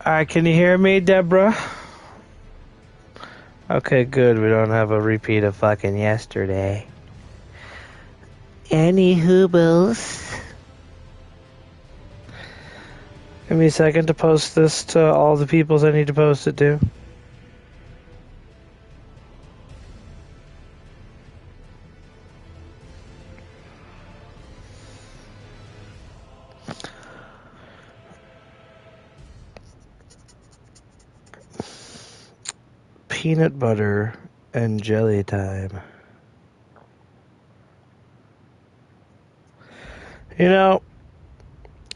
Alright, can you hear me, Deborah? Okay, good. We don't have a repeat of fucking yesterday. Any hoobles? Give me a second to post this to all the peoples I need to post it to. Peanut butter and jelly time. You know,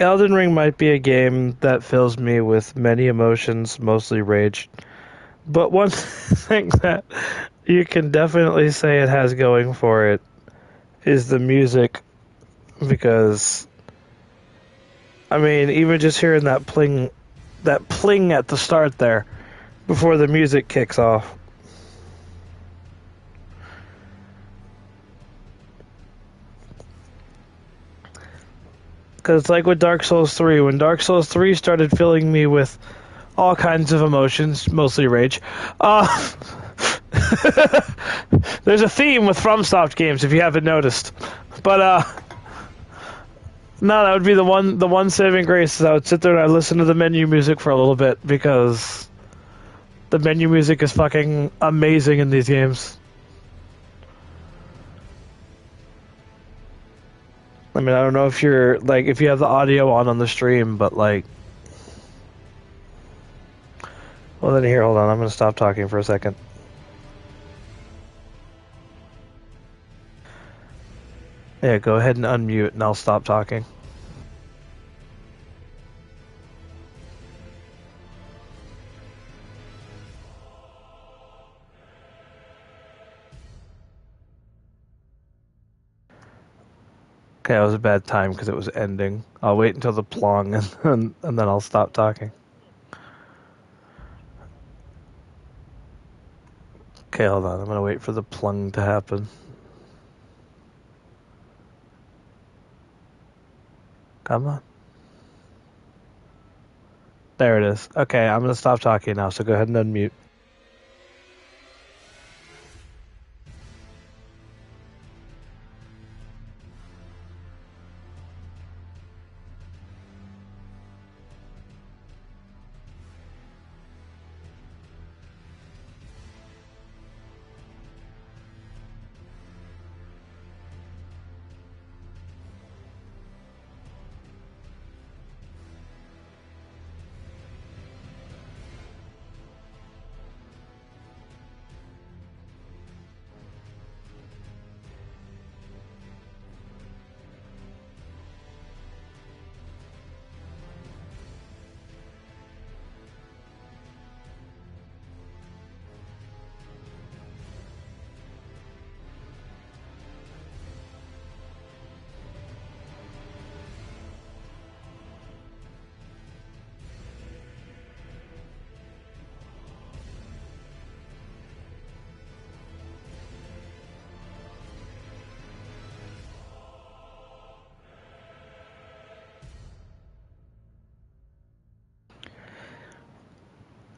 Elden Ring might be a game that fills me with many emotions, mostly rage. But one thing that you can definitely say it has going for it is the music, because I mean, even just hearing that pling at the start there before the music kicks off. Because it's like with Dark Souls 3. When Dark Souls 3 started filling me with all kinds of emotions, mostly rage. There's a theme with FromSoft games, if you haven't noticed. But, no, that would be the one saving grace is I would sit there and I'd listen to the menu music for a little bit, because the menu music is fucking amazing in these games. I mean, I don't know if you're, like, if you have the audio on the stream, but, like... Well, then here, hold on, I'm gonna stop talking for a second. Yeah, go ahead and unmute and I'll stop talking. Okay, that was a bad time because it was ending. I'll wait until the plong and then I'll stop talking. Okay, hold on. I'm gonna wait for the plung to happen. Come on. There it is. Okay, I'm gonna stop talking now, so go ahead and unmute.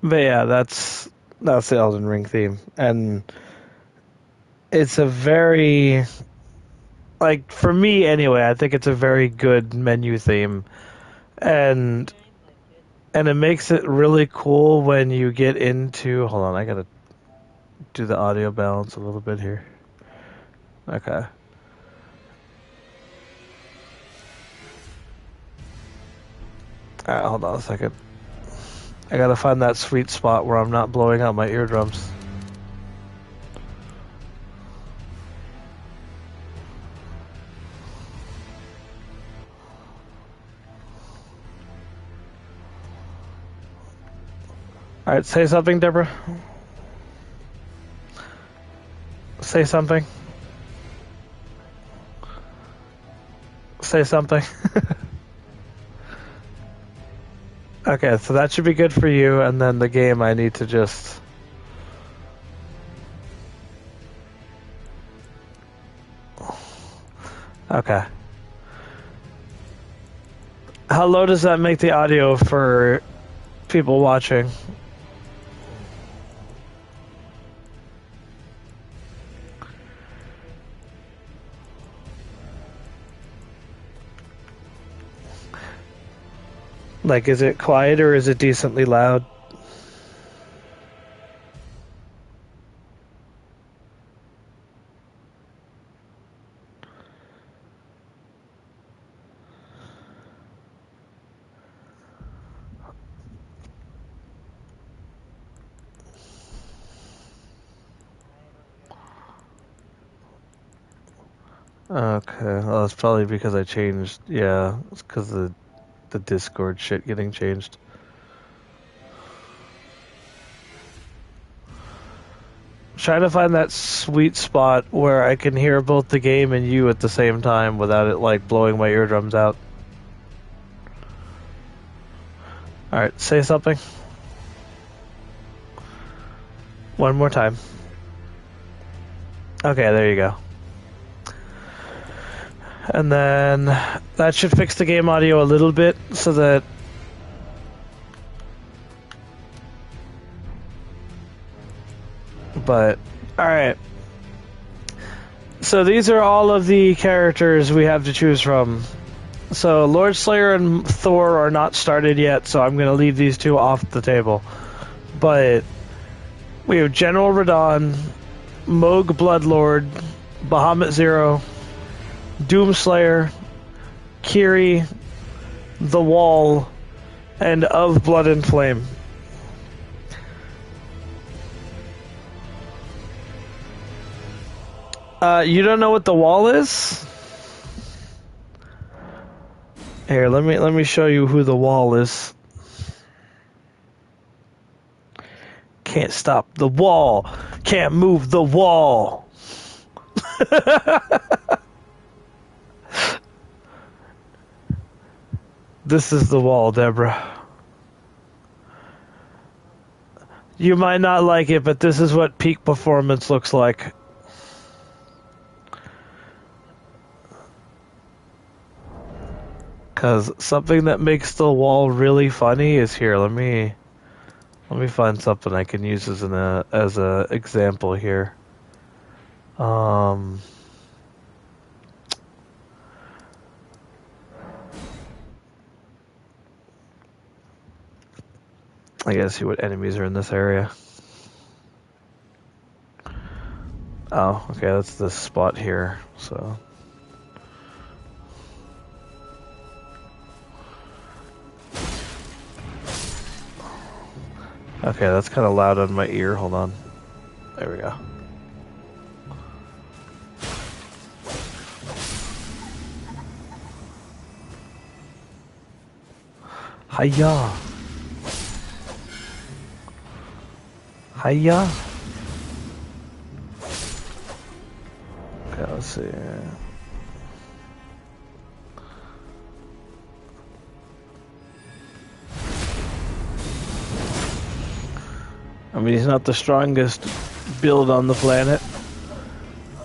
But yeah, that's the Elden Ring theme, and it's a very, like, for me anyway, I think it's a very good menu theme, and it makes it really cool when you get into. Hold on, I gotta do the audio balance a little bit here. Okay. Alright, hold on a second. I gotta find that sweet spot where I'm not blowing out my eardrums. Alright, say something, Deborah. Say something. Say something. Okay, so that should be good for you, and then the game I need to just... Okay. How low does that make the audio for people watching. Like, is it quiet or is it decently loud? Okay, well, it's probably because I changed. Yeah, it's because the Discord shit getting changed. Trying to find that sweet spot where I can hear both the game and you at the same time without it like blowing my eardrums out. Alright, say something. One more time. Okay, there you go. And then that should fix the game audio a little bit so that but alright. So these are all of the characters we have to choose from. So Lord Slayer and Thor are not started yet, so I'm gonna leave these two off the table. But we have General Radon, Moog Bloodlord, Bahamut Zero, DoomSlayer, Kiri, The Wall, and Of Blood and Flame. You don't know what The Wall is? Here, let me show you who The Wall is. Can't stop the wall. Can't move the wall. This is The Wall, Deborah. You might not like it, but this is what peak performance looks like. Because something that makes The Wall really funny is here. Let me find something I can use as an example here. I gotta see what enemies are in this area. Oh, okay, that's this spot here, so. Okay, that's kind of loud on my ear. Hold on. There we go. Hiya. Hiya. Okay, let's see. I mean, he's not the strongest build on the planet,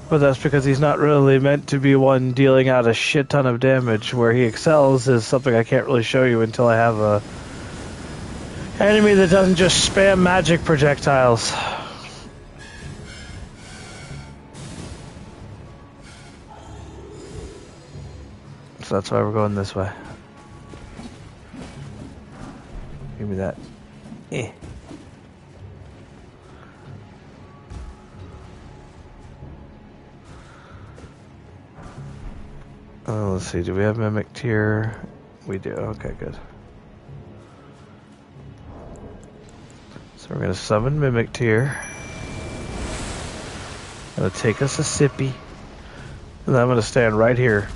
but that's because he's not really meant to be one dealing out a shit ton of damage. Where he excels is something I can't really show you until I have a enemy that doesn't just spam magic projectiles. So that's why we're going this way. Give me that. Eh. Oh, let's see. Do we have Mimic Tier? We do. Okay, good. So we're going to summon Mimic Tier. Gonna take us a sippy. And then I'm going to stand right here.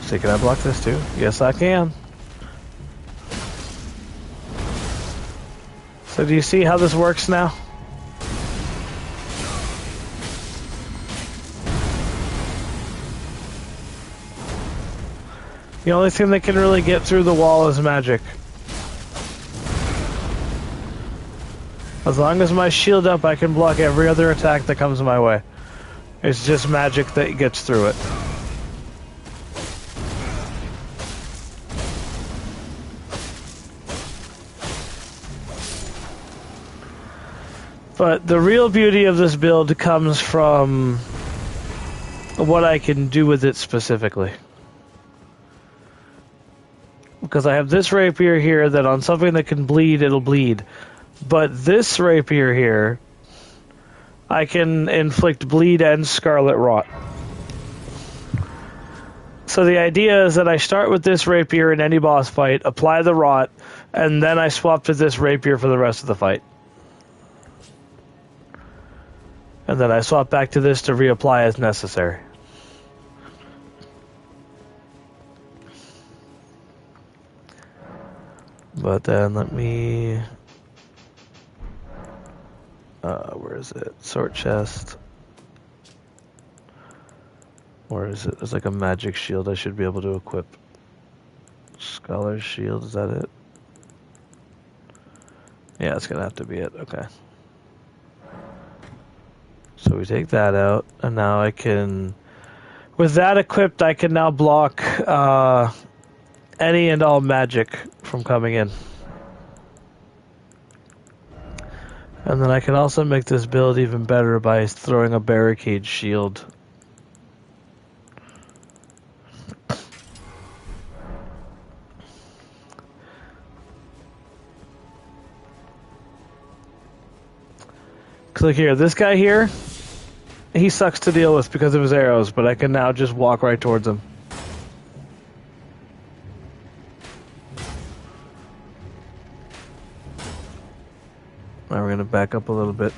So can I block this too? Yes, I can. So do you see how this works now? The only thing that can really get through the wall is magic. As long as my shield up, I can block every other attack that comes my way. It's just magic that gets through it. But the real beauty of this build comes from what I can do with it specifically. Because I have this rapier here that on something that can bleed, it'll bleed. But this rapier here, I can inflict bleed and scarlet rot. So the idea is that I start with this rapier in any boss fight, apply the rot, and then I swap to this rapier for the rest of the fight. And then I swap back to this to reapply as necessary. But then let me... where is it? Sword chest. Where is it? There's like a magic shield I should be able to equip. Scholar's shield, is that it? Yeah, it's gonna have to be it. Okay. So we take that out, and now I can... With that equipped, I can now block any and all magic from coming in. And then I can also make this build even better by throwing a barricade shield. Look here, this guy here, he sucks to deal with because of his arrows, but I can now just walk right towards him. Now we're going to back up a little bit.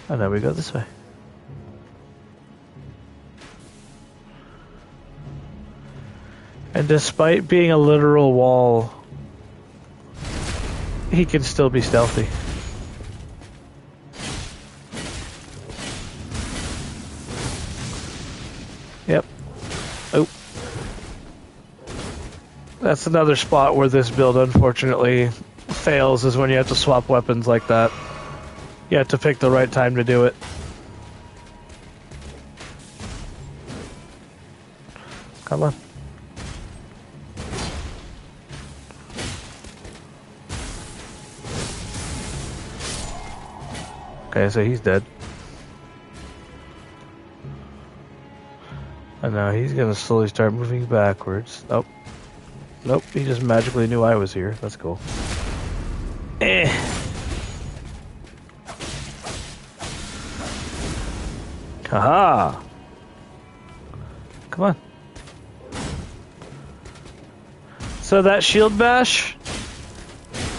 And now we go this way. And despite being a literal wall, he can still be stealthy. Yep. Oh. That's another spot where this build unfortunately fails, is when you have to swap weapons like that. You have to pick the right time to do it. Come on. Okay, so he's dead. And now he's gonna slowly start moving backwards. Oh. Nope, he just magically knew I was here. That's cool. Eh. Haha! Come on. So that shield bash,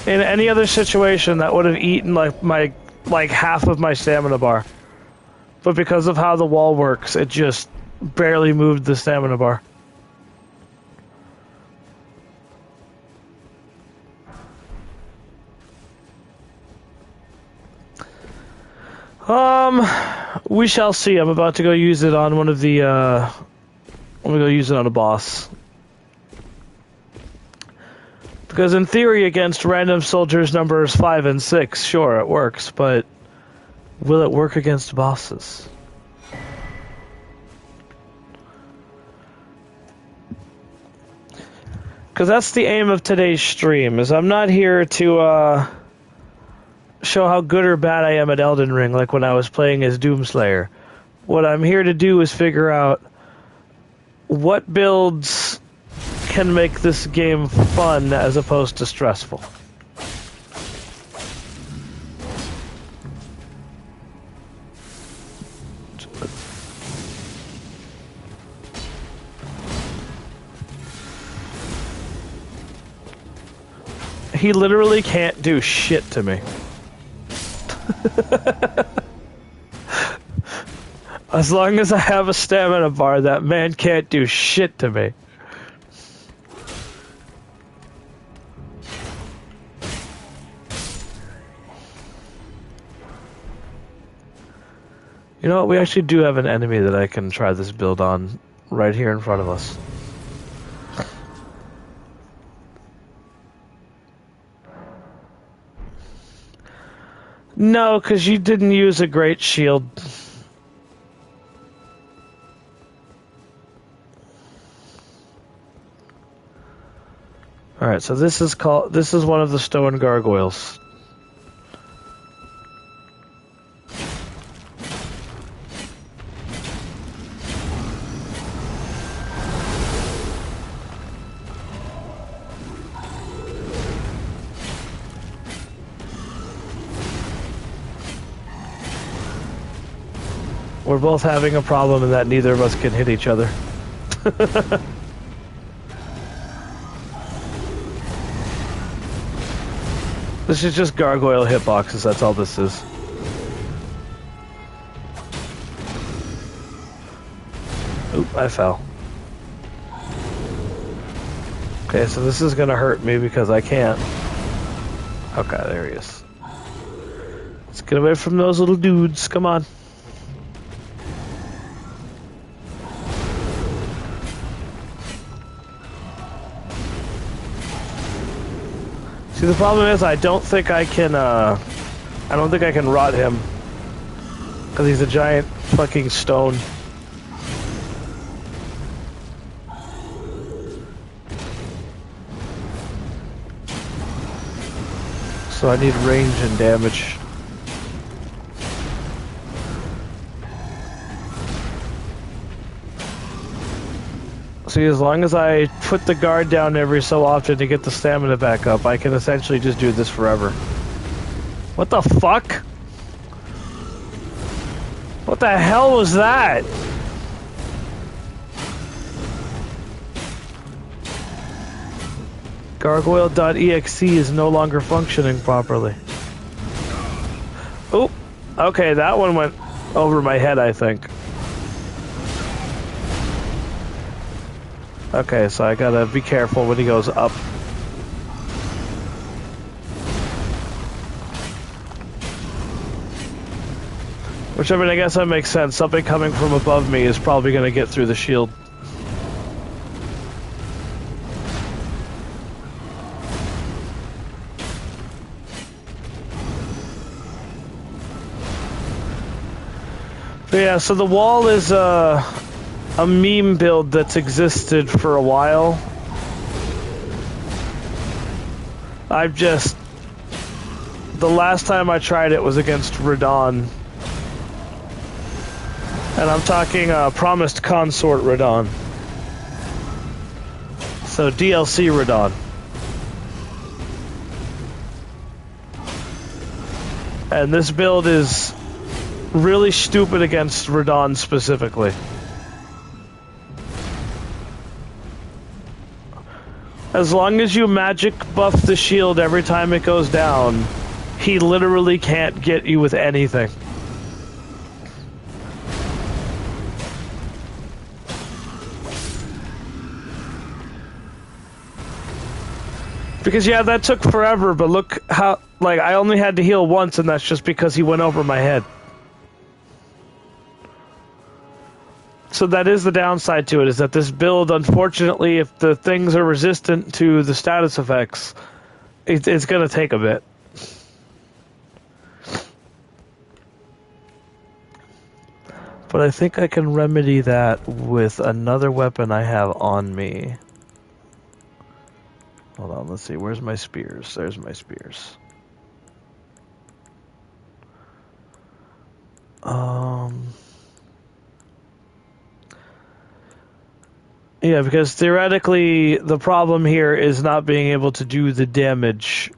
in any other situation, that would have eaten like half of my stamina bar. But because of how the wall works, it just barely moved the stamina bar. We shall see. I'm about to go use it on one of the, I'm gonna go use it on a boss. Because in theory, against random soldiers numbers 5 and 6, sure, it works, but will it work against bosses? Because that's the aim of today's stream, is I'm not here to show how good or bad I am at Elden Ring, like when I was playing as DoomSlayer. What I'm here to do is figure out what builds can make this game fun as opposed to stressful. He literally can't do shit to me. As long as I have a stamina bar, that man can't do shit to me. You know what? We actually do have an enemy that I can try this build on right here in front of us. No, because you didn't use a great shield. Alright, so this is one of the stone gargoyles. We're both having a problem in that neither of us can hit each other. This is just gargoyle hitboxes, that's all this is. Oop, I fell. Okay, so this is gonna hurt me because I can't. Okay, there he is. Let's get away from those little dudes, come on. See, the problem is I don't think I can rot him. Because he's a giant fucking stone. So I need range and damage. See, as long as I put the guard down every so often to get the stamina back up, I can essentially just do this forever. What the fuck? What the hell was that? Gargoyle.exe is no longer functioning properly. Oop. Okay, that one went over my head, I think. Okay, so I gotta be careful when he goes up. Which, I mean, I guess that makes sense. Something coming from above me is probably gonna get through the shield. But yeah, so the wall is, a meme build that's existed for a while. The last time I tried it was against Radon. And I'm talking Promised Consort Radon. So DLC Radon. And this build is really stupid against Radon specifically. As long as you magic buff the shield every time it goes down, he literally can't get you with anything. Because yeah, that took forever, but look how, like, I only had to heal once, and that's just because he went over my head. So that is the downside to it, is that this build, unfortunately, if the things are resistant to the status effects, it's going to take a bit. But I think I can remedy that with another weapon I have on me. Hold on, let's see, where's my spears? There's my spears. Yeah, because theoretically, the problem here is not being able to do the damage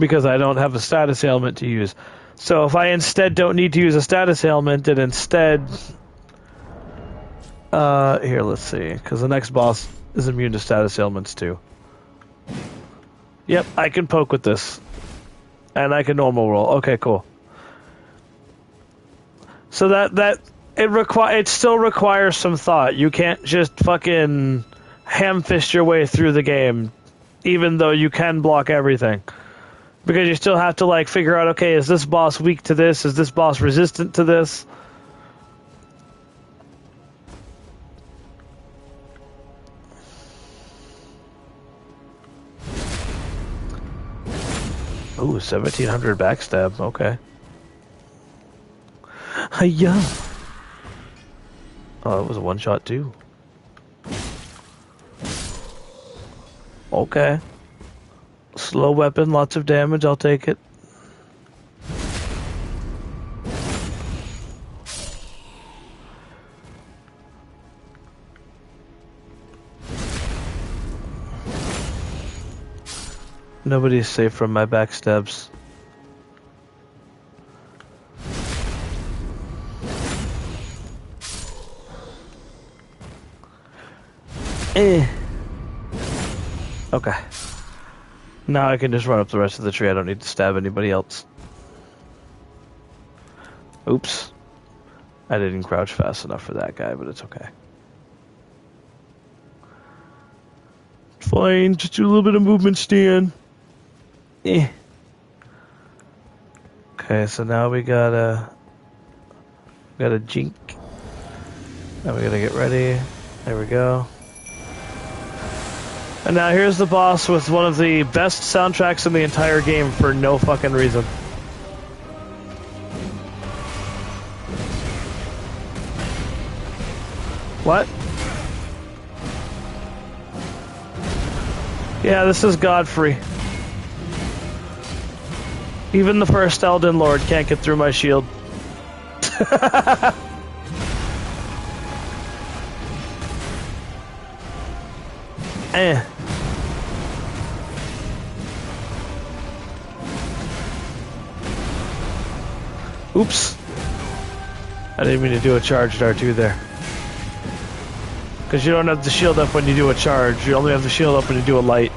because I don't have a status ailment to use. So if I instead don't need to use a status ailment, and instead... here, let's see, because the next boss is immune to status ailments too. Yep, I can poke with this. And I can normal roll. Okay, cool. So it still requires some thought. You can't just fucking ham-fist your way through the game, even though you can block everything. Because you still have to, like, figure out, okay, is this boss weak to this? Is this boss resistant to this? Ooh, 1700 backstab. Okay. Hiya! Oh, it was a one shot too. Okay. Slow weapon, lots of damage. I'll take it. Nobody's safe from my backstabs. Okay. Now I can just run up the rest of the tree. I don't need to stab anybody else. Oops. I didn't crouch fast enough for that guy, but it's okay. Fine, just do a little bit of movement, Stan. Okay, so now we got a jink. Now we gotta get ready. There we go. And now here's the boss with one of the best soundtracks in the entire game for no fucking reason. What? Yeah, this is Godfrey. Even the first Elden Lord can't get through my shield. Oops. I didn't mean to do a charged R2 there. Because you don't have the shield up when you do a charge. You only have the shield up when you do a light.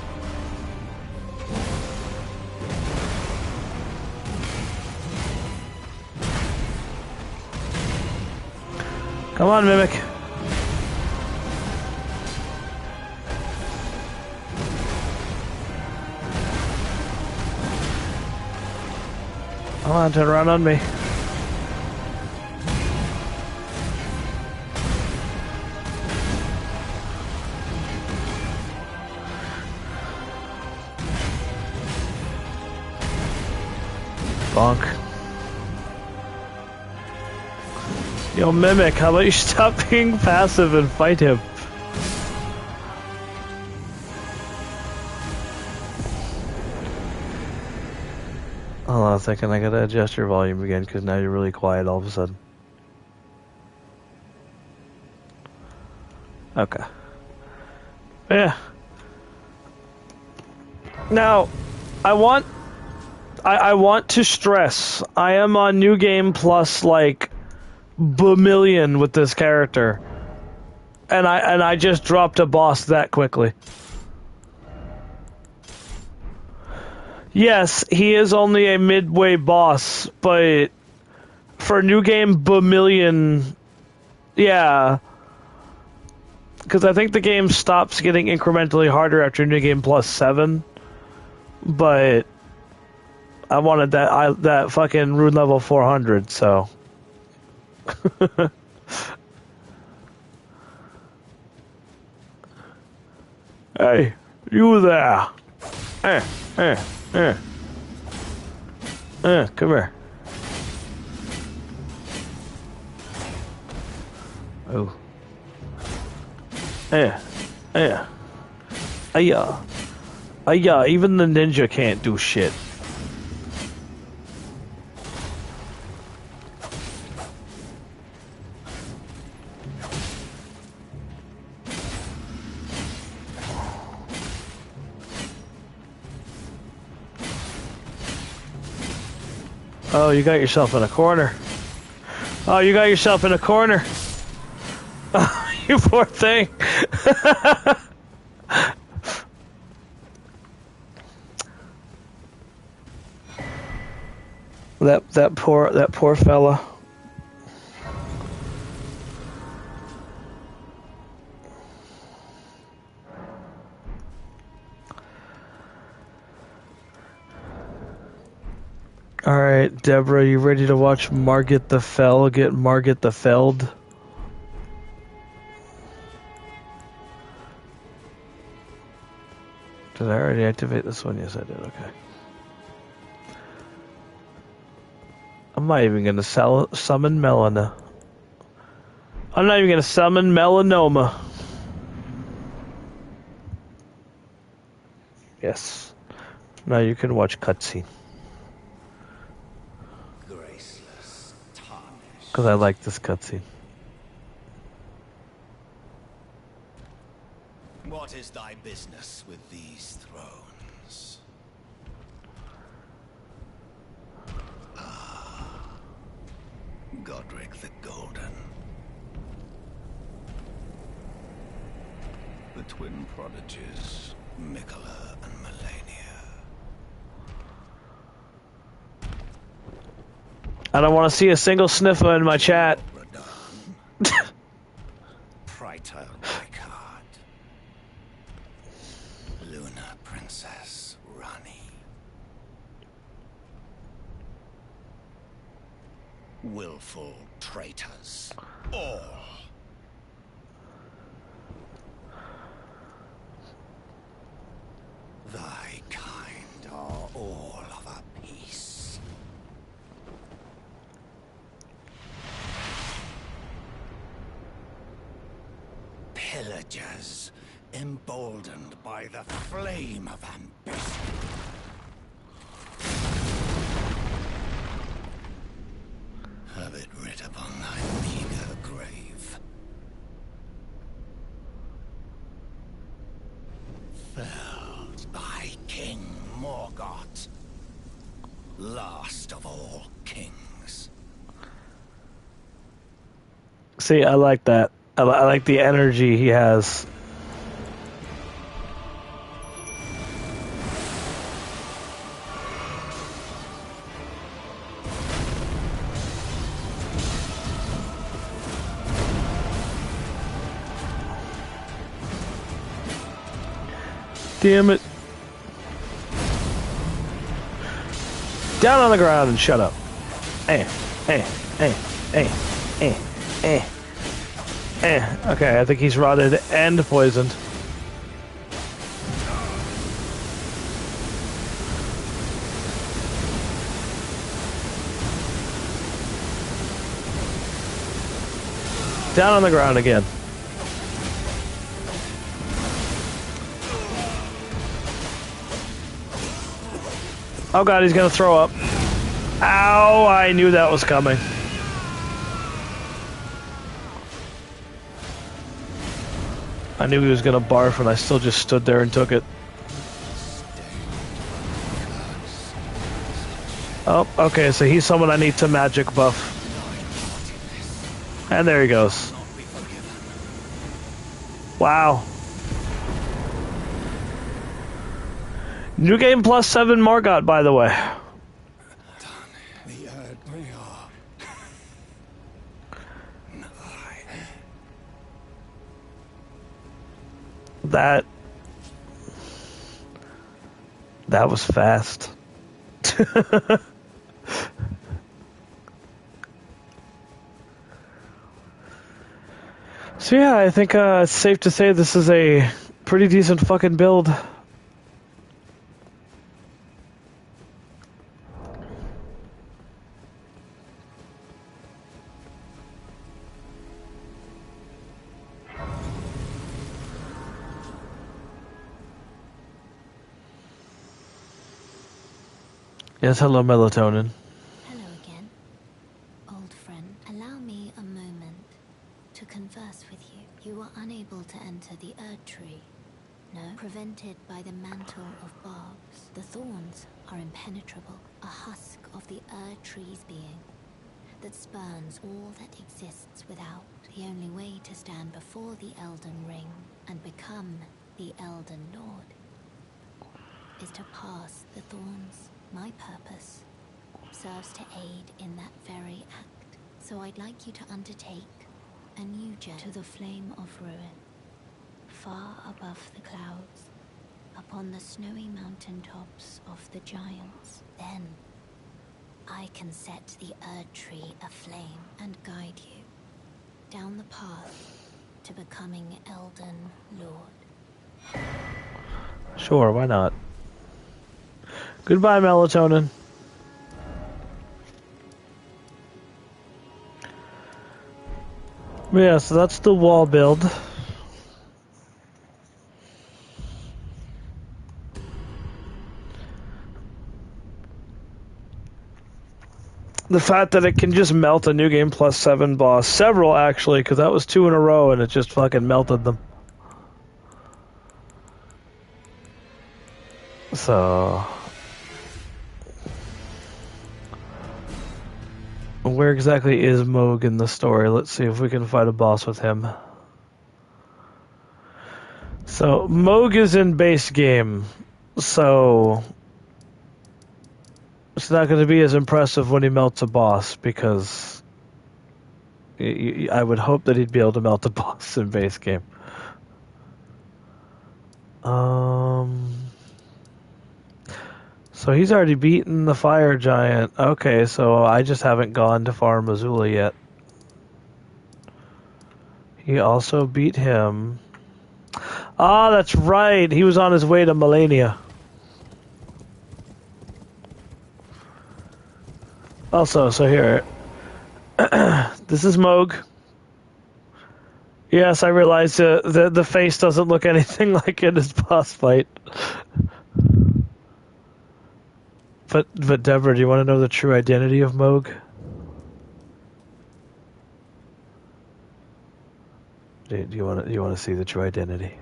Come on, Mimic. Come on, turn around on me. Bonk. Yo, Mimic, how about you stop being passive and fight him? Hold on a second, I gotta adjust your volume again because now you're really quiet all of a sudden. Okay. Yeah. Now, I want to stress, I am on New Game Plus like bamillion with this character. And I just dropped a boss that quickly. Yes, he is only a midway boss, but for New Game bamillion, yeah. Because I think the game stops getting incrementally harder after New Game Plus 7. But I wanted that fucking rune level 400, so. Hey, you there. Come here. Oh. Ayah, even the ninja can't do shit. Oh, you got yourself in a corner. Oh, you got yourself in a corner. Oh, you poor thing. that poor fella. Alright, Deborah, you ready to watch Margit the Fell get Margit the Felled? Did I already activate this one? Yes, I did. Okay. I'm not even gonna summon Melina. I'm not even gonna summon melanoma. Yes. Now you can watch cutscene. Graceless, tarnished. Because I like this cutscene. What is thy business with these thrones? Ah, Godric the Golden. The twin prodigies, Mikola and Melania. I don't want to see a single sniffer in my chat. Praetor Ricard. Luna Princess Rani. Willful traitors. All. Thy kind are all of a piece. Pillagers, emboldened by the flame of ambition. Have it writ upon thy meager grave. Felled by King Morgoth, last of all kings. See, I like that. I like the energy he has. Damn it. Down on the ground and shut up. Okay, I think he's rotted and poisoned. Down on the ground again. Oh god, he's gonna throw up. Ow, I knew that was coming. I knew he was gonna barf and I still just stood there and took it. Oh, okay, so he's someone I need to magic buff. And there he goes. Wow. New game plus 7 Morgoth, by the way. That was fast. So yeah, I think it's safe to say this is a pretty decent fucking build. Yes, hello, melatonin. Hello again. Old friend, allow me a moment to converse with you. You were unable to enter the Erd Tree. No, prevented by the mantle of barbs. The thorns are impenetrable, a husk of the Erd Tree's being that spurns all that exists without. The only way to stand before the Elden Ring and become the Elden Lord is to pass the thorns. My purpose serves to aid in that very act. So I'd like you to undertake a new journey to the flame of ruin, far above the clouds, upon the snowy mountain tops of the giants. Then I can set the Erd Tree aflame and guide you down the path to becoming Elden Lord. Sure, why not? Goodbye, melatonin. Yeah, so that's the wall build. The fact that it can just melt a New Game Plus 7 boss. Several, actually, because that was 2 in a row and it just fucking melted them. So... where exactly is Moog in the story? Let's see if we can fight a boss with him. So, Moog is in base game. So... it's not going to be as impressive when he melts a boss, because... I would hope that he'd be able to melt a boss in base game. So he's already beaten the fire giant. Okay, so I just haven't gone to Far Missoula yet. He also beat him. Ah, that's right. He was on his way to Melania. Also, so here. This is Moog. Yes, I realize the face doesn't look anything like in his boss fight. But Deborah, do you want to know the true identity of Moog? Do you want to see the true identity?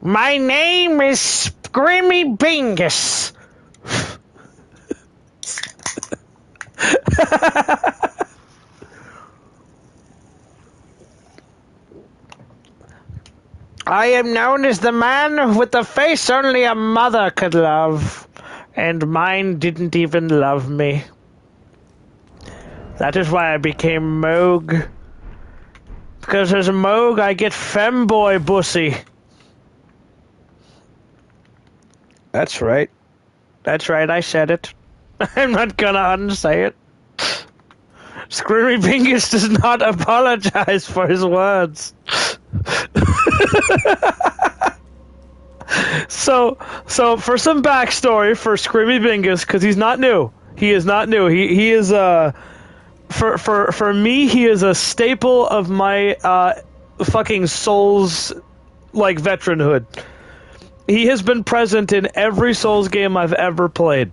My name is Scrimmy Bingus. I am known as the man with the face only a mother could love, and mine didn't even love me. That is why I became Moog. Because as a Moog, I get femboy bussy. That's right. That's right, I said it. I'm not gonna unsay it. Screamy Bingus does not apologize for his words. So for some backstory for Screamy Bingus, because he's not new. He is not new. He is for me, he is a staple of my fucking Souls like veteranhood. He has been present in every Souls game I've ever played.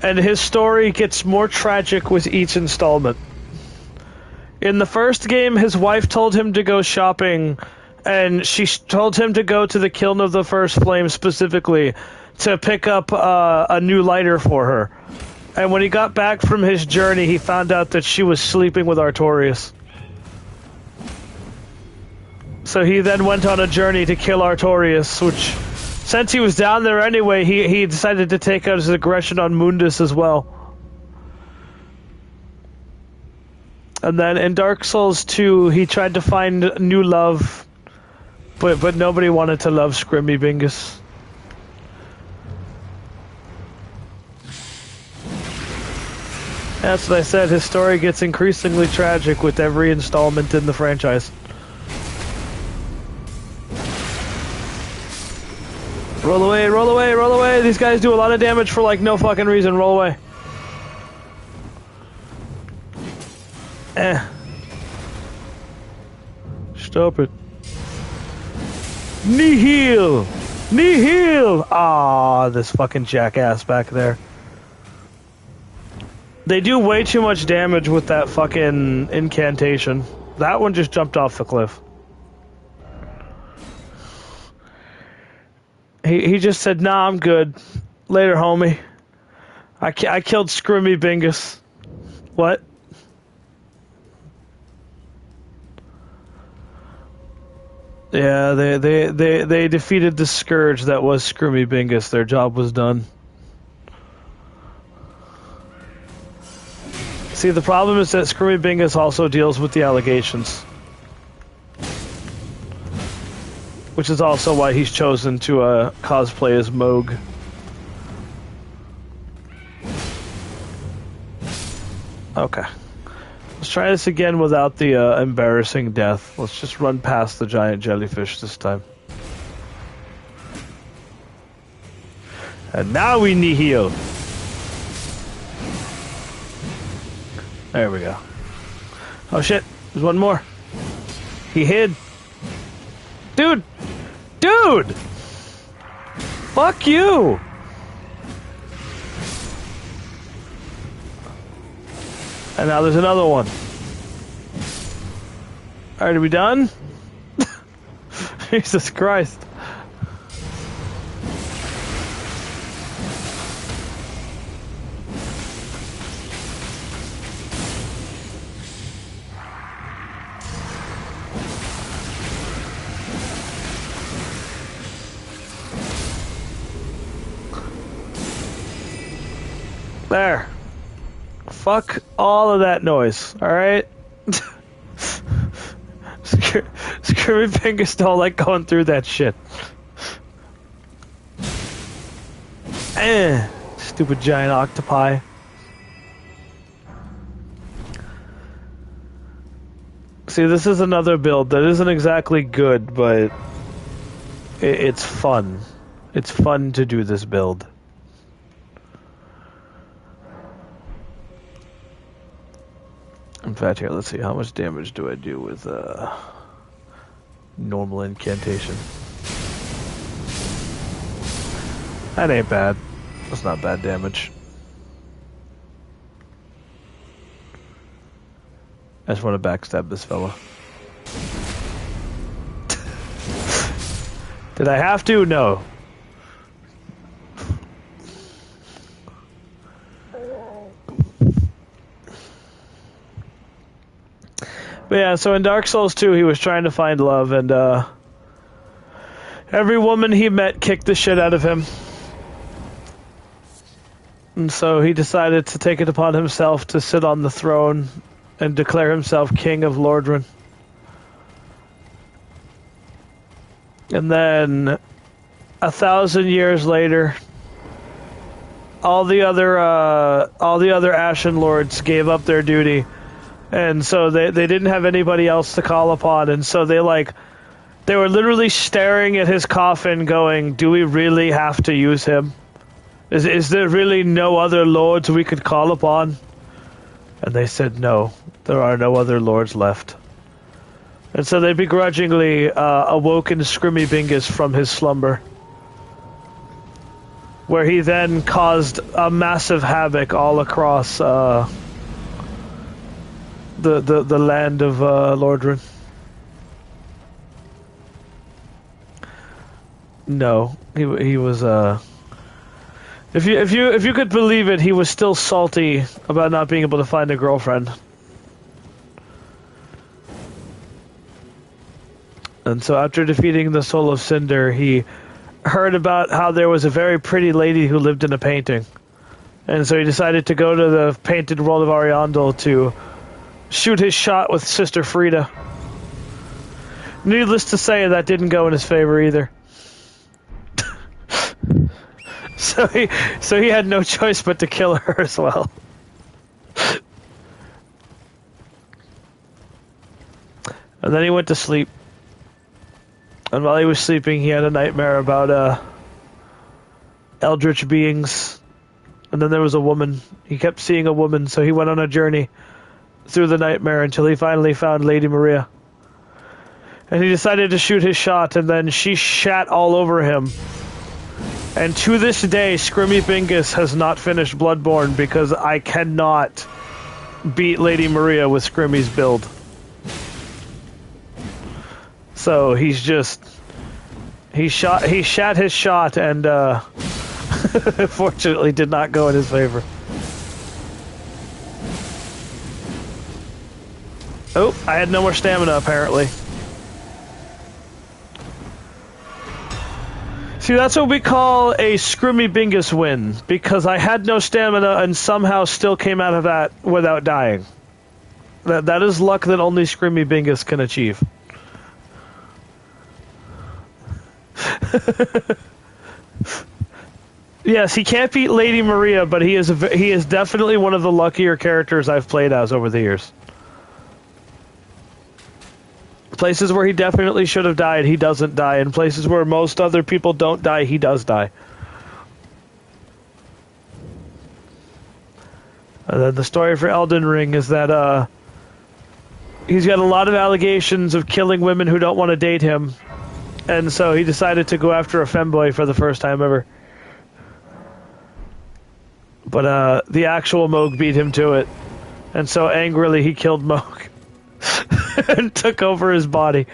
And his story gets more tragic with each installment. In the first game, his wife told him to go shopping, and she told him to go to the Kiln of the First Flame specifically to pick up a new lighter for her. And when he got back from his journey, he found out that she was sleeping with Artorias. So he then went on a journey to kill Artorias, which, since he was down there anyway, he decided to take out his aggression on Mundus as well. And then in Dark Souls 2, he tried to find new love, but nobody wanted to love Scrimmy Bingus. That's what I said, his story gets increasingly tragic with every installment in the franchise. Roll away, roll away, roll away! These guys do a lot of damage for like no fucking reason, roll away. Stop it. Nihil! Nihil! Ah, this fucking jackass back there. They do way too much damage with that fucking incantation. That one just jumped off the cliff. He just said, nah, I'm good. Later, homie. I killed Scrimmy Bingus. What? Yeah, they defeated the scourge that was Scrimmy Bingus. Their job was done. See, the problem is that Scrimmy Bingus also deals with the allegations. Which is also why he's chosen to cosplay as Moog. Okay. Let's try this again without the embarrassing death. Let's just run past the giant jellyfish this time. And now we need heal. There we go. Oh shit, there's one more. He hid. Dude! Dude! Fuck you! And now there's another one. Alright, are we done? Jesus Christ. There. Fuck all of that noise, alright? Screwy fingers don't like going through that shit. Stupid giant octopi. See, this is another build that isn't exactly good, but it's fun. It's fun to do this build. In fact, here, let's see. How much damage do I do with normal incantation? That ain't bad. That's not bad damage. I just want to backstab this fella. Did I have to? No. But yeah, so in Dark Souls 2, he was trying to find love, and every woman he met kicked the shit out of him. And so he decided to take it upon himself to sit on the throne and declare himself King of Lordran. And then 1,000 years later, all the other Ashen Lords gave up their duty. And so they didn't have anybody else to call upon, and so they were literally staring at his coffin going, do we really have to use him? Is there really no other lords we could call upon? And they said no, there are no other lords left. And so they begrudgingly awoken Scrimmy Bingus from his slumber, where he then caused a massive havoc all across the land of Lordran. No, he was if you could believe it, he was still salty about not being able to find a girlfriend. And so after defeating the Soul of Cinder, he heard about how there was a very pretty lady who lived in a painting. And so he decided to go to the painted world of Ariandel to shoot his shot with Sister Frida. Needless to say, that didn't go in his favor either. So he had no choice but to kill her as well. And then he went to sleep. And while he was sleeping, he had a nightmare about eldritch beings. And then there was a woman. He kept seeing a woman, so he went on a journey through the nightmare until he finally found Lady Maria. And he decided to shoot his shot, and then she shat all over him. And to this day, Scrimmy Bingus has not finished Bloodborne because I cannot beat Lady Maria with Scrimmy's build. So he's just... He shat his shot, and fortunately did not go in his favor. Oh, I had no more stamina, apparently. See, that's what we call a Scrimmy Bingus win, because I had no stamina and somehow still came out of that without dying. That is luck that only Scrimmy Bingus can achieve. Yes, he can't beat Lady Maria, but he is definitely one of the luckier characters I've played as over the years. Places where he definitely should have died, he doesn't die. In places where most other people don't die, he does die. The story for Elden Ring is that he's got a lot of allegations of killing women who don't want to date him, and so he decided to go after a femboy for the first time ever. But the actual Moog beat him to it, and so angrily he killed Moog and took over his body.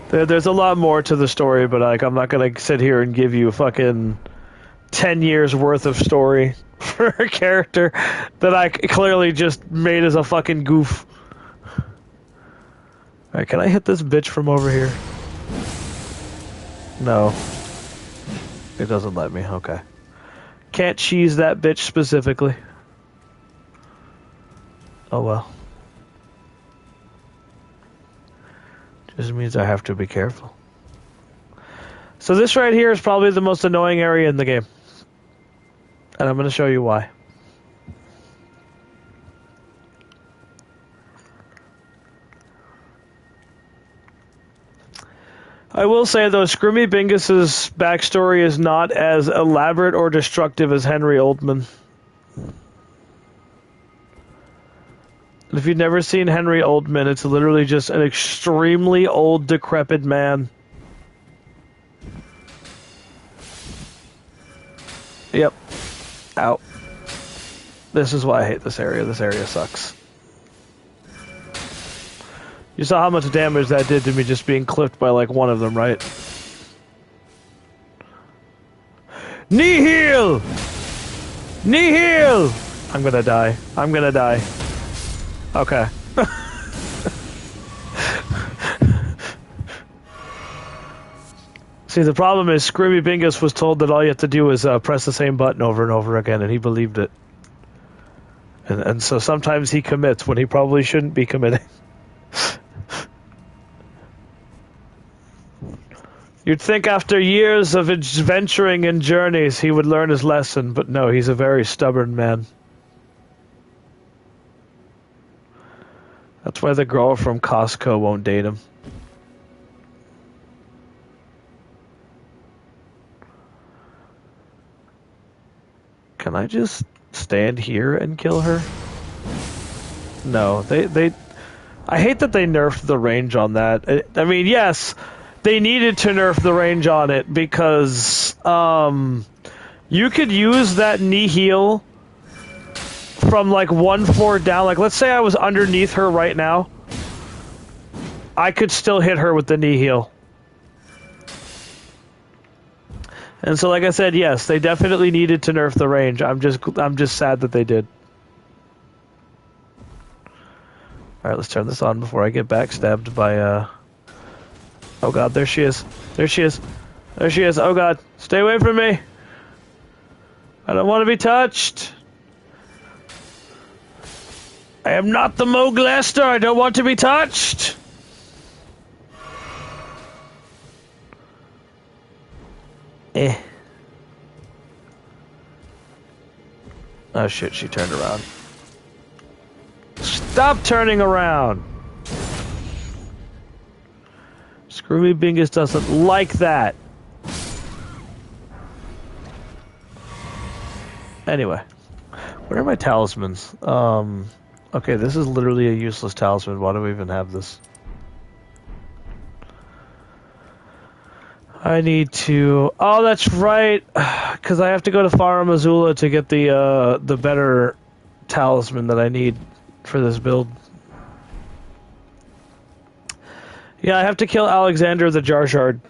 There's a lot more to the story, but like I'm not gonna sit here and give you fucking 10 years worth of story for a character that I clearly just made as a fucking goof. Alright, can I hit this bitch from over here? No. It doesn't let me, okay. Can't cheese that bitch specifically. Oh well. Just means I have to be careful. So this right here is probably the most annoying area in the game. And I'm going to show you why. I will say, though, Scrimmy Bingus's backstory is not as elaborate or destructive as Henry Oldman. If you've never seen Henry Oldman, it's literally just an extremely old, decrepit man. Yep. Ow. This is why I hate this area. This area sucks. You saw how much damage that did to me just being clipped by like one of them, right? Nihil! Nihil! I'm gonna die. I'm gonna die. Okay. See, the problem is Scrimmy Bingus was told that all you have to do is press the same button over and over again, and he believed it. And so sometimes he commits when he probably shouldn't be committing. You'd think after years of adventuring and journeys he would learn his lesson, but no, he's a very stubborn man. That's why the girl from Costco won't date him. Can I just stand here and kill her? No, they I hate that they nerfed the range on that. I mean, yes, they needed to nerf the range on it because you could use that knee heel from like 1 floor down. Like, let's say I was underneath her right now. I could still hit her with the knee heel. And so, like I said, yes, they definitely needed to nerf the range. I'm just sad that they did. All right, let's turn this on before I get backstabbed by Oh god, there she is. There she is. There she is. Oh god, stay away from me. I don't want to be touched. I am not the Moog Lester. I don't want to be touched. Oh shit, she turned around. Stop turning around! Screwy Bingus doesn't like that. Anyway, where are my talismans? Okay, this is literally a useless talisman. Why do we even have this? I need to... Oh, that's right! Because I have to go to Farah Missoula to get the better talisman that I need for this build. Yeah, I have to kill Alexander the Jar Shard.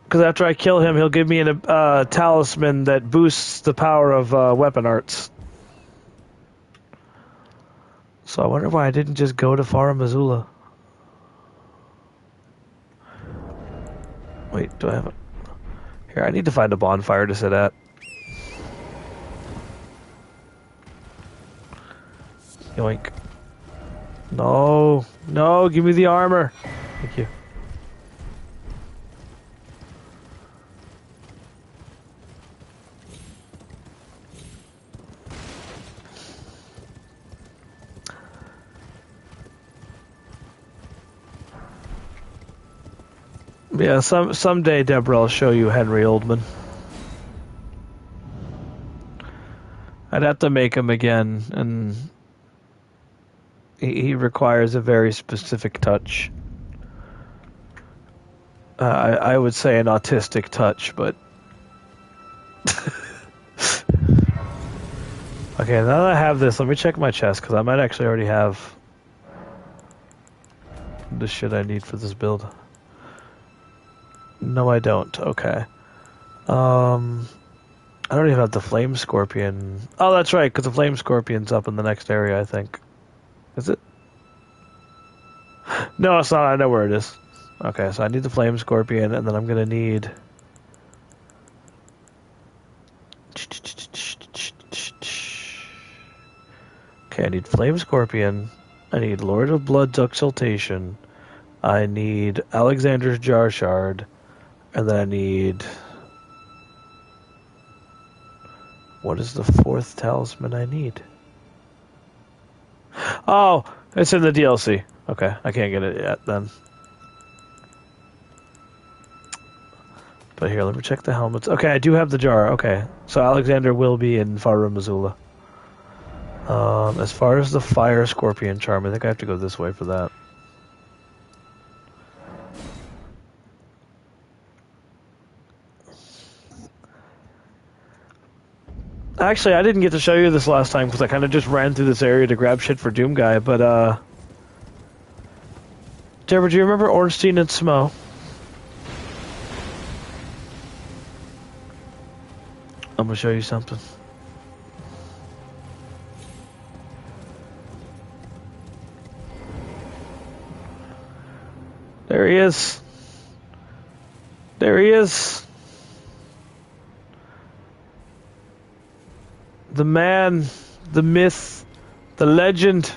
Because after I kill him, he'll give me a talisman that boosts the power of weapon arts. So I wonder why I didn't just go to Farah Missoula. Wait, do I have a... Here, I need to find a bonfire to sit at. Yoink. No. No, give me the armor. Thank you. Yeah, someday, Deborah, I'll show you Henry Oldman. I'd have to make him again, and he requires a very specific touch. I would say an autistic touch, but okay. Now that I have this, let me check my chest because I might actually already have the shit I need for this build. No, I don't. Okay. I don't even have the flame scorpion. Oh, that's right, because the flame scorpion's up in the next area, I think. Is it? No, it's not. I know where it is. Okay, so I need the flame scorpion, and then I'm gonna need. Okay, I need flame scorpion. I need Lord of Blood's exaltation. I need Alexander's jar shard, and then I need. What is the fourth talisman I need? Oh, it's in the DLC. Okay, I can't get it yet then. But here, let me check the helmets. Okay, I do have the jar. Okay, so Alexander will be in Farum Azula. As far as the fire scorpion charm, I think I have to go this way for that. Actually, I didn't get to show you this last time because I kind of just ran through this area to grab shit for Doom Guy. But Deborah, do you remember Ornstein and Smo? I'm gonna show you something. There he is. There he is. The man, the myth, the legend.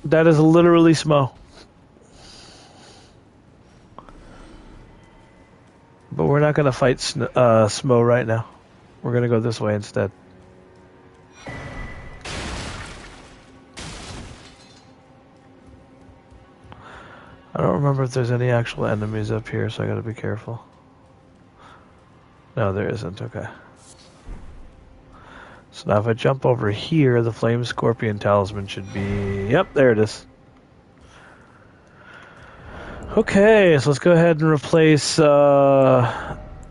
That is literally Smo. But we're not gonna fight Smo right now. We're gonna go this way instead. I don't remember if there's any actual enemies up here, so I gotta be careful. No, there isn't. Okay. So now if I jump over here, the Flame Scorpion Talisman should be... Yep, there it is. Okay, so let's go ahead and replace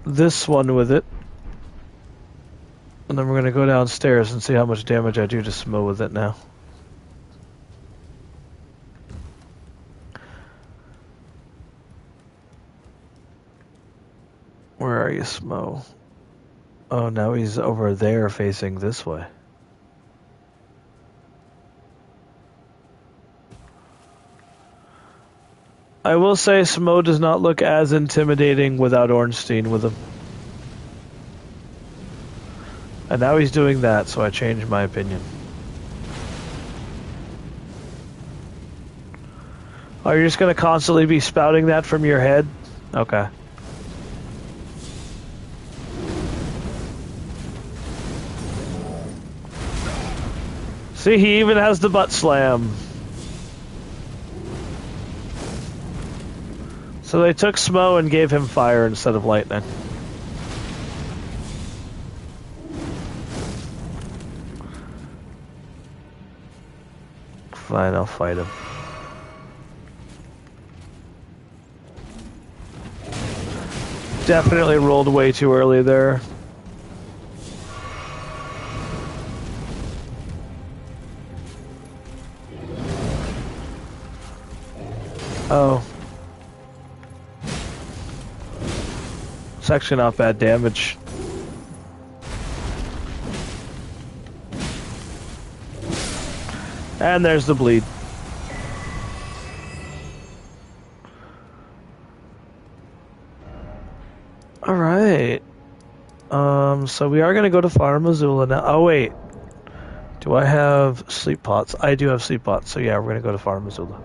this one with it. And then we're going to go downstairs and see how much damage I do to Smo with it now. Where are you, Smo? Oh, now he's over there facing this way. I will say Smo does not look as intimidating without Ornstein with him. And now he's doing that, so I changed my opinion. Oh, you're just going to constantly be spouting that from your head? Okay. See, he even has the butt slam. So they took Smo and gave him fire instead of lightning. Fine, I'll fight him. Definitely rolled way too early there. Oh. It's actually not bad damage. And there's the bleed. Alright. So we are gonna go to Farum Azula now. Oh wait. Do I have sleep pots? I do have sleep pots, so yeah, we're gonna go to Farum Azula.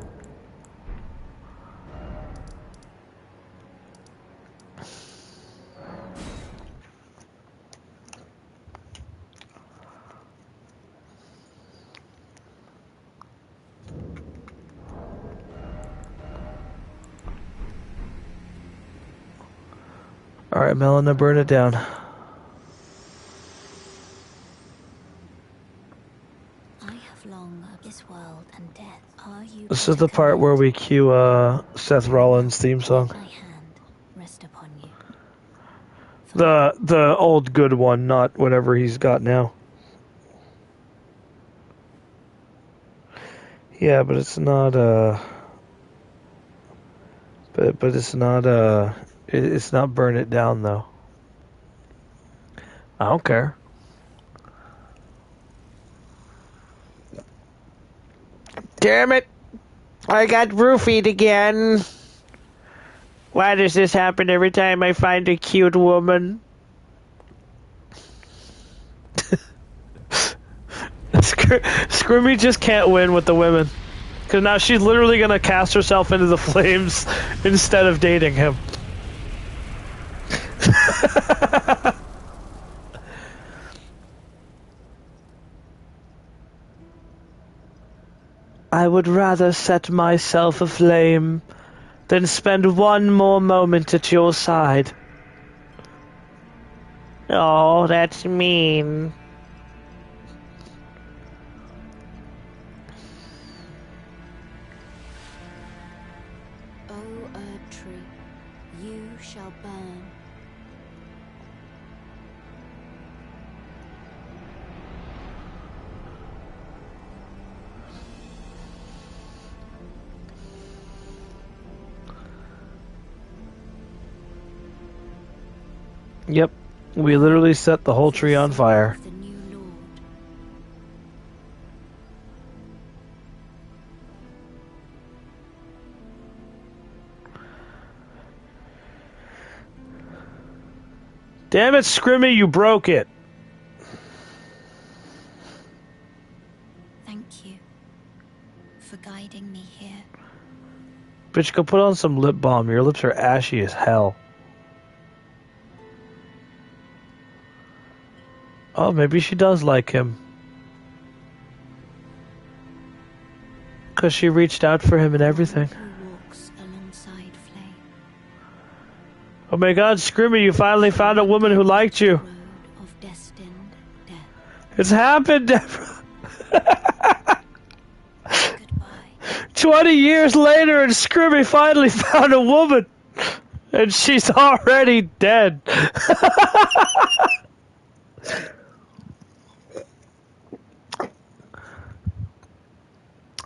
Alright, Melina, burn it down. I have long of this world and death. Are you This is the part where we cue Seth Rollins' theme song. my hand rest upon you? The old good one, not whatever he's got now. Yeah, but it's not but it's not it's not burn it down though. I don't care. Damn it! I got roofied again. Why does this happen every time I find a cute woman? Scrimmy just can't win with the women. Because now she's literally going to cast herself into the flames instead of dating him. I would rather set myself aflame than spend one more moment at your side. Oh, that's mean. O Erd tree, you shall burn. Yep, we literally set the whole tree on fire. The new Lord. Damn it, Scrimmy, you broke it. Thank you for guiding me here. Bitch, go put on some lip balm. Your lips are ashy as hell. Oh, maybe she does like him. Because she reached out for him and everything. Who walks alongside flame. Oh my god, Scrimmy, you finally found a woman who liked you. Road of destined death. It's happened, Deborah. Goodbye. 20 years later, and Scrimmy finally found a woman. And she's already dead.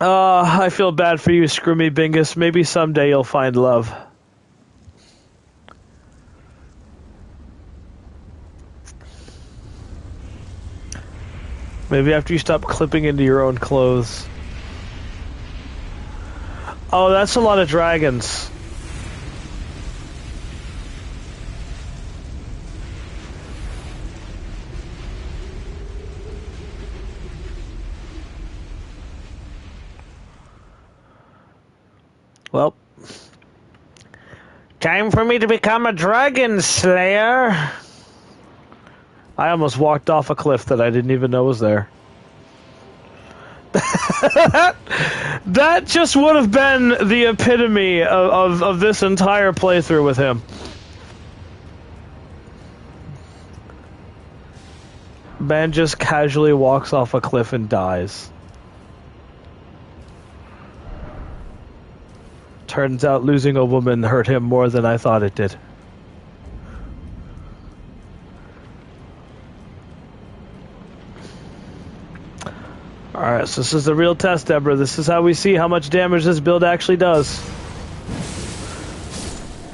I feel bad for you, Scrimmy Bingus. Maybe someday you'll find love. Maybe after you stop clipping into your own clothes. Oh, that's a lot of dragons. Well, time for me to become a dragon slayer. I almost walked off a cliff that I didn't even know was there. That just would have been the epitome of this entire playthrough with him. Man just casually walks off a cliff and dies. Turns out losing a woman hurt him more than I thought it did. Alright, so this is the real test, Deborah. This is how we see how much damage this build actually does.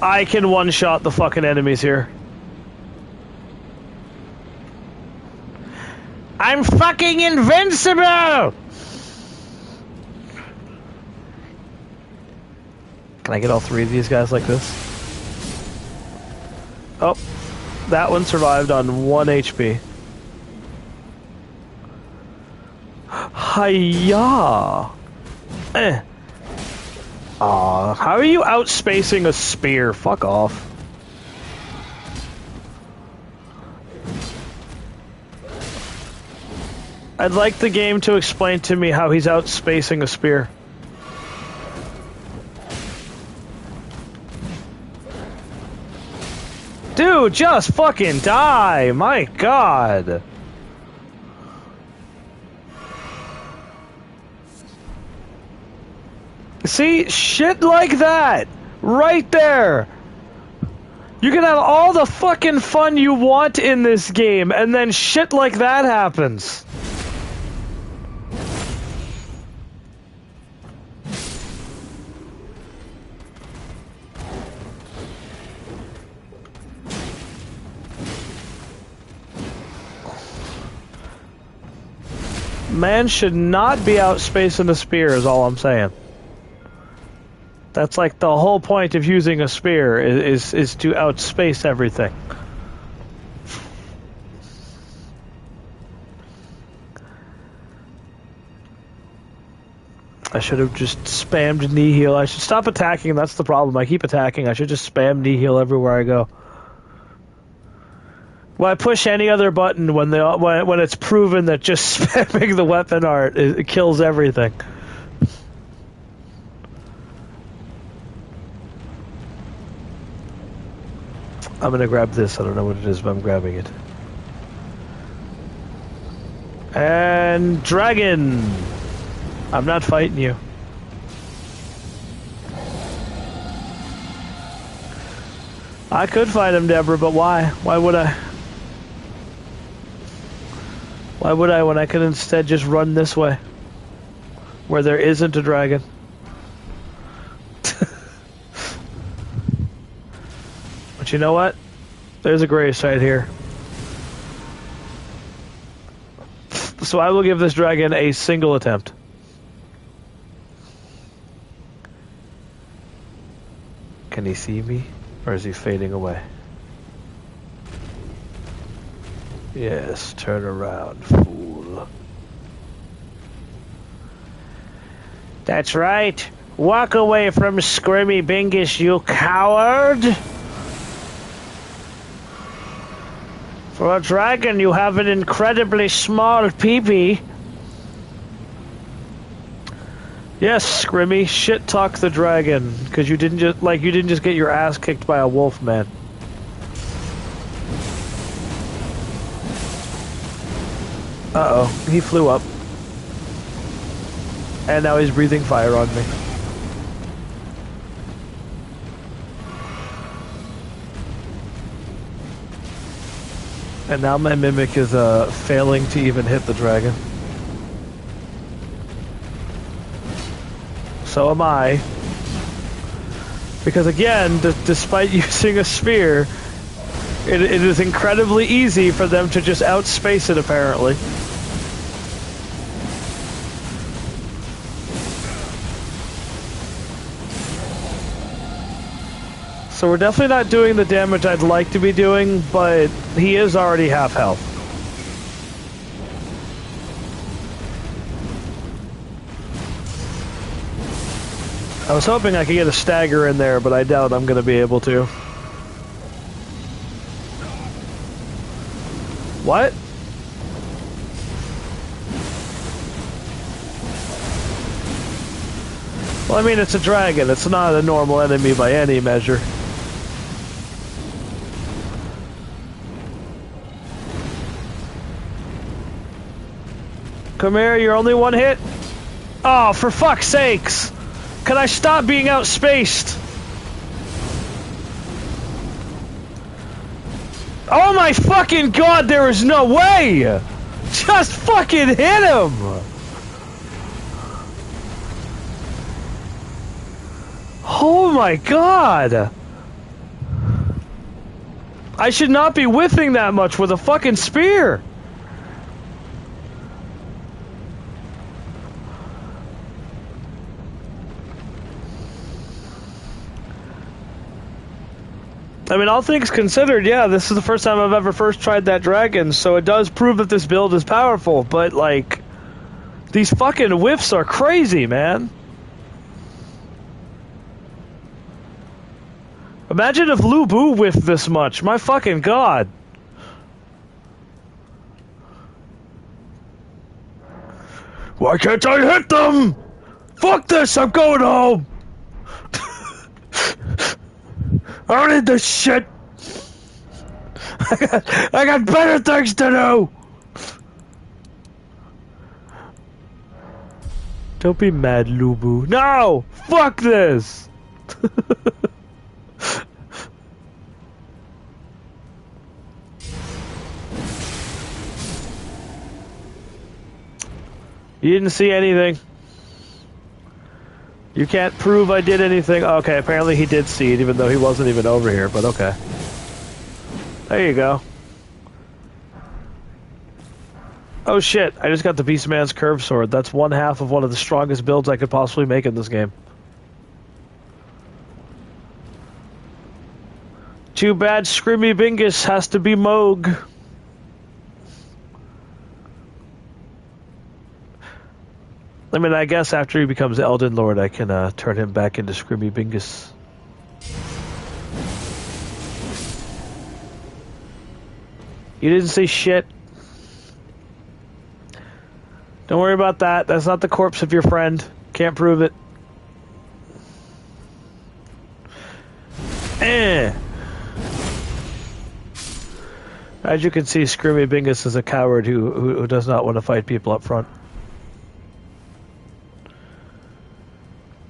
I can one-shot the fucking enemies here. I'm fucking invincible! Can I get all three of these guys like this? Oh, that one survived on 1 HP. Hiya! Eh. Aw, how are you outspacing a spear? Fuck off. I'd like the game to explain to me how he's outspacing a spear. Dude, just fucking die! My god! See? Shit like that! Right there! You can have all the fucking fun you want in this game, and then shit like that happens. Man should not be outspacing a spear is all I'm saying. That's like the whole point of using a spear is to outspace everything. I should have just spammed knee heal. I should stop attacking, that's the problem. I keep attacking. I should just spam knee heal everywhere I go. Why push any other button when it's proven that just spamming the weapon art it kills everything? I'm gonna grab this. I don't know what it is, but I'm grabbing it. And dragon! I'm not fighting you. I could fight him, Deborah, but why? Why would I? Why would I when I could instead just run this way? Where there isn't a dragon. But you know what? There's a grace right here. So I will give this dragon a single attempt. Can he see me? Or is he fading away? Yes, turn around, fool. That's right. Walk away from Scrimmy Bingus, you coward! For a dragon, you have an incredibly small peepee. Yes, Scrimmy, shit talk the dragon, because you didn't just get your ass kicked by a wolf man. Uh-oh, he flew up. And now he's breathing fire on me. And now my mimic is failing to even hit the dragon. So am I. Because again, despite using a spear, it is incredibly easy for them to just outspace it, apparently. So we're definitely not doing the damage I'd like to be doing, but he is already half health. I was hoping I could get a stagger in there, but I doubt I'm going to be able to. What? Well, I mean, it's a dragon. It's not a normal enemy by any measure. Come here, you're only one hit? Oh, for fuck's sakes! Can I stop being outspaced? Oh my fucking god, there is no way! Just fucking hit him! Oh my god! I should not be whiffing that much with a fucking spear! I mean, all things considered, yeah, this is the first time I've ever tried that dragon, so it does prove that this build is powerful, but, like, these fucking whiffs are crazy, man. Imagine if Lu Bu whiffed this much, my fucking god. Why can't I hit them? Fuck this, I'm going home! I don't need this shit! I got better things to do! Don't be mad, Lubu. No! Fuck this! You didn't see anything. You can't prove I did anything. Okay, apparently he did see it, even though he wasn't even over here, but okay. There you go. Oh shit, I just got the Beastman's Curve Sword. That's one half of one of the strongest builds I could possibly make in this game. Too bad Scrimmy Bingus has to be Moog. I mean, I guess after he becomes Elden Lord, I can turn him back into Scrimmy Bingus. You didn't say shit. Don't worry about that. That's not the corpse of your friend. Can't prove it. As you can see, Scrimmy Bingus is a coward who does not want to fight people up front.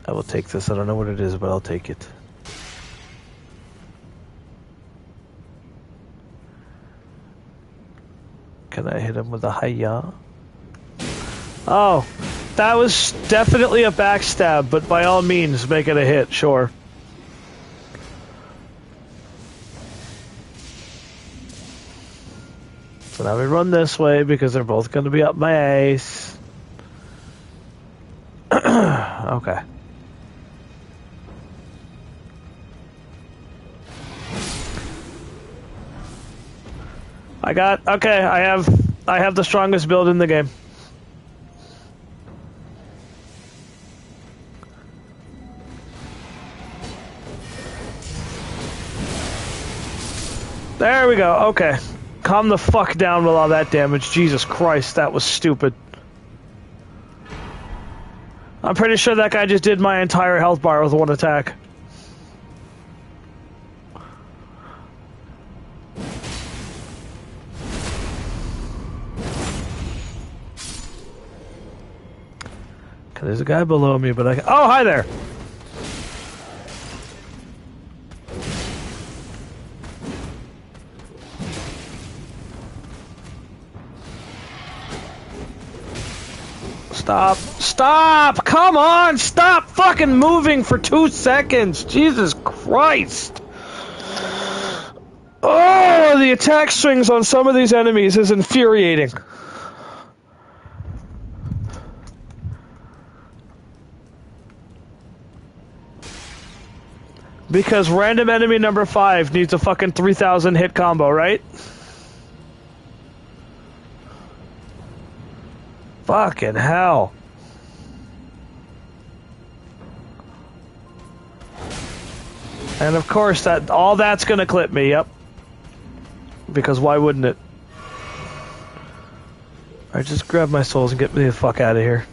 I will take this. I don't know what it is, but I'll take it. Can I hit him with a hiya? Oh, that was definitely a backstab, but by all means, make it a hit, sure. So now we run this way because they're both going to be up my ace. Okay. Okay, I have the strongest build in the game. There we go, okay. Calm the fuck down with all that damage. Jesus Christ, that was stupid. I'm pretty sure that guy just did my entire health bar with one attack. Okay, there's a guy below me, but oh, hi there! Stop! Stop! Come on! Stop fucking moving for 2 seconds! Jesus Christ! Oh, the attack strings on some of these enemies is infuriating. Because random enemy number 5 needs a fucking 3,000 hit combo, right? Fucking hell. And of course, all that's gonna clip me, yep. Because why wouldn't it? Alright, just grab my souls and get me the fuck out of here.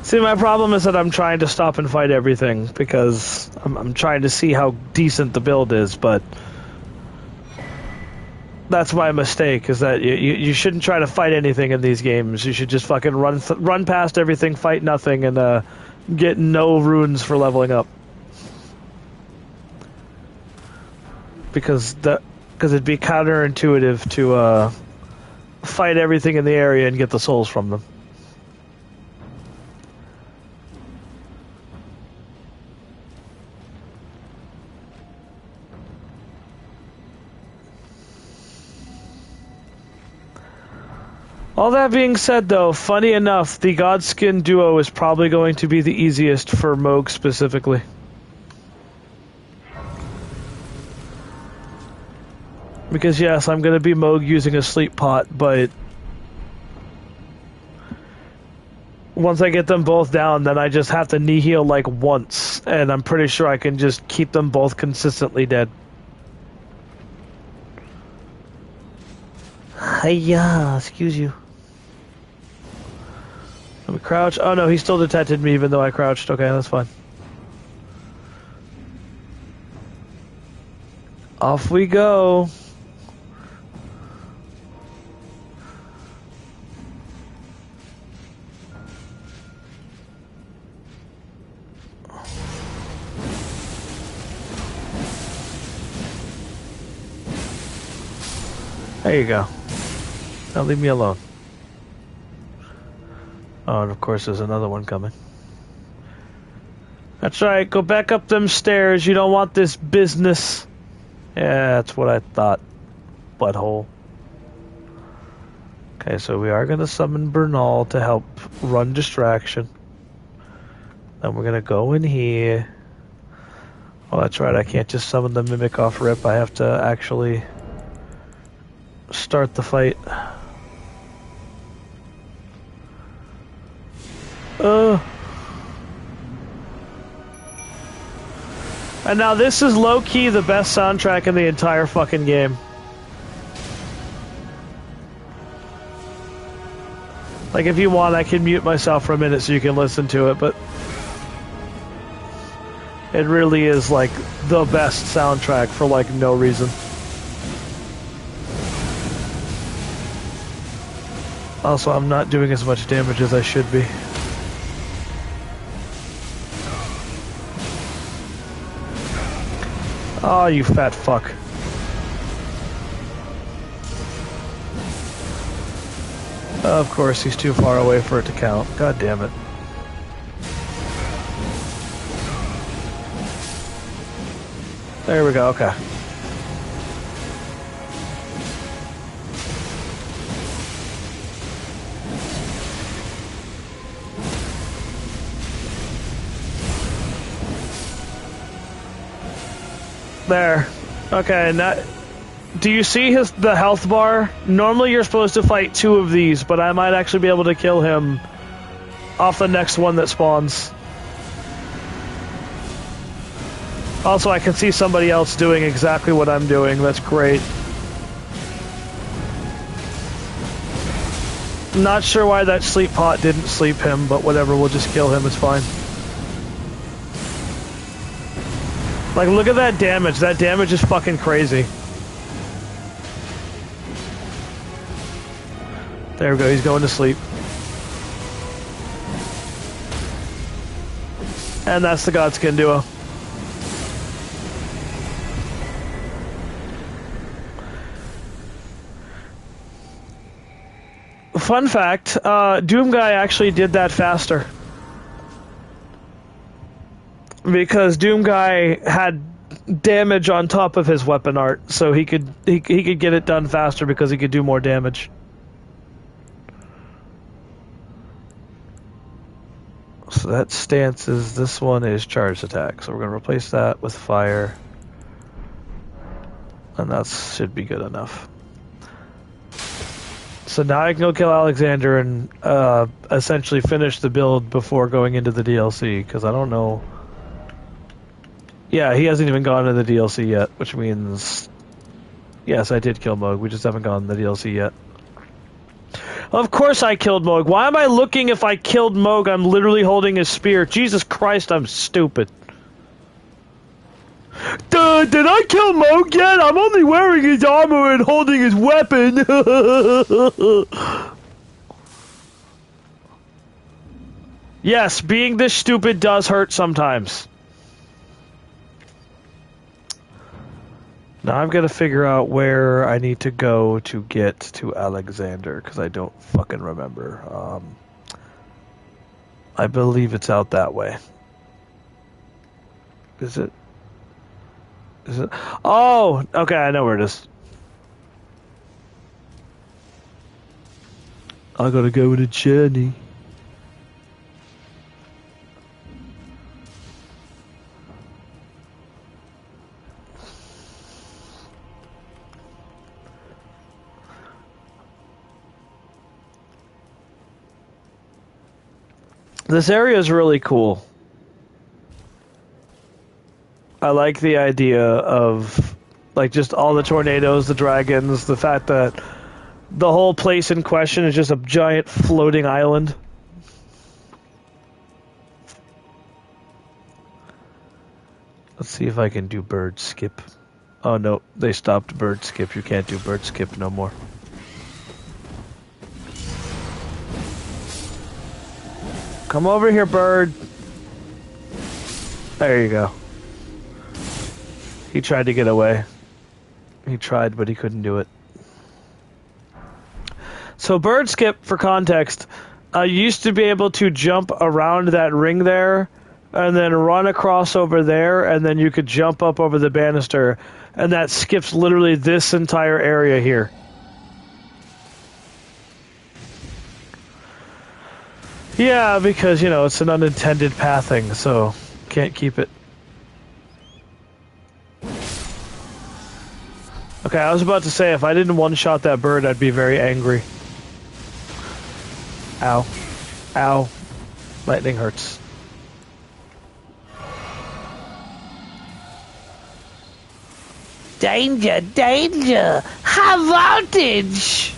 See, my problem is that I'm trying to stop and fight everything because I'm trying to see how decent the build is, but that's my mistake, is that you shouldn't try to fight anything in these games. You should just fucking run past everything, fight nothing, and get no runes for leveling up. Because it'd be counterintuitive to fight everything in the area and get the souls from them. All that being said, though, funny enough, the Godskin duo is probably going to be the easiest for Moog specifically. Because yes, I'm going to be Moog using a sleep pot, but once I get them both down, then I just have to knee heal like once, and I'm pretty sure I can just keep them both consistently dead. Hiya, excuse you. Let me crouch. Oh no, he still detected me even though I crouched. Okay, that's fine. Off we go. There you go. Now leave me alone. Oh, and of course there's another one coming. That's right, go back up them stairs. You don't want this business. Yeah, that's what I thought. Butthole. Okay, so we are going to summon Bernal to help run distraction. Then we're going to go in here. Oh, that's right, I can't just summon the Mimic off rip. I have to actually start the fight. And now this is low-key the best soundtrack in the entire fucking game. Like, if you want, I can mute myself for a minute so you can listen to it, but it really is, like, the best soundtrack for, like, no reason. Also, I'm not doing as much damage as I should be. Oh, you fat fuck. Of course, he's too far away for it to count. God damn it. There we go, okay. There. Okay, now, do you see the health bar? Normally you're supposed to fight 2 of these, but I might actually be able to kill him off the next one that spawns. Also, I can see somebody else doing exactly what I'm doing. That's great. Not sure why that sleep pot didn't sleep him, but whatever, we'll just kill him, it's fine. Like, look at that damage. That damage is fucking crazy. There we go, he's going to sleep. And that's the Godskin duo. Fun fact, Doom Guy actually did that faster. Because Doom Guy had damage on top of his weapon art, so he could get it done faster because he could do more damage. So that stance is, this one is charged attack, so we're going to replace that with fire. And that should be good enough. So now I can go kill Alexander and essentially finish the build before going into the DLC, because I don't know... Yeah, he hasn't even gone into the DLC yet, which means... Yes, I did kill Moog, we just haven't gone in the DLC yet. Of course I killed Moog. Why am I looking if I killed Moog? I'm literally holding his spear. Jesus Christ, I'm stupid. Did I kill Moog yet? I'm only wearing his armor and holding his weapon. Yes, being this stupid does hurt sometimes. Now I've got to figure out where I need to go to get to Alexander, because I don't fucking remember. I believe it's out that way. Is it? Is it? Oh, okay, I know where it is. I gotta go on a journey. This area is really cool. I like the idea of, like, just all the tornadoes, the dragons, the fact that the whole place in question is just a giant floating island. Let's see if I can do bird skip. Oh no, they stopped bird skip. You can't do bird skip no more. Come over here, bird. There you go. He tried to get away. He tried, but he couldn't do it. So bird skip, for context, you used to be able to jump around that ring there, and then run across over there, and then you could jump up over the banister, and that skips literally this entire area here. Yeah, because, you know, it's an unintended pathing, so can't keep it. Okay, I was about to say, if I didn't one-shot that bird, I'd be very angry. Ow. Ow. Lightning hurts. Danger, danger! High voltage!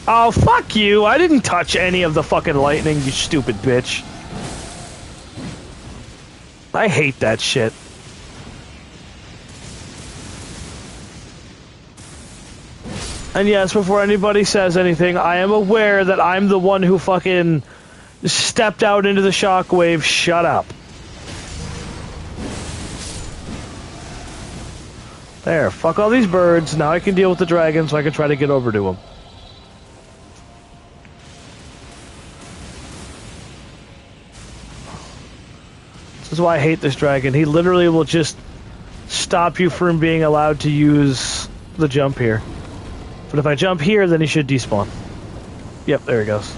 Oh, fuck you! I didn't touch any of the fucking lightning, you stupid bitch. I hate that shit. And yes, before anybody says anything, I am aware that I'm the one who fucking stepped out into the shockwave. Shut up. There, fuck all these birds. Now I can deal with the dragon so I can try to get over to him. This is why I hate this dragon. He literally will just stop you from being allowed to use the jump here. But if I jump here, then he should despawn. Yep, there he goes.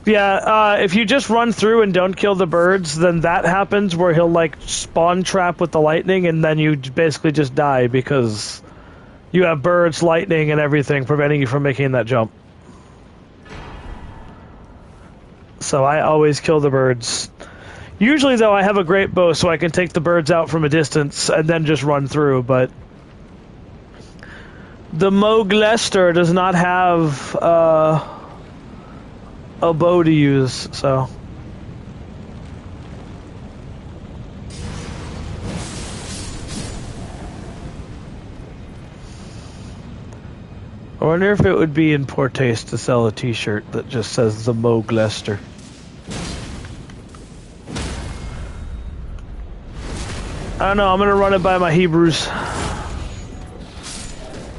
Yeah, if you just run through and don't kill the birds, then that happens where he'll, like, spawn trap with the lightning, and then you basically just die because you have birds, lightning, and everything preventing you from making that jump. So I always kill the birds. Usually, though, I have a great bow, so I can take the birds out from a distance and then just run through, but the Moog Lester does not have a bow to use, so. I wonder if it would be in poor taste to sell a t-shirt that just says the Moog Lester. I don't know, I'm gonna run it by my Hebrews.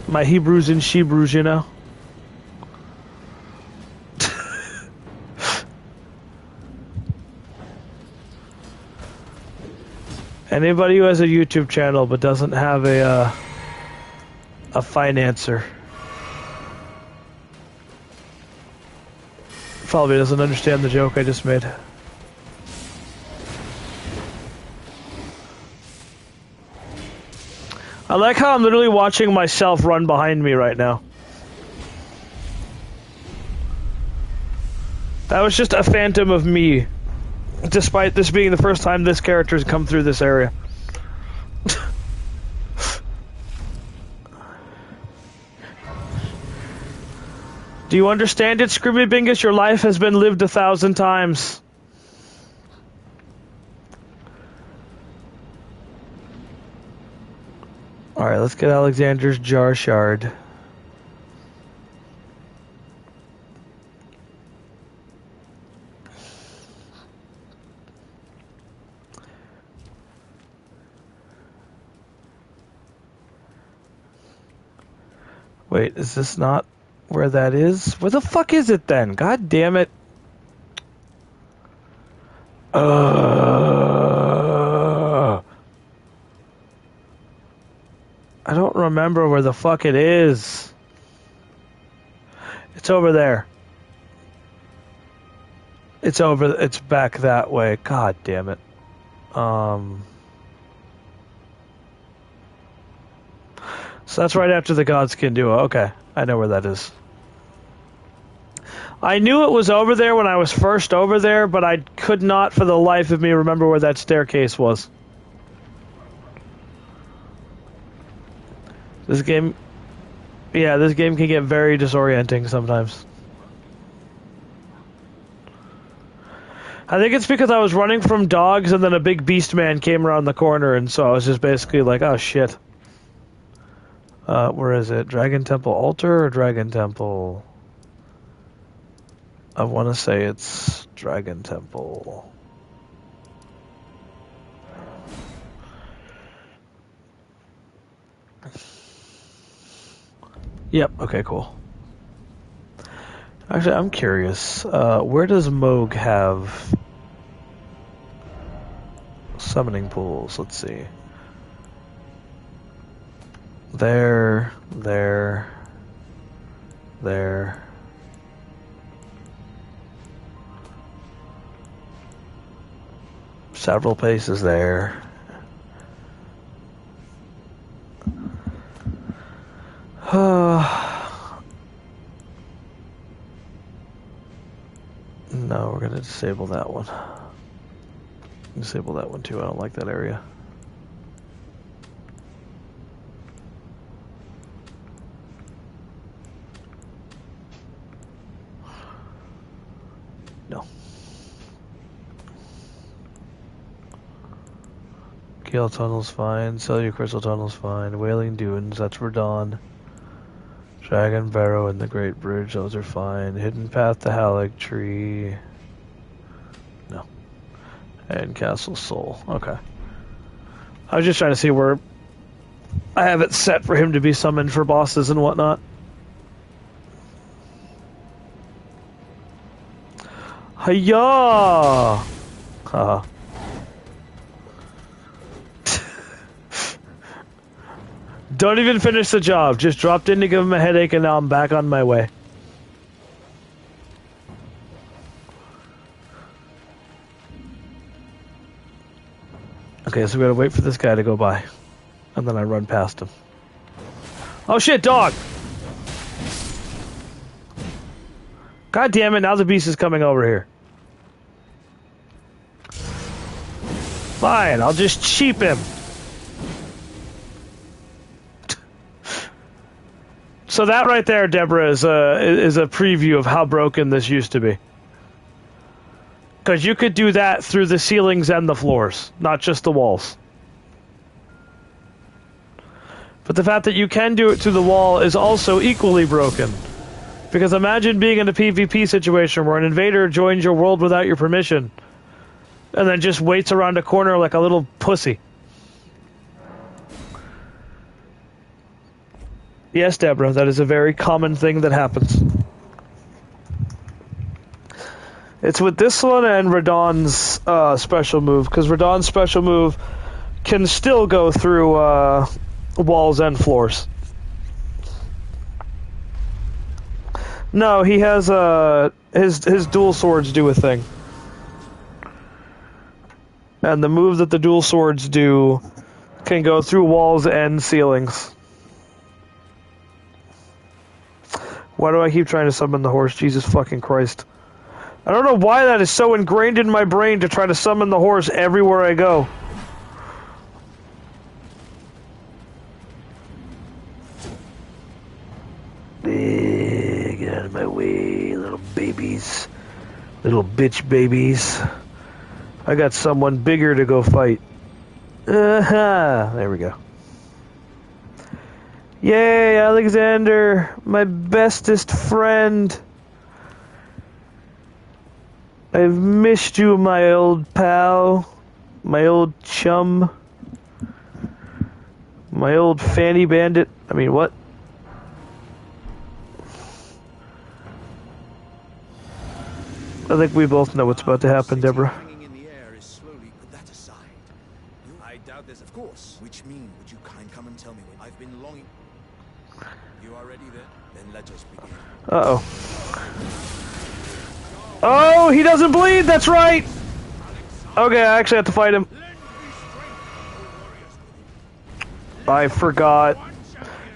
My Hebrews and Shebrews, you know? Anybody who has a YouTube channel but doesn't have a financer probably doesn't understand the joke I just made. I like how I'm literally watching myself run behind me right now. That was just a phantom of me, despite this being the first time this character's come through this area. Do you understand it, Screamy Bingus? Your life has been lived 1,000 times. Alright, let's get Alexander's jar shard. Wait, is this not where that is? Where the fuck is it then? God damn it. I don't remember where the fuck it is. It's over there. It's back that way. God damn it. So that's right after the Godskin duo. Okay, I know where that is. I knew it was over there when I was first over there, but I could not for the life of me remember where that staircase was. This game can get very disorienting sometimes. I think it's because I was running from dogs and then a big beast man came around the corner, and so I was just basically like, oh shit. Where is it? Dragon Temple Altar or Dragon Temple? I want to say it's Dragon Temple. Yep, okay, cool. Actually, I'm curious. Where does Moog have summoning pools? Let's see. There. Several places there. No, we're gonna disable that one. Disable that one too. I don't like that area. No. Gale Tunnel's fine. Cellular Crystal Tunnel's fine. Wailing Dunes, that's Radon. Dragon Barrow and the Great Bridge, those are fine. Hidden Path to Halleck Tree. No. And Castle Soul. Okay. I was just trying to see where I have it set for him to be summoned for bosses and whatnot. Hiya! Haha. Don't even finish the job. Just dropped in to give him a headache and now I'm back on my way. Okay, so we gotta wait for this guy to go by. And then I run past him. Oh shit, dog! God damn it, now the beast is coming over here. Fine, I'll just cheap him. So that right there, Deborah, is a preview of how broken this used to be. Because you could do that through the ceilings and the floors, not just the walls. But the fact that you can do it through the wall is also equally broken. Because imagine being in a PvP situation where an invader joins your world without your permission, and then just waits around a corner like a little pussy. Yes, Deborah, that is a very common thing that happens. It's with this one and Radon's special move, because Radon's special move can still go through walls and floors. No, he has his dual swords do a thing. And the move that the dual swords do can go through walls and ceilings. Why do I keep trying to summon the horse? Jesus fucking Christ. I don't know why that is so ingrained in my brain to try to summon the horse everywhere I go. Get out of my way, little babies. Little bitch babies. I got someone bigger to go fight. There we go. Yay, Alexander, my bestest friend. I've missed you, my old pal, my old chum, my old fanny bandit. I mean, what? I think we both know what's about to happen, Deborah. I doubt this, of course. Which mean, would you come and tell me when I've been longing? You are ready then? Then let us begin. Uh-oh. Oh, he doesn't bleed, that's right! Okay, I actually have to fight him. I forgot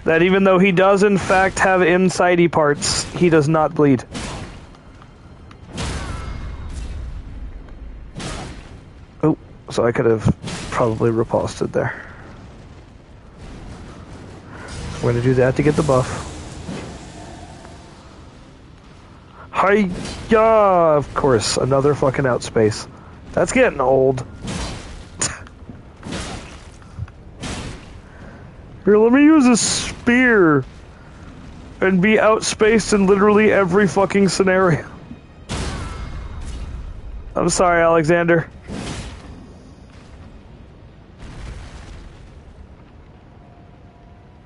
that even though he does in fact have insidey parts, he does not bleed. Oh, so I could have probably riposted there. I'm going to do that to get the buff. Hiya! Of course, another fucking outspace. That's getting old. Here, let me use a spear and be outspaced in literally every fucking scenario. I'm sorry, Alexander.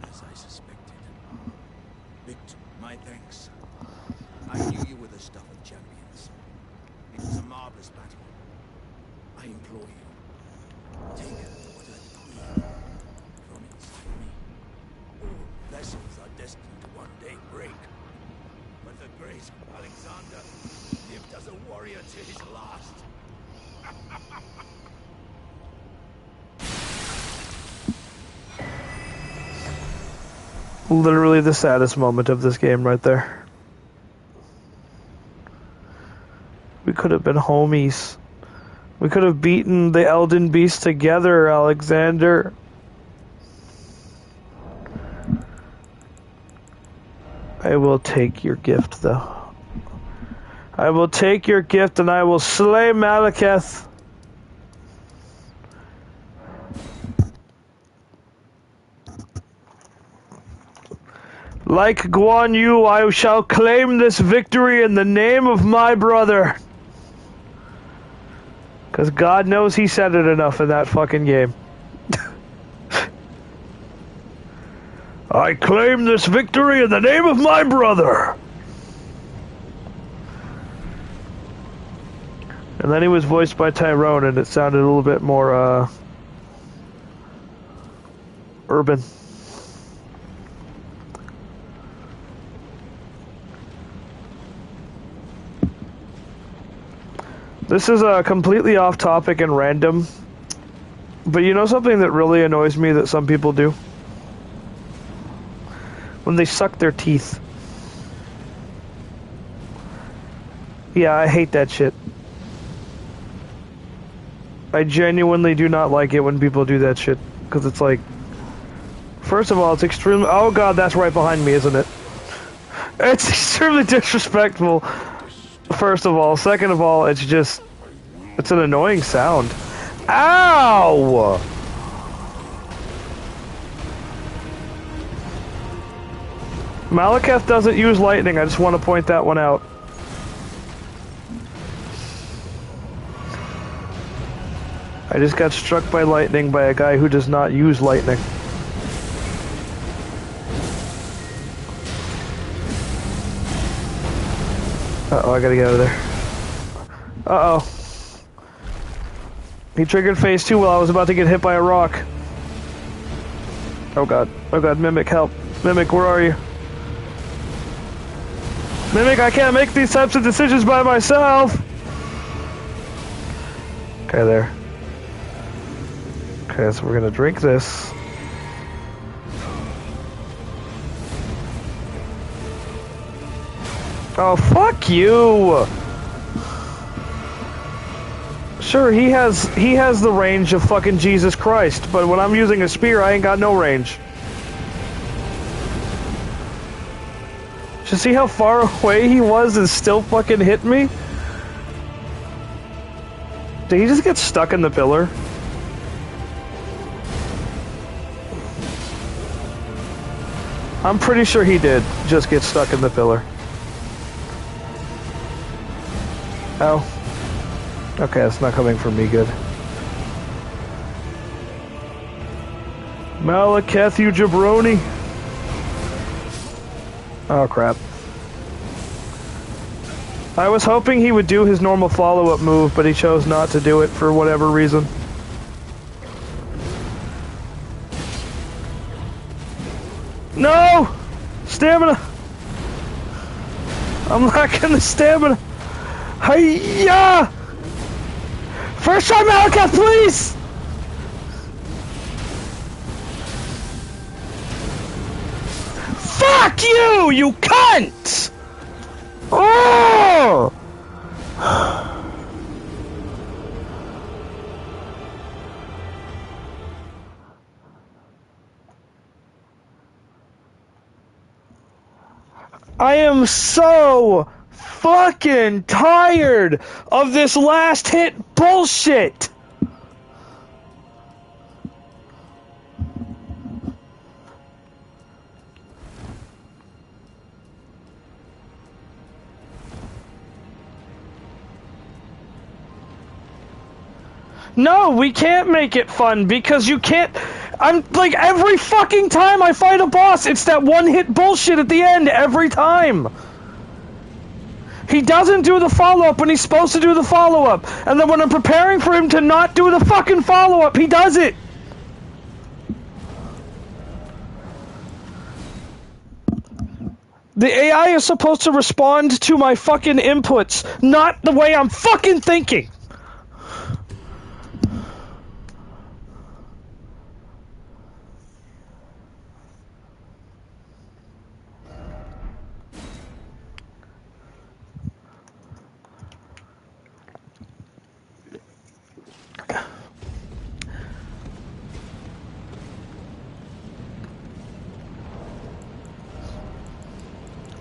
As I suspected. Victor, my thanks. I knew you were the stuff of champions. It was a marvelous battle. I implore you, take what earth queen from inside me. All vessels are destined to one day break. But the great Alexander lived as a warrior to his last. Literally the saddest moment of this game right there. We could have been homies. We could have beaten the Elden Beast together, Alexander. I will take your gift, though. I will take your gift and I will slay Malekith. Like Guan Yu, I shall claim this victory in the name of my brother. Because God knows he said it enough in that fucking game. I claim this victory in the name of my brother. And then he was voiced by Tyrone, and it sounded a little bit more, urban. This is completely off topic and random, but you know something that really annoys me that some people do? When they suck their teeth. Yeah, I hate that shit. I genuinely do not like it when people do that shit, because it's like, first of all, it's extremely, oh god, that's right behind me, isn't it? It's extremely disrespectful, first of all. Second of all, it's just, it's an annoying sound. Ow! Malekith doesn't use lightning, I just want to point that one out. I just got struck by lightning by a guy who does not use lightning. Uh-oh, I gotta get out of there. Uh-oh. He triggered phase 2 while I was about to get hit by a rock. Oh god. Oh god, Mimic, help. Mimic, where are you? Mimic, I can't make these types of decisions by myself! Okay, there. Okay, so we're gonna drink this. Oh, fuck you! Sure, he has the range of fucking Jesus Christ, but when I'm using a spear, I ain't got no range. Did you see how far away he was and still fucking hit me? Did he just get stuck in the pillar? I'm pretty sure he did just get stuck in the pillar. Oh. Okay, it's not coming from me good. Malekith, you jabroni! Oh crap. I was hoping he would do his normal follow-up move, but he chose not to do it for whatever reason. No! Stamina! I'm lacking the stamina! Hiya! First try Malekith, please! Fuck you, you cunt! Oh! I am so fucking tired of this last hit bullshit. No, we can't make it fun because you can't. I'm like, every fucking time I fight a boss, it's that one hit bullshit at the end every time. He doesn't do the follow-up when he's supposed to do the follow-up. And then when I'm preparing for him to not do the fucking follow-up, he does it. The AI is supposed to respond to my fucking inputs, not the way I'm fucking thinking.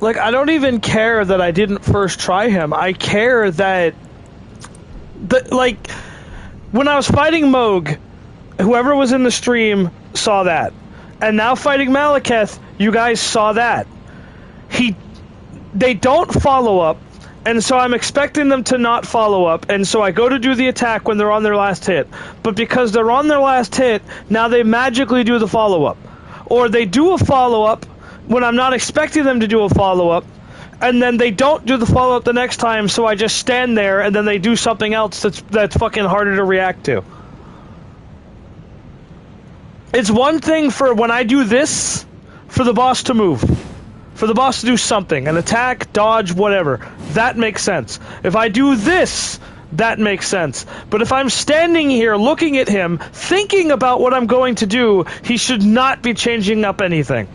Like, I don't even care that I didn't first try him. I care that... like, when I was fighting Moog, whoever was in the stream saw that. And now fighting Malekith, you guys saw that. They don't follow up, and so I'm expecting them to not follow up, and so I go to do the attack when they're on their last hit. But because they're on their last hit, now they magically do the follow-up. Or they do a follow-up when I'm not expecting them to do a follow-up, and then they don't do the follow-up the next time, so I just stand there, and then they do something else that's fucking harder to react to. It's one thing for when I do this, for the boss to move. For the boss to do something, an attack, dodge, whatever. That makes sense. If I do this, that makes sense. But if I'm standing here looking at him, thinking about what I'm going to do, he should not be changing up anything.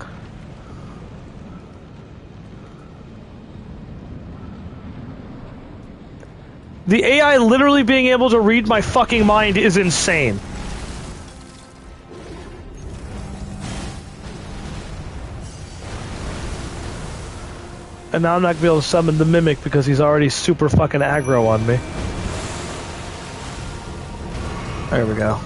The AI literally being able to read my fucking mind is insane. And now I'm not going to be able to summon the Mimic because he's already super fucking aggro on me. There we go.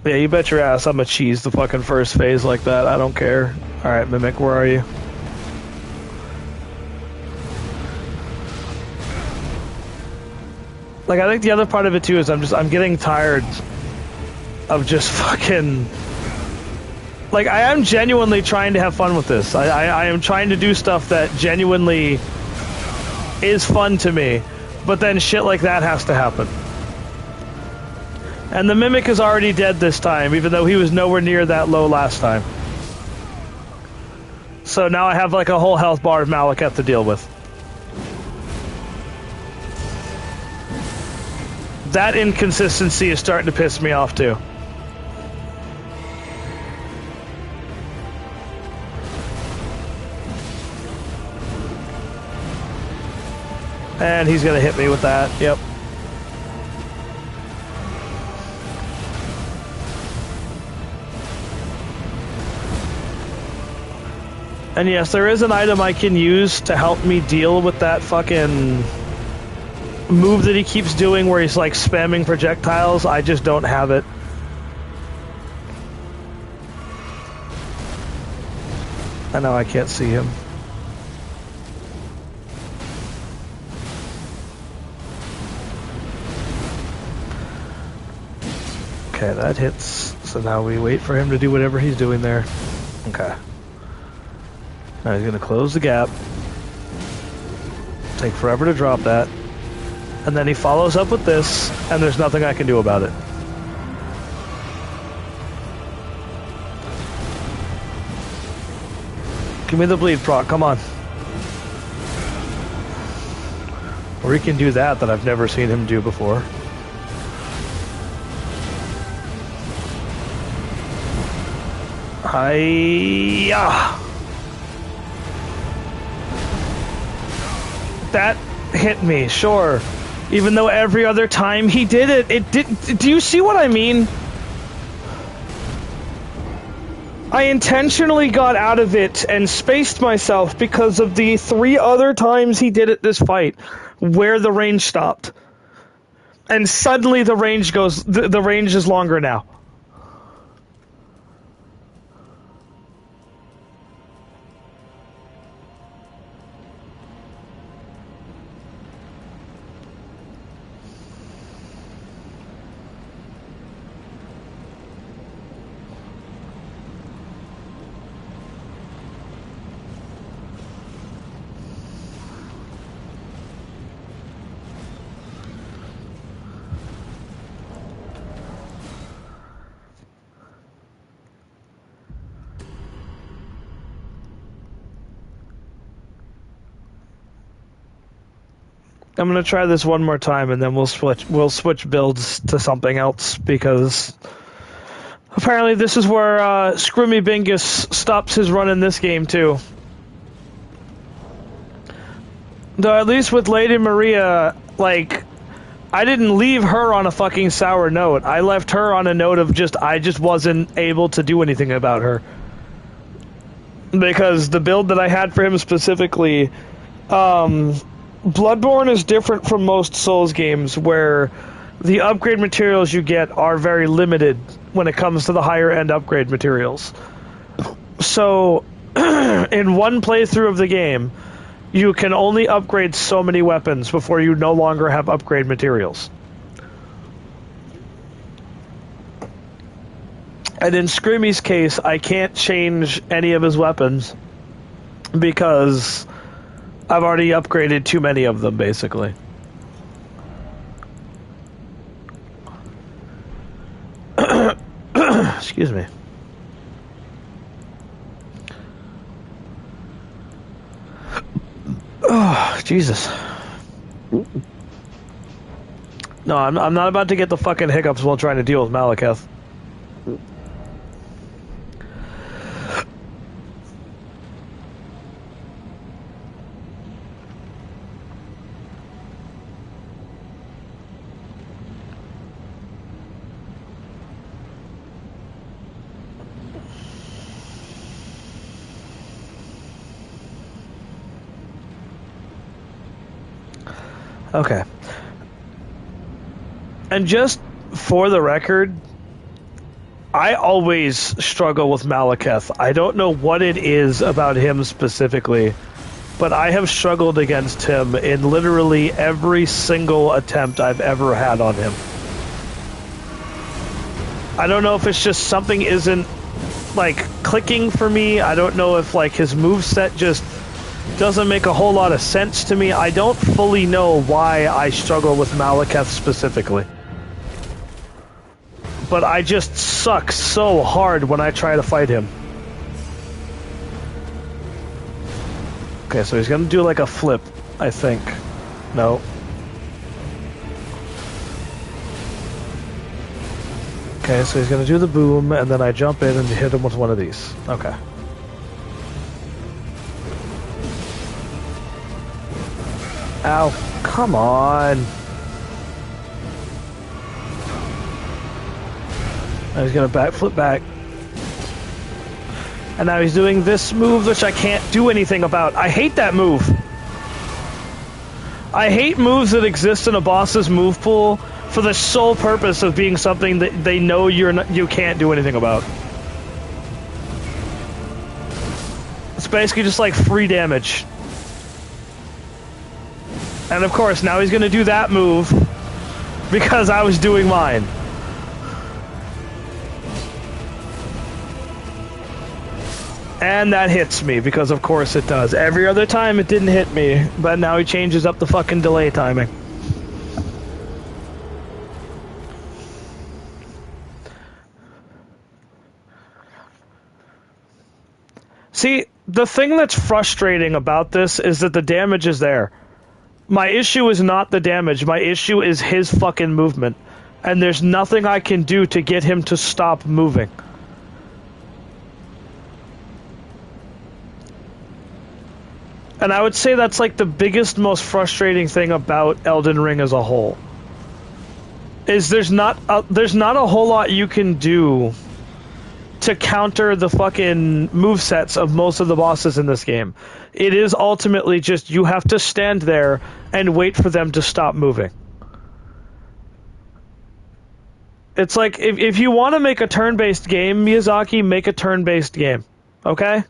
Yeah, you bet your ass I'm gonna cheese the fucking first phase like that. I don't care. Alright, Mimic, where are you? Like, I think the other part of it too is I'm getting tired of just fucking... Like, I am genuinely trying to have fun with this. I am trying to do stuff that genuinely is fun to me, but then shit like that has to happen. And the Mimic is already dead this time, even though he was nowhere near that low last time. So now I have like a whole health bar of Malekith to deal with. That inconsistency is starting to piss me off too. And he's gonna hit me with that, yep. And yes, there is an item I can use to help me deal with that fucking move that he keeps doing where he's like spamming projectiles. I just don't have it. I know I can't see him. Okay, that hits. So now we wait for him to do whatever he's doing there. Okay. Now he's going to close the gap. Take forever to drop that. And then he follows up with this, and there's nothing I can do about it. Give me the bleed proc, come on. Or he can do that I've never seen him do before. Hi-ya! that hit me, sure. Even though every other time he did it, it didn't. Do you see what I mean? I intentionally got out of it and spaced myself because of the 3 other times he did it this fight, where the range stopped. And suddenly the range goes, the range is longer now. I'm gonna try this one more time, and then we'll switch builds to something else, because apparently this is where Scroomy Bingus stops his run in this game too. Though at least with Lady Maria, like, I didn't leave her on a fucking sour note. I left her on a note of I just wasn't able to do anything about her. Because the build that I had for him specifically, Bloodborne is different from most Souls games, where the upgrade materials you get are very limited when it comes to the higher end upgrade materials. So, in one playthrough of the game, you can only upgrade so many weapons before you no longer have upgrade materials. And in Screamy's case, I can't change any of his weapons because I've already upgraded too many of them, basically. Excuse me. Oh, Jesus. No, I'm not about to get the fucking hiccups while trying to deal with Malekith. Okay. And just for the record, I always struggle with Malekith. I don't know what it is about him specifically, but I have struggled against him in literally every single attempt I've ever had on him. I don't know if it's just something isn't, like, clicking for me. I don't know if, like, his moveset just doesn't make a whole lot of sense to me. I don't fully know why I struggle with Malekith specifically. But I just suck so hard when I try to fight him. Okay, so he's gonna do like a flip, I think. No. Okay, so he's gonna do the boom, and then I jump in and hit him with one of these. Okay. Ow, come on. Now he's gonna backflip back. And now he's doing this move, which I can't do anything about. I hate that move. I hate moves that exist in a boss's move pool for the sole purpose of being something that they know you can't do anything about. It's basically just like free damage. And of course, now he's going to do that move because I was doing mine. And that hits me, because of course it does. Every other time it didn't hit me, but now he changes up the fucking delay timing. See, the thing that's frustrating about this is that the damage is there. My issue is not the damage. My issue is his fucking movement. And there's nothing I can do to get him to stop moving. And I would say that's like the biggest, most frustrating thing about Elden Ring as a whole. Is there's not a whole lot you can do to counter the fucking movesets of most of the bosses in this game. It is ultimately just you have to stand there and wait for them to stop moving. It's like, if you want to make a turn-based game, Miyazaki, make a turn-based game. Okay?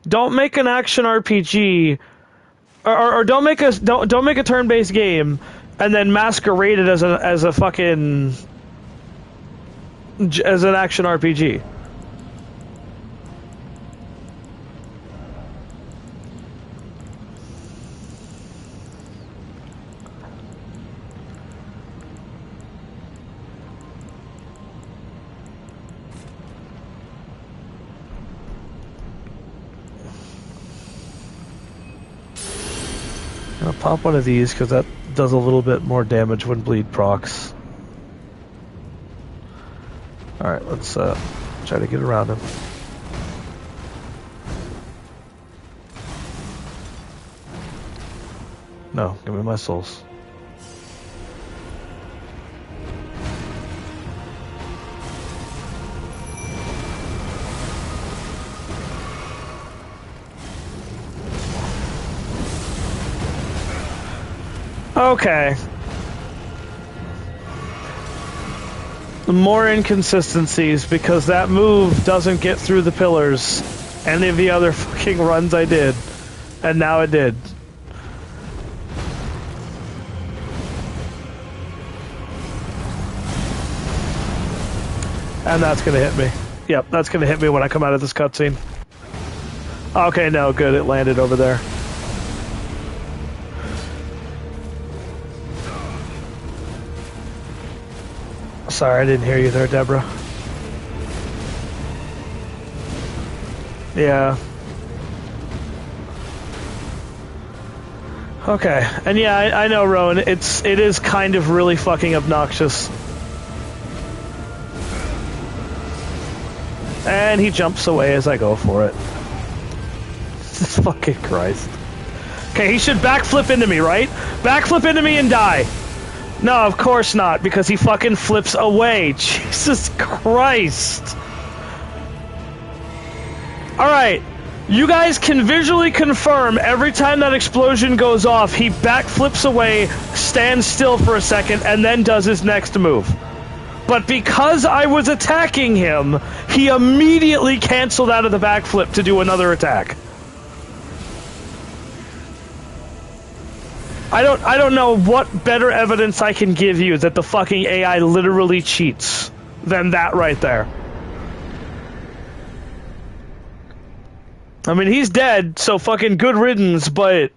Don't make an action RPG, or don't make a turn-based game and then masquerade it as a fucking as an action RPG. I'll pop one of these because that does a little bit more damage when bleed procs. Alright, let's try to get around him. No, give me my souls. Okay. More inconsistencies because that move doesn't get through the pillars any of the other fucking runs I did. And now it did. And that's gonna hit me. Yep, that's gonna hit me when I come out of this cutscene. Okay, no, good, it landed over there. Sorry, I didn't hear you there, Deborah. Yeah. Okay, and yeah, I know, Rowan. It is kind of really fucking obnoxious. And he jumps away as I go for it. Jesus fucking Christ. Okay, he should backflip into me, right? Backflip into me and die. No, of course not, because he fucking flips away. Jesus Christ. Alright, you guys can visually confirm every time that explosion goes off, he backflips away, stands still for a second, and then does his next move. But because I was attacking him, he immediately canceled out of the backflip to do another attack. I don't know what better evidence I can give you that the fucking AI literally cheats than that right there. I mean, he's dead, so fucking good riddance, but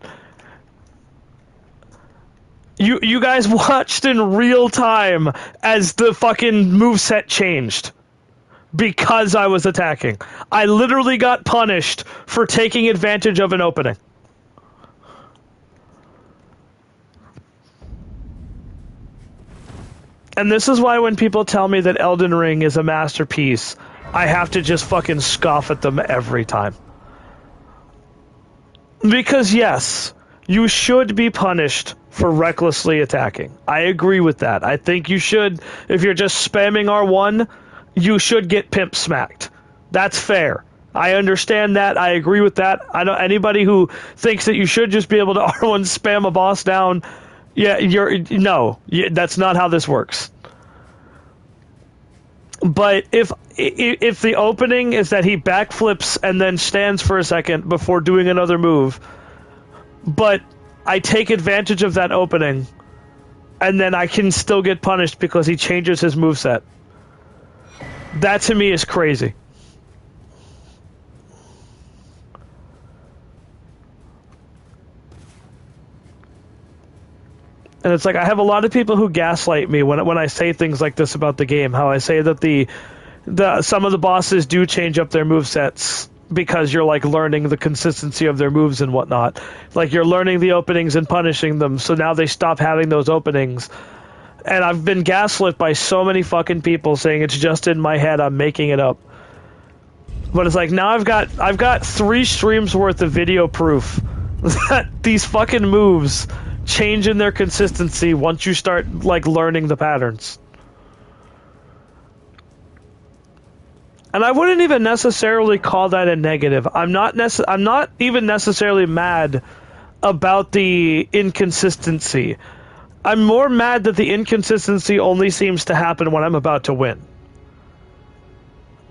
you guys watched in real time as the fucking moveset changed because I was attacking. I literally got punished for taking advantage of an opening. And this is why when people tell me that Elden Ring is a masterpiece, I have to just fucking scoff at them every time. Because yes, you should be punished for recklessly attacking. I agree with that. I think you should, if you're just spamming R1, you should get pimp smacked. That's fair. I understand that. I agree with that. I know anybody who thinks that you should just be able to R1 spam a boss down. Yeah, that's not how this works. But if the opening is that he backflips and then stands for a second before doing another move, but I take advantage of that opening, and then I can still get punished because he changes his moveset, that to me is crazy. And it's like, I have a lot of people who gaslight me when I say things like this about the game. How I say that the some of the bosses do change up their movesets because you're like learning the consistency of their moves and whatnot. Like you're learning the openings and punishing them, so now they stop having those openings. And I've been gaslit by so many fucking people saying it's just in my head, I'm making it up. But it's like, now I've got 3 streams worth of video proof that these fucking moves change in their consistency once you start like learning the patterns. And I wouldn't even necessarily call that a negative. I'm not even necessarily mad about the inconsistency. I'm more mad that the inconsistency only seems to happen when I'm about to win.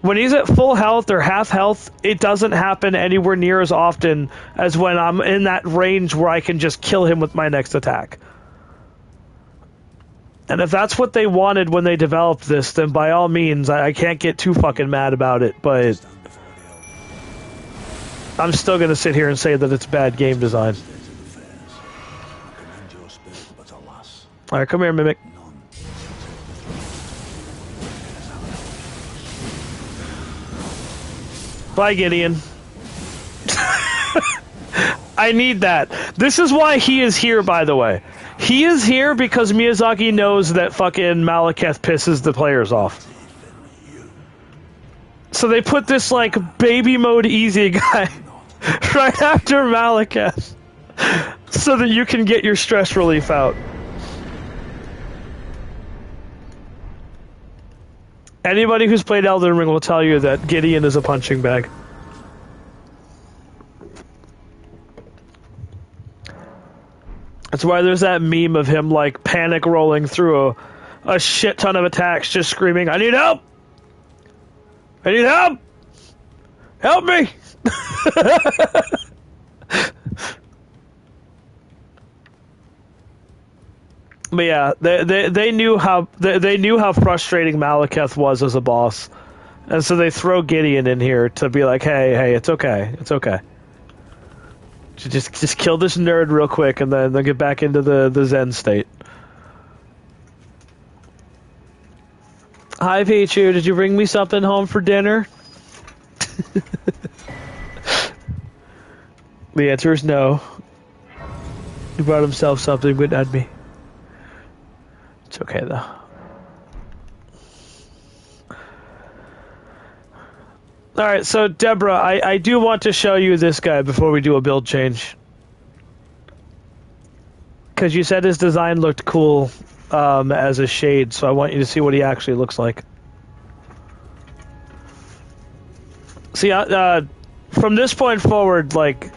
When he's at full health or half health, it doesn't happen anywhere near as often as when I'm in that range where I can just kill him with my next attack. And if that's what they wanted when they developed this, then by all means, I can't get too fucking mad about it, but I'm still going to sit here and say that it's bad game design. Alright, come here, Mimic. Bye, Gideon. I need that. This is why he is here, by the way. He is here because Miyazaki knows that fucking Malekith pisses the players off. So they put this, like, baby mode easy guy right after Malekith so that you can get your stress relief out. Anybody who's played Elden Ring will tell you that Gideon is a punching bag. That's why there's that meme of him, like, panic rolling through a shit ton of attacks, just screaming, I need help! I need help! Help me! But yeah, they knew how frustrating Malekith was as a boss, and so they throw Gideon in here to be like, hey, it's okay. Just kill this nerd real quick, and then get back into the Zen state. Hi, Pichu. Did you bring me something home for dinner? The answer is no. He brought himself something, but not me. It's okay, though. Alright, so Deborah, I do want to show you this guy before we do a build change. Because you said his design looked cool as a shade, so I want you to see what he actually looks like. See, from this point forward, like...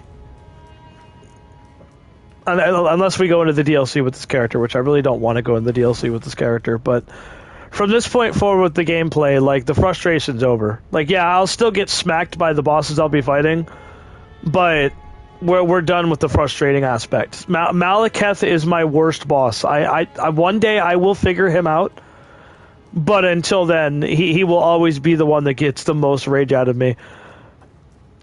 Unless we go into the DLC with this character, which I really don't want to go in the DLC with this character, but... From this point forward with the gameplay, like, the frustration's over. Like, yeah, I'll still get smacked by the bosses I'll be fighting, but we're done with the frustrating aspect. Malekith is my worst boss. I one day I will figure him out, but until then, he will always be the one that gets the most rage out of me.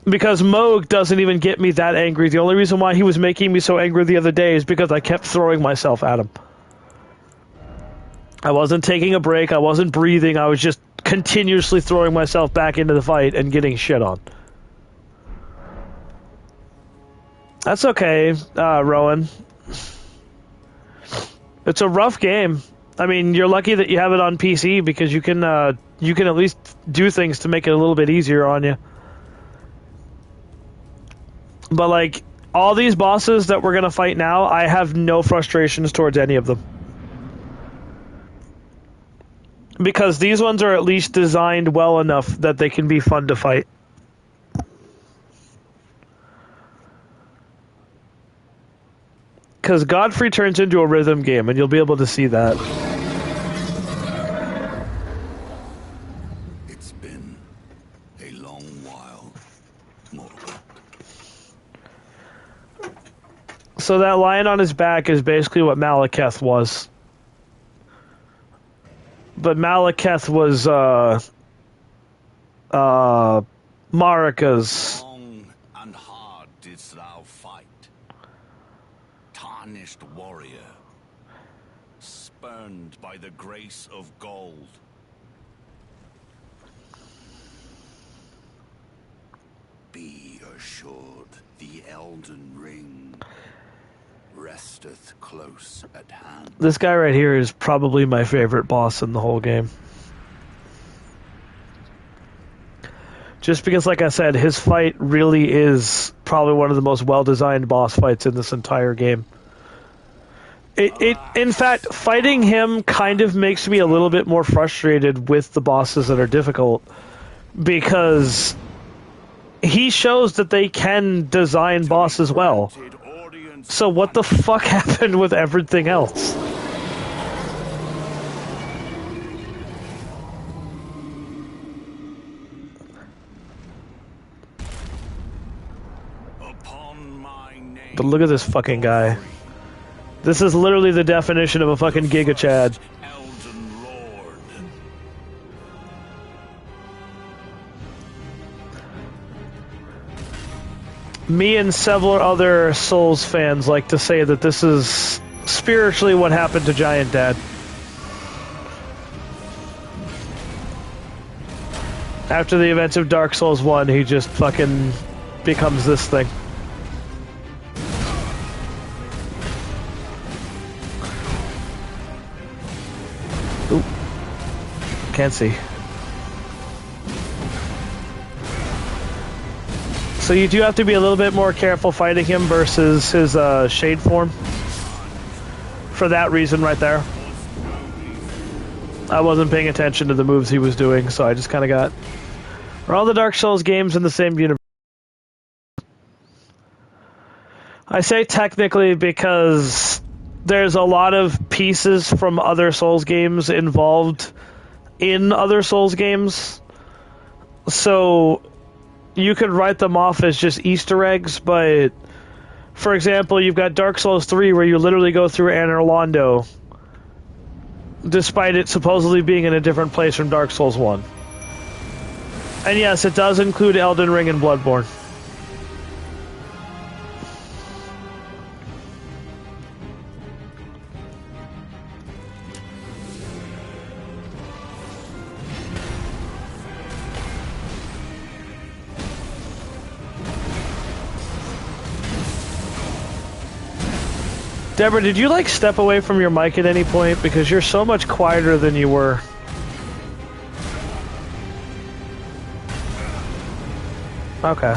Because Moog doesn't even get me that angry. The only reason why he was making me so angry the other day is because I kept throwing myself at him. I wasn't taking a break, I wasn't breathing, I was just continuously throwing myself back into the fight and getting shit on. That's okay, Rowan. It's a rough game. I mean, you're lucky that you have it on PC because you can at least do things to make it a little bit easier on you. But like, all these bosses that we're gonna fight now, I have no frustrations towards any of them. Because these ones are at least designed well enough that they can be fun to fight. Because Godfrey turns into a rhythm game, and you'll be able to see that. It's been a long while, Morgoth. So that lion on his back is basically what Malekith was. But Malekith was, Marika's. Long and hard didst thou fight. Tarnished warrior. Spurned by the grace of gold. Be assured the Elden Ring resteth close at hand. This guy right here is probably my favorite boss in the whole game. Just because, like I said, his fight really is probably one of the most well-designed boss fights in this entire game. In fact, fighting him kind of makes me a little bit more frustrated with the bosses that are difficult, because he shows that they can design bosses well. So what the fuck happened with everything else? But look at this fucking guy. This is literally the definition of a fucking Giga Chad. Me and several other Souls fans like to say that this is spiritually what happened to Giant Dad. After the events of Dark Souls 1, he just fucking becomes this thing. Oop. Can't see. So you do have to be a little bit more careful fighting him versus his shade form. For that reason right there. I wasn't paying attention to the moves he was doing, so I just kind of got... Are all the Dark Souls games in the same universe? I say technically because there's a lot of pieces from other Souls games involved in other Souls games. So you could write them off as just Easter eggs, but for example, you've got Dark Souls 3 where you literally go through Anor Londo, despite it supposedly being in a different place from Dark Souls 1. And yes, it does include Elden Ring and Bloodborne. Deborah, did you like step away from your mic at any point? Because you're so much quieter than you were. Okay.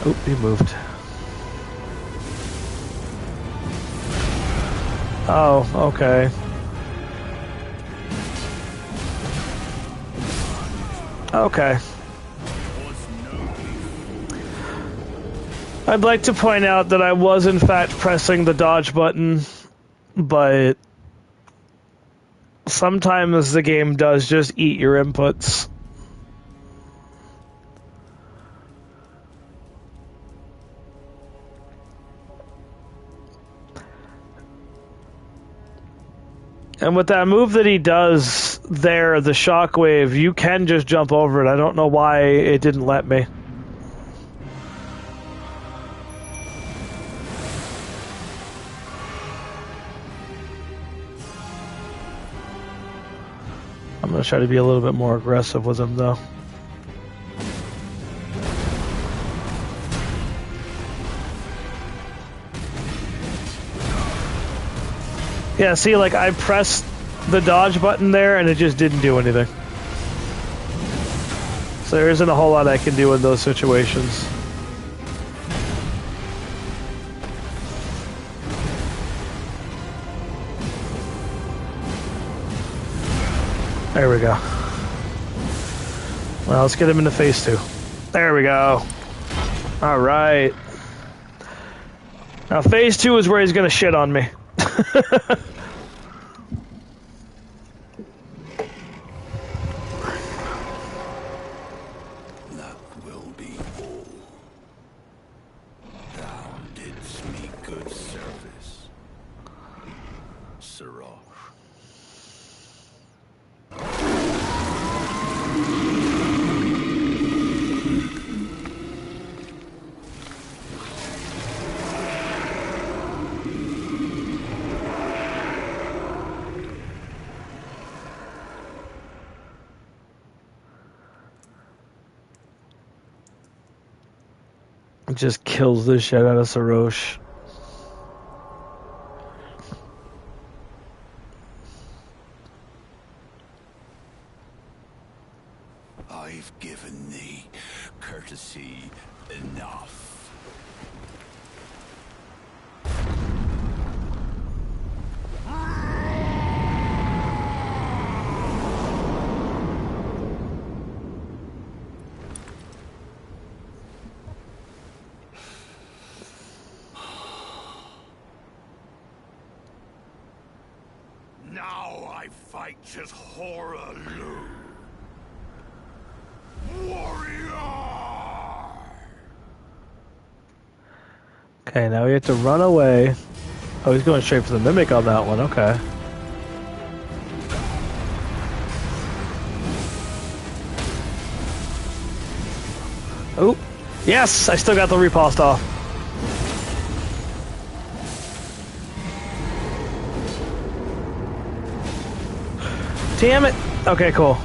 Oh, he moved. Oh, okay. Okay. I'd like to point out that I was in fact pressing the dodge button, but sometimes the game does just eat your inputs. And with that move that he does there, the shockwave, you can just jump over it. I don't know why it didn't let me. I'm going to try to be a little bit more aggressive with him, though. Yeah, see, like, I pressed the dodge button there, and it just didn't do anything. So there isn't a whole lot I can do in those situations. There we go. Well, let's get him in the face, too. There we go. Alright. Now, phase 2 is where he's gonna shit on me. That will be all. Thou didst me good service, Sirach. Just kills the shit out of Sarosh. to see enough. Now I fight as Horror Lu. Warrior! Okay, now we have to run away. Oh, he's going straight for the Mimic on that one, okay. Oh, yes! I still got the riposte off. Damn it! Okay, cool.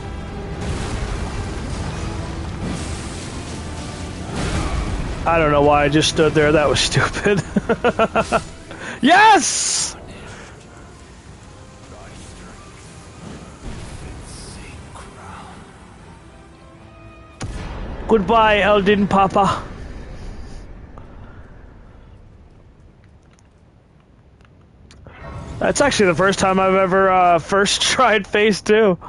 I don't know why I just stood there. That was stupid. Yes! Goodbye, Elden Papa. That's actually the first time I've ever first tried phase 2.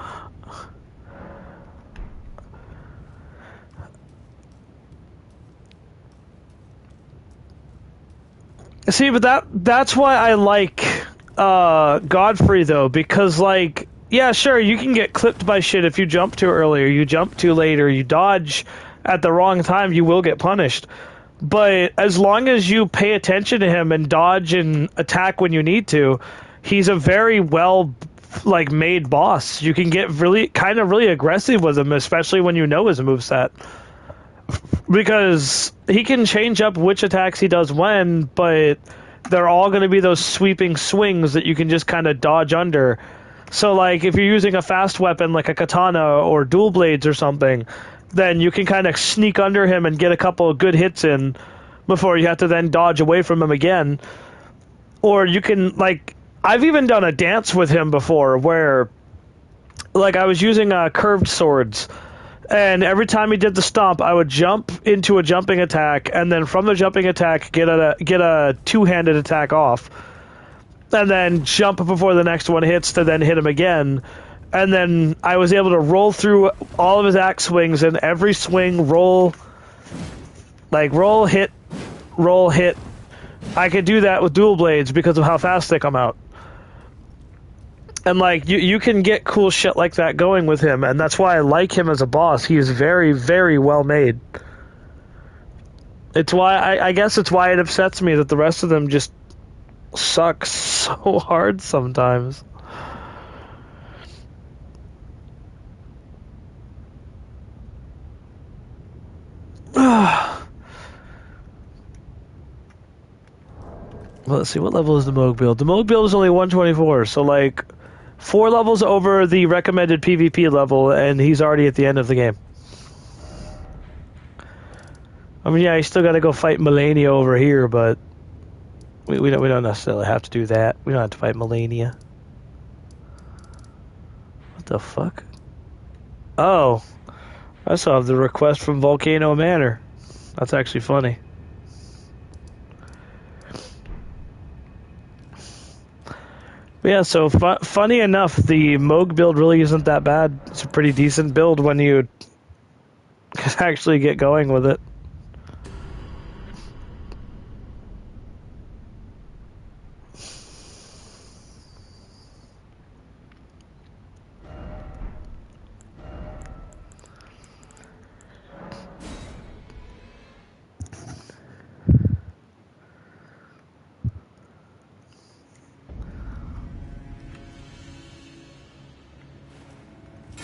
See, but that's why I like Godfrey though, because like, yeah, sure, you can get clipped by shit if you jump too early or you jump too late or you dodge at the wrong time, you will get punished. But as long as you pay attention to him and dodge and attack when you need to, he's a very well like made boss. You can get really aggressive with him, especially when you know his moveset. Because he can change up which attacks he does when, but they're all going to be those sweeping swings that you can just kind of dodge under. So, like, if you're using a fast weapon like a katana or dual blades or something, then you can kind of sneak under him and get a couple of good hits in before you have to then dodge away from him again. Or you can, like, I've even done a dance with him before where, like, I was using curved swords. And every time he did the stomp, I would jump into a jumping attack, and then from the jumping attack, get a two-handed attack off. And then jump before the next one hits to then hit him again. And then I was able to roll through all of his axe swings, and every swing, roll, hit, roll, hit. I could do that with dual blades because of how fast they come out. And, like, you can get cool shit like that going with him, and that's why I like him as a boss. He is very, very well made. It's why, I guess it's why it upsets me that the rest of them just suck so hard sometimes. Well, let's see, what level is the Moog build? The Moog build is only 124, so, like, 4 levels over the recommended PvP level, and he's already at the end of the game. I mean, yeah, you still got to go fight Melania over here, but we don't necessarily have to do that. We don't have to fight Melania. What the fuck? Oh, I saw the request from Volcano Manor. That's actually funny. Yeah, so funny enough, the Moog build really isn't that bad. It's a pretty decent build when you can actually get going with it.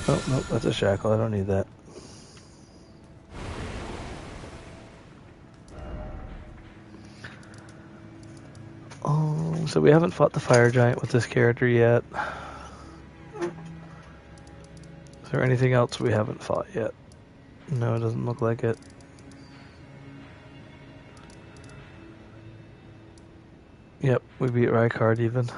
Oh, nope, that's a shackle. I don't need that. Oh, so we haven't fought the fire giant with this character yet. Is there anything else we haven't fought yet? No, it doesn't look like it. Yep, we beat Rykard even.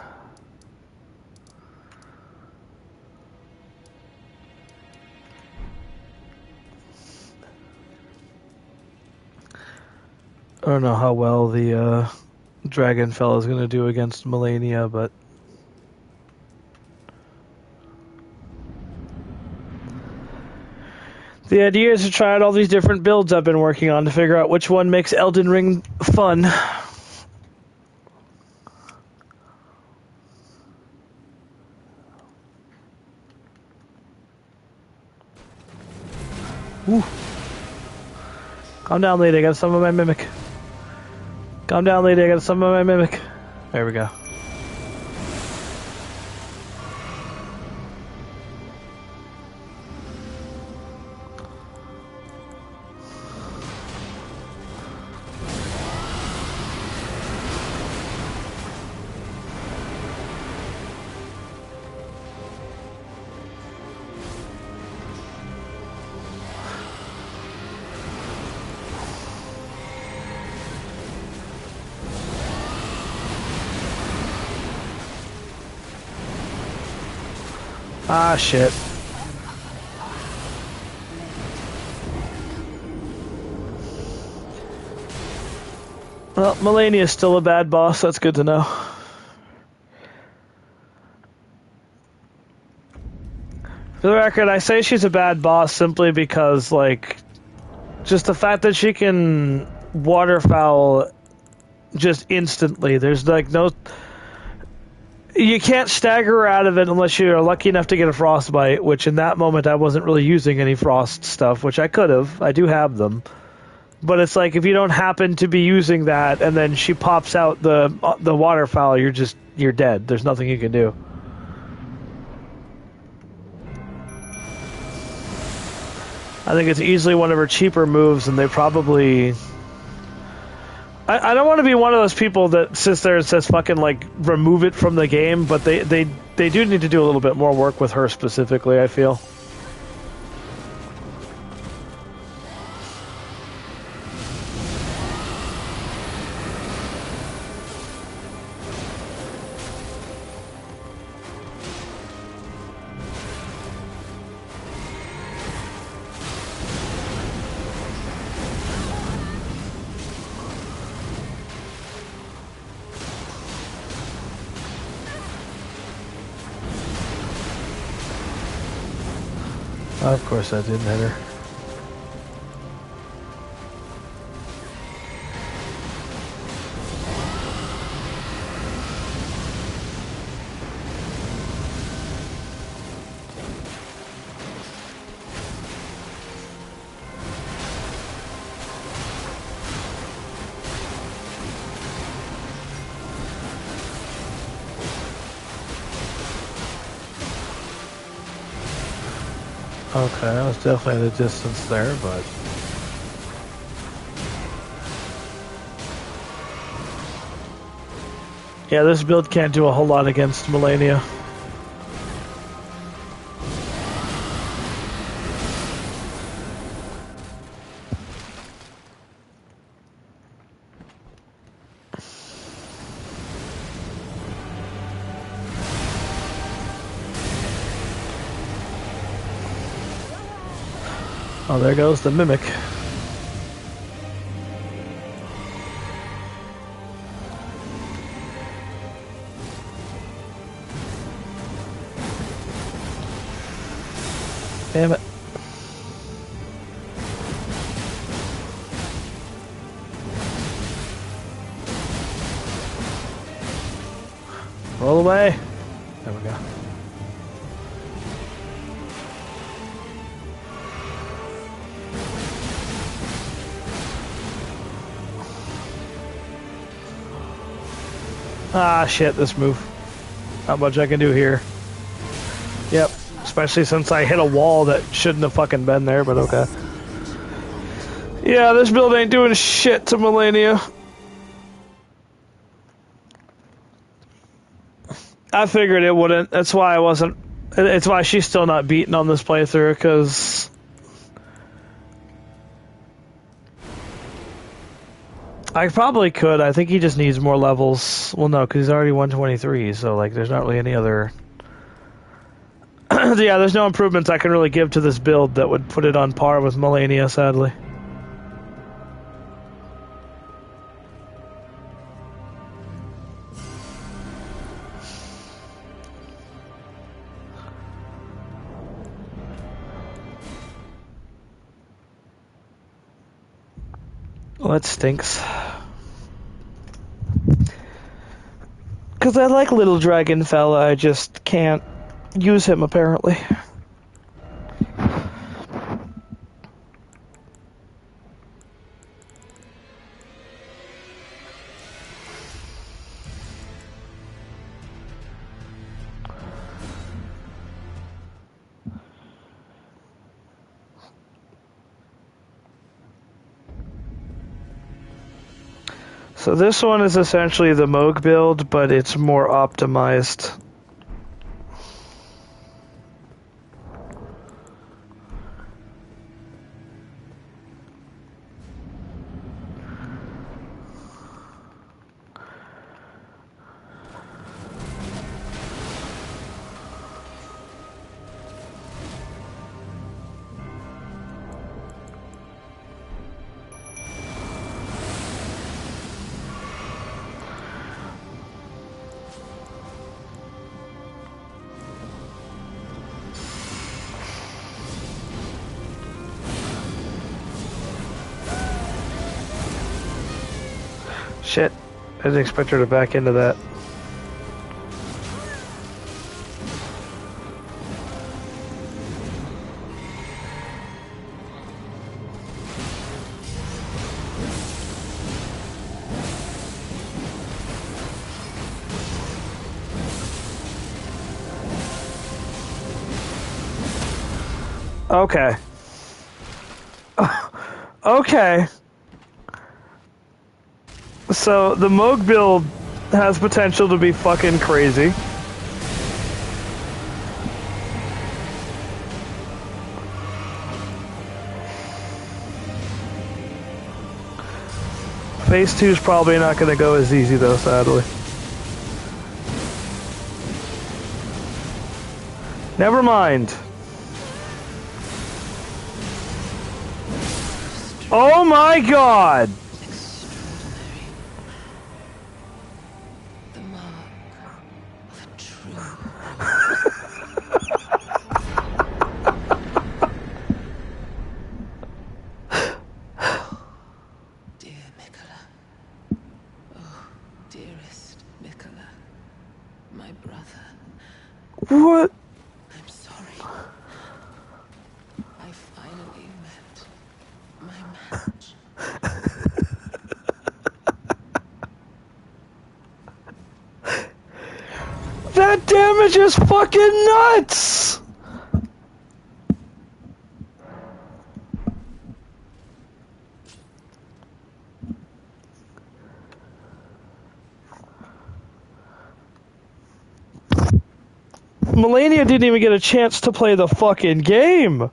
I don't know how well the Dragon Fella is going to do against Melania, but the idea is to try out all these different builds I've been working on to figure out which one makes Elden Ring fun. Ooh. Calm down, lady. I got some of my mimic. Calm down, lady. I got some of my mimic. There we go. Ah, shit. Well, Melania's still a bad boss. That's good to know. For the record, I say she's a bad boss simply because, like, just the fact that she can waterfowl just instantly. There's, like, no... You can't stagger her out of it unless you're lucky enough to get a frostbite, which in that moment I wasn't really using any frost stuff, which I could have. I do have them. But it's like, if you don't happen to be using that and then she pops out the waterfowl, you're dead. There's nothing you can do. I think it's easily one of her cheaper moves, and they probably... I don't want to be one of those people that sits there and says fucking, like, remove it from the game, but they do need to do a little bit more work with her specifically, I feel. Of course that didn't hit her. Okay, I was definitely at a distance there, but... Yeah, this build can't do a whole lot against Melania. Oh, there goes the Mimic. Damn it. Roll away. There we go. Ah, shit, this move. Not much I can do here. Yep, especially since I hit a wall that shouldn't have fucking been there, but okay. Yeah, this build ain't doing shit to Melania. I figured it wouldn't. That's why I wasn't... It's why she's still not beaten on this playthrough, because... I probably could. I think he just needs more levels. Well, no, because he's already 123, so, like, there's not really any other... Yeah, there's no improvements I can really give to this build that would put it on par with Melania, sadly. Well, that stinks. Because I like Little Dragon Fella, I just can't use him apparently. So this one is essentially the Moog build, but it's more optimized. Shit, I didn't expect her to back into that. Okay. Okay. So the Moog build has potential to be fucking crazy. Phase 2 is probably not going to go as easy though, sadly. Never mind. Oh my god! Extraordinary. The mark of a true. Dear Mikola. Oh, dearest Mikola. My brother. What? I'm sorry. I finally met my match. That damage is fucking nuts! Melania didn't even get a chance to play the fucking game.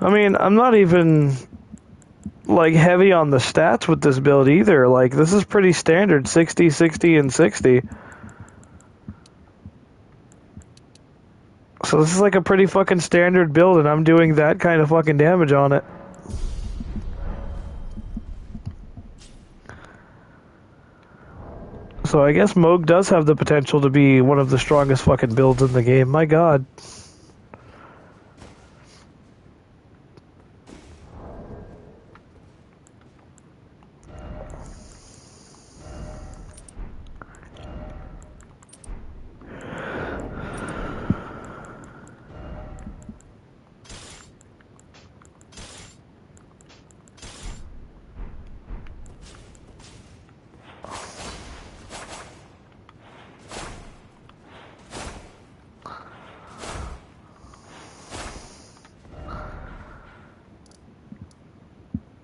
I mean, I'm not even like heavy on the stats with this build either. Like, this is pretty standard, 60, 60, and 60. So this is like a pretty fucking standard build, and I'm doing that kind of fucking damage on it. So I guess Moog does have the potential to be one of the strongest fucking builds in the game. My god.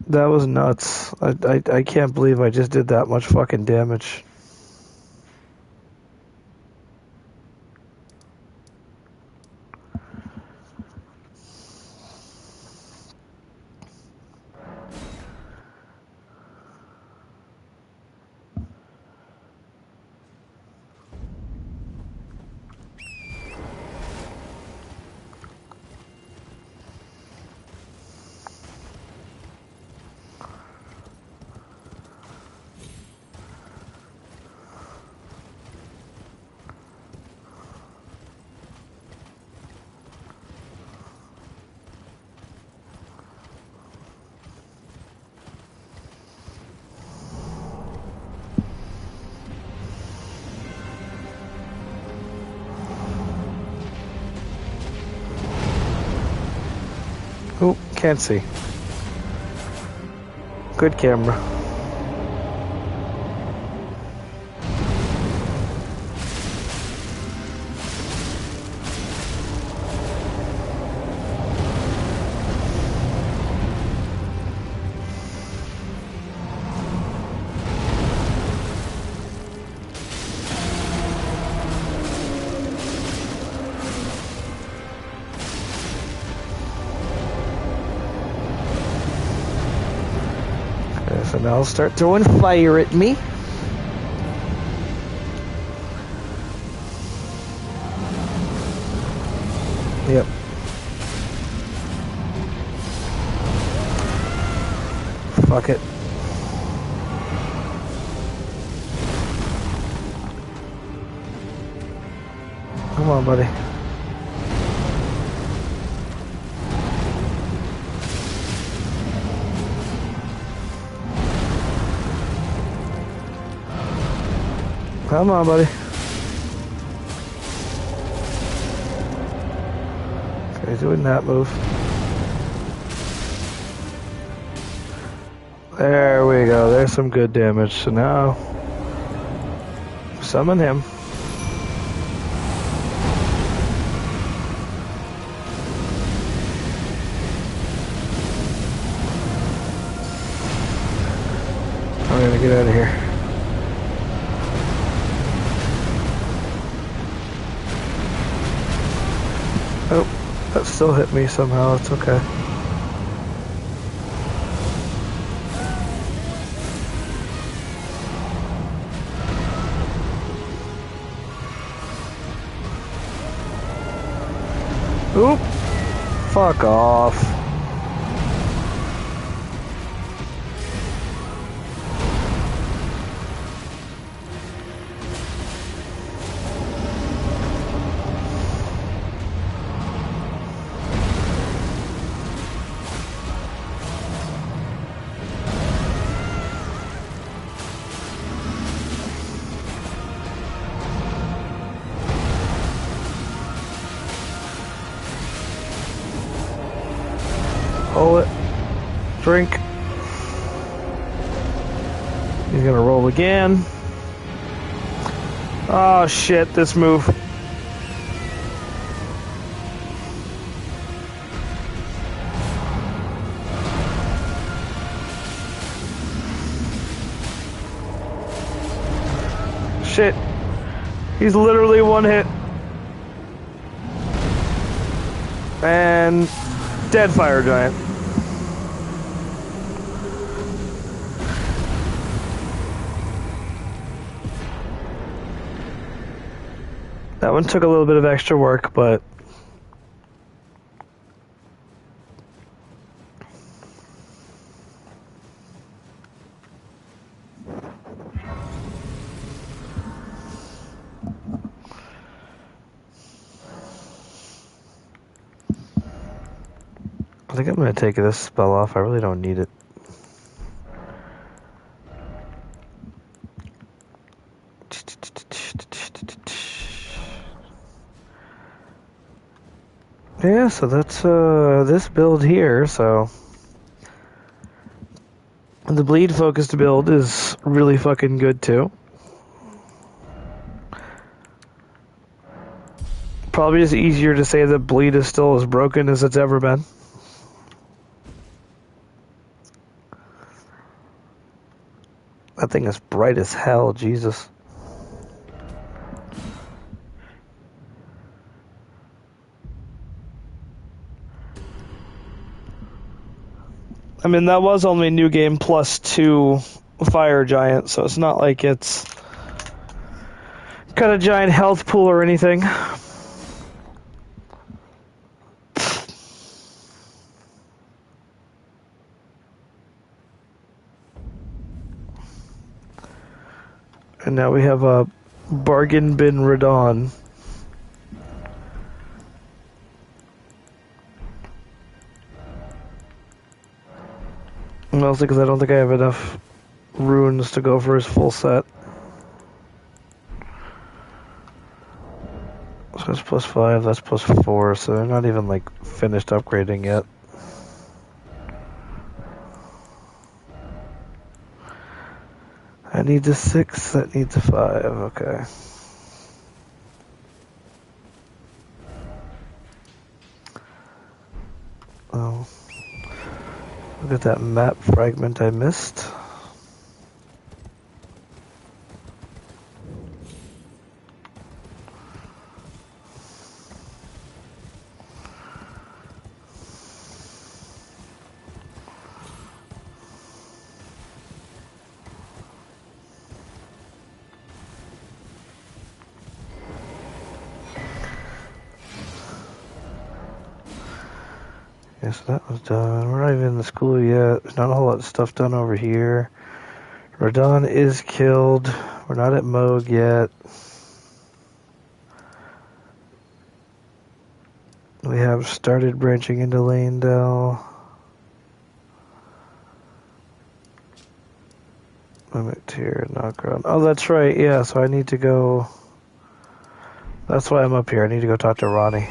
That was nuts. I can't believe I just did that much fucking damage. Can't see. Good camera. So now I'll start throwing fire at me. Yep. Fuck it. Come on, buddy. Come on, buddy. Okay, doing that move. There we go. There's some good damage. So now, summon him. I'm gonna get out of here. Oh, that still hit me somehow. It's okay. Oop! Fuck off. Hold it. Drink. He's gonna roll again. Oh shit, this move. Shit. He's literally one hit. And dead fire giant. That one took a little bit of extra work, but I think I'm going to take this spell off. I really don't need it. Yeah, so that's this build here, so the bleed focused build is really fucking good too. Probably just easier to say that bleed is still as broken as it's ever been. That thing is bright as hell, Jesus. I mean, that was only new game plus 2 fire giant, so it's not like it's got a giant health pool or anything. And now we have a bargain bin Radon. Mostly because I don't think I have enough runes to go for his full set. So that's +5, that's +4, so they're not even like finished upgrading yet. That needs a 6, that needs a 5, okay. Oh. Look at that map fragment I missed. Yes, that was done. We're not even in the school yet. There's not a whole lot of stuff done over here. Radon is killed. We're not at Moog yet. We have started branching into Lanedale. Mimic Tier, Knockground. Oh, that's right, yeah, so I need to go... That's why I'm up here. I need to go talk to Ronnie.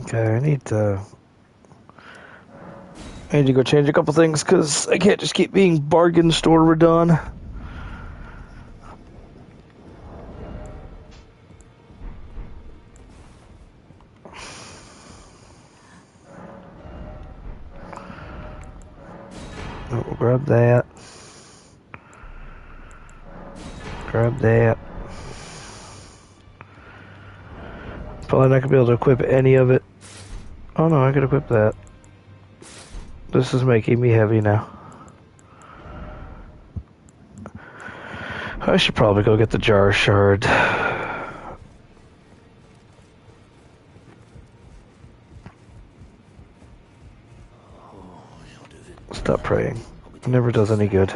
Okay, I need to go change a couple things because I can't just keep being bargain store Radon. Oh, we'll grab that. Grab that. Probably not gonna be able to equip any of it. Oh no, I could equip that. This is making me heavy now. I should probably go get the jar shard. Stop praying. It never does any good.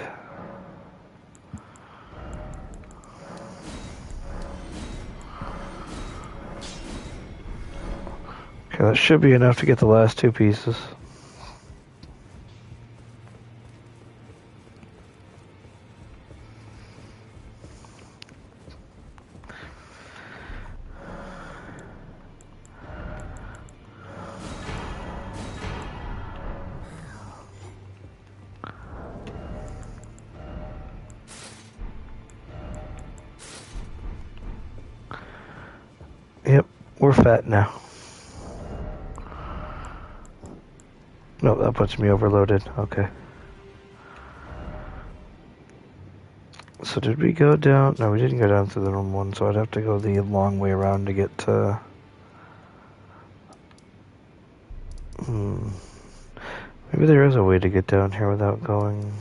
Okay, that should be enough to get the last 2 pieces. Yep, we're fat now. No, that puts me overloaded. Okay. So did we go down? No, we didn't go down through the normal one, so I'd have to go the long way around to get to... Maybe there is a way to get down here without going...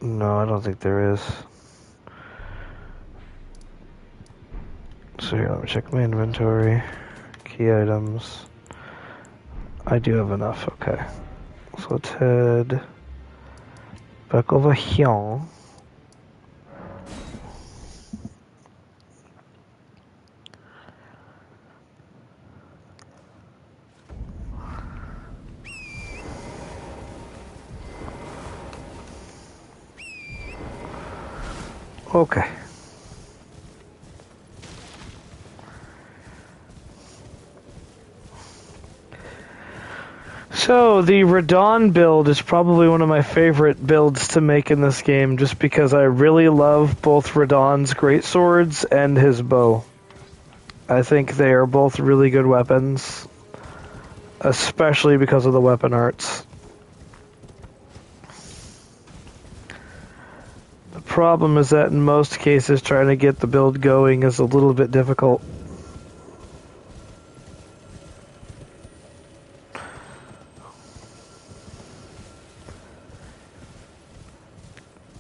No, I don't think there is. So here, let me check my inventory. Key items. I do have enough, okay. So let's head back over here. Okay. So, the Radon build is probably one of my favorite builds to make in this game, just because I really love both Radon's greatswords and his bow. I think they are both really good weapons. especially because of the weapon arts. The problem is that in most cases, trying to get the build going is a little bit difficult.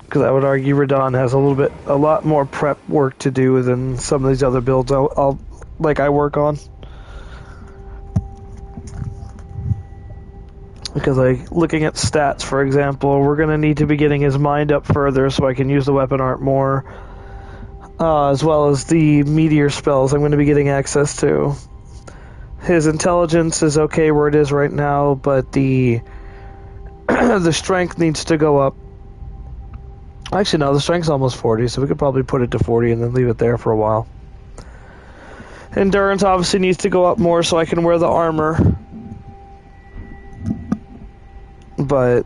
Because I would argue Radon has a lot more prep work to do than some of these other builds I work on. Because like looking at stats, for example, we're gonna need to be getting his mind up further so I can use the weapon art more, as well as the meteor spells I'm going to be getting access to. His intelligence is okay where it is right now, but the the strength needs to go up. Actually, no, the strength's almost 40, so we could probably put it to 40 and then leave it there for a while. Endurance obviously needs to go up more so I can wear the armor. But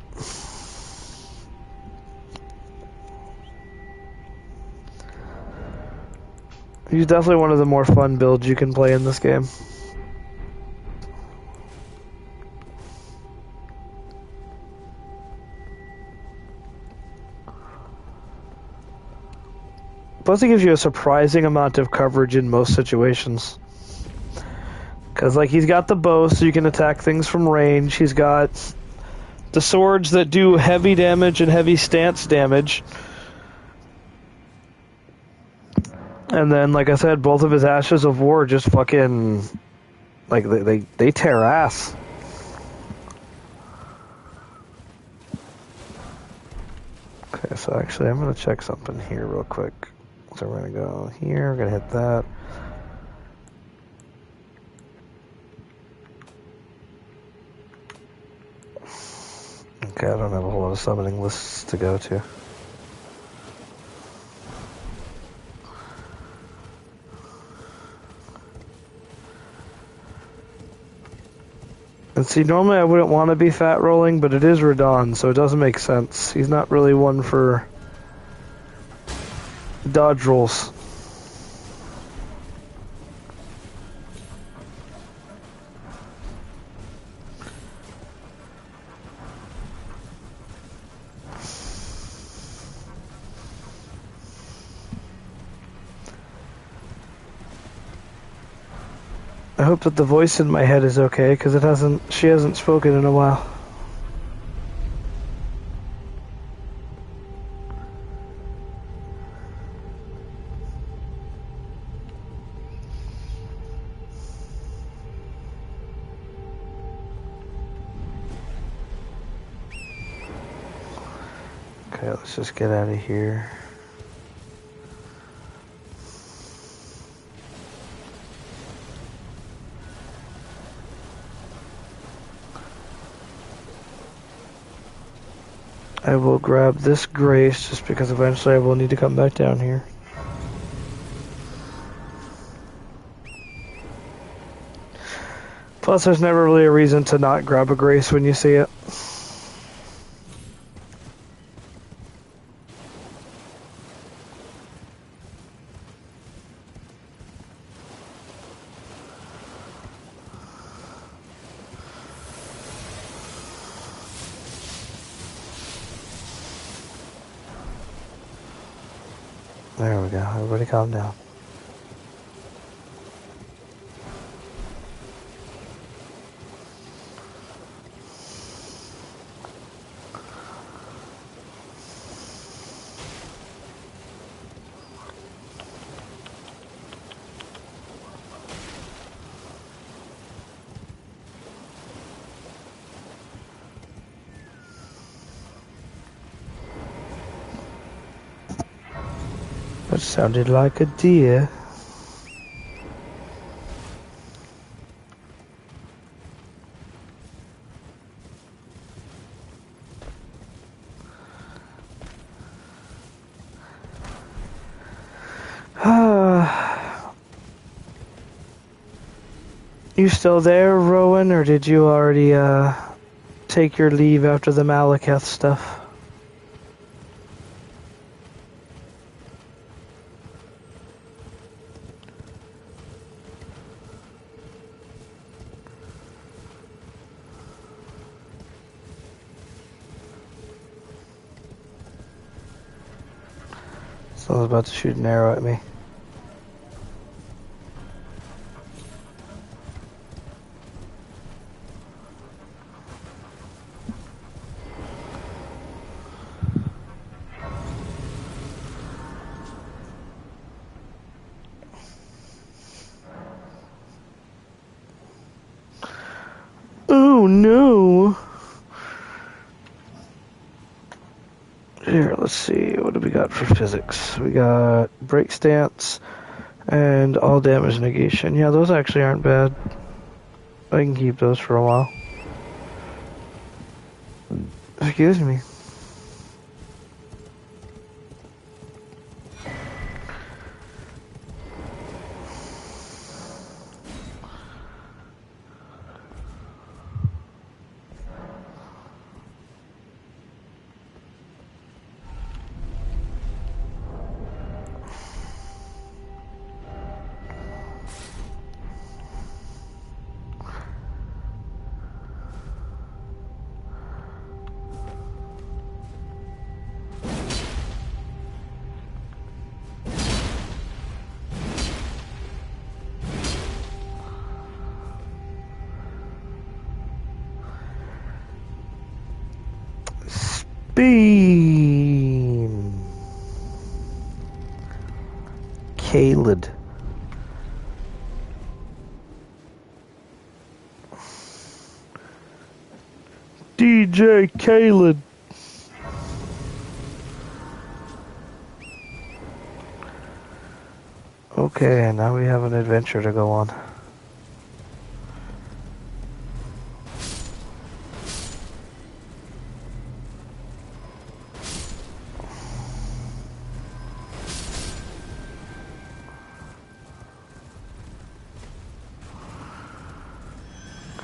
he's definitely one of the more fun builds you can play in this game. Plus, it gives you a surprising amount of coverage in most situations. Because, like, he's got the bow, so you can attack things from range. He's got the swords that do heavy damage and heavy stance damage. And then, like I said, both of his Ashes of War just fucking... Like, they tear ass. Okay, so actually, I'm going to check something here real quick. So we're going to go here, we're going to hit that. Okay, I don't have a whole lot of summoning lists to go to. And see, normally I wouldn't want to be fat rolling, but it is Radon, so it doesn't make sense. He's not really one for dodge rolls. I hope that the voice in my head is okay, because she hasn't spoken in a while. Okay, let's just get out of here. I will grab this grace just because eventually I will need to come back down here. Plus, there's never really a reason to not grab a grace when you see it. There we go. Everybody calm down. That sounded like a deer. You still there, Rowan, or did you already take your leave after the Malekith stuff? Someone's about to shoot an arrow at me. Oh no! Here, let's see. What do we got for physics? We got break stance and all damage negation. Yeah, those actually aren't bad. I can keep those for a while. Excuse me. Beam. Kaled. DJ Kaled. Okay, now we have an adventure to go on.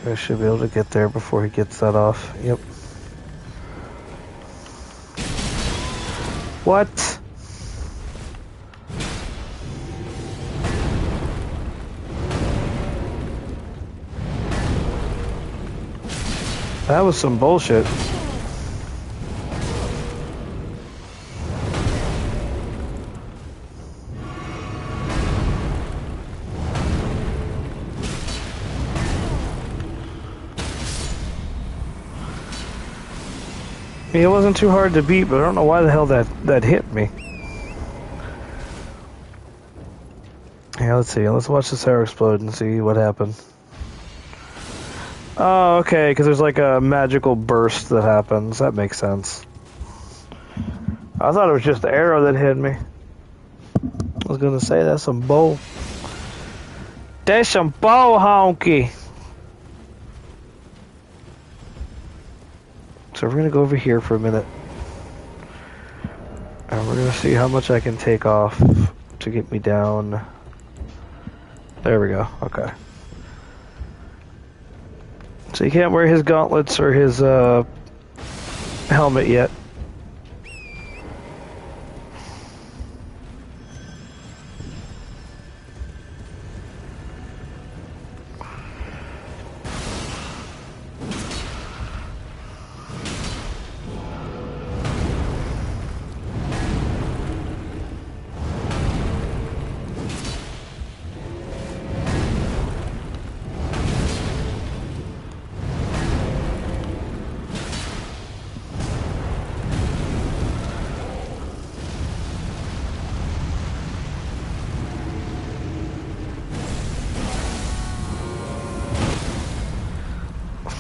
I should be able to get there before he gets that off. Yep. What? That was some bullshit. It wasn't too hard to beat, but I don't know why the hell that hit me. Yeah, let's see. Let's watch this arrow explode and see what happens. Oh, okay, because there's like a magical burst that happens. That makes sense. I thought it was just the arrow that hit me. I was gonna say that's some bull. That's some bull honky. So we're gonna go over here for a minute. And we're gonna see how much I can take off to get me down. There we go, okay. So he can't wear his gauntlets or his helmet yet.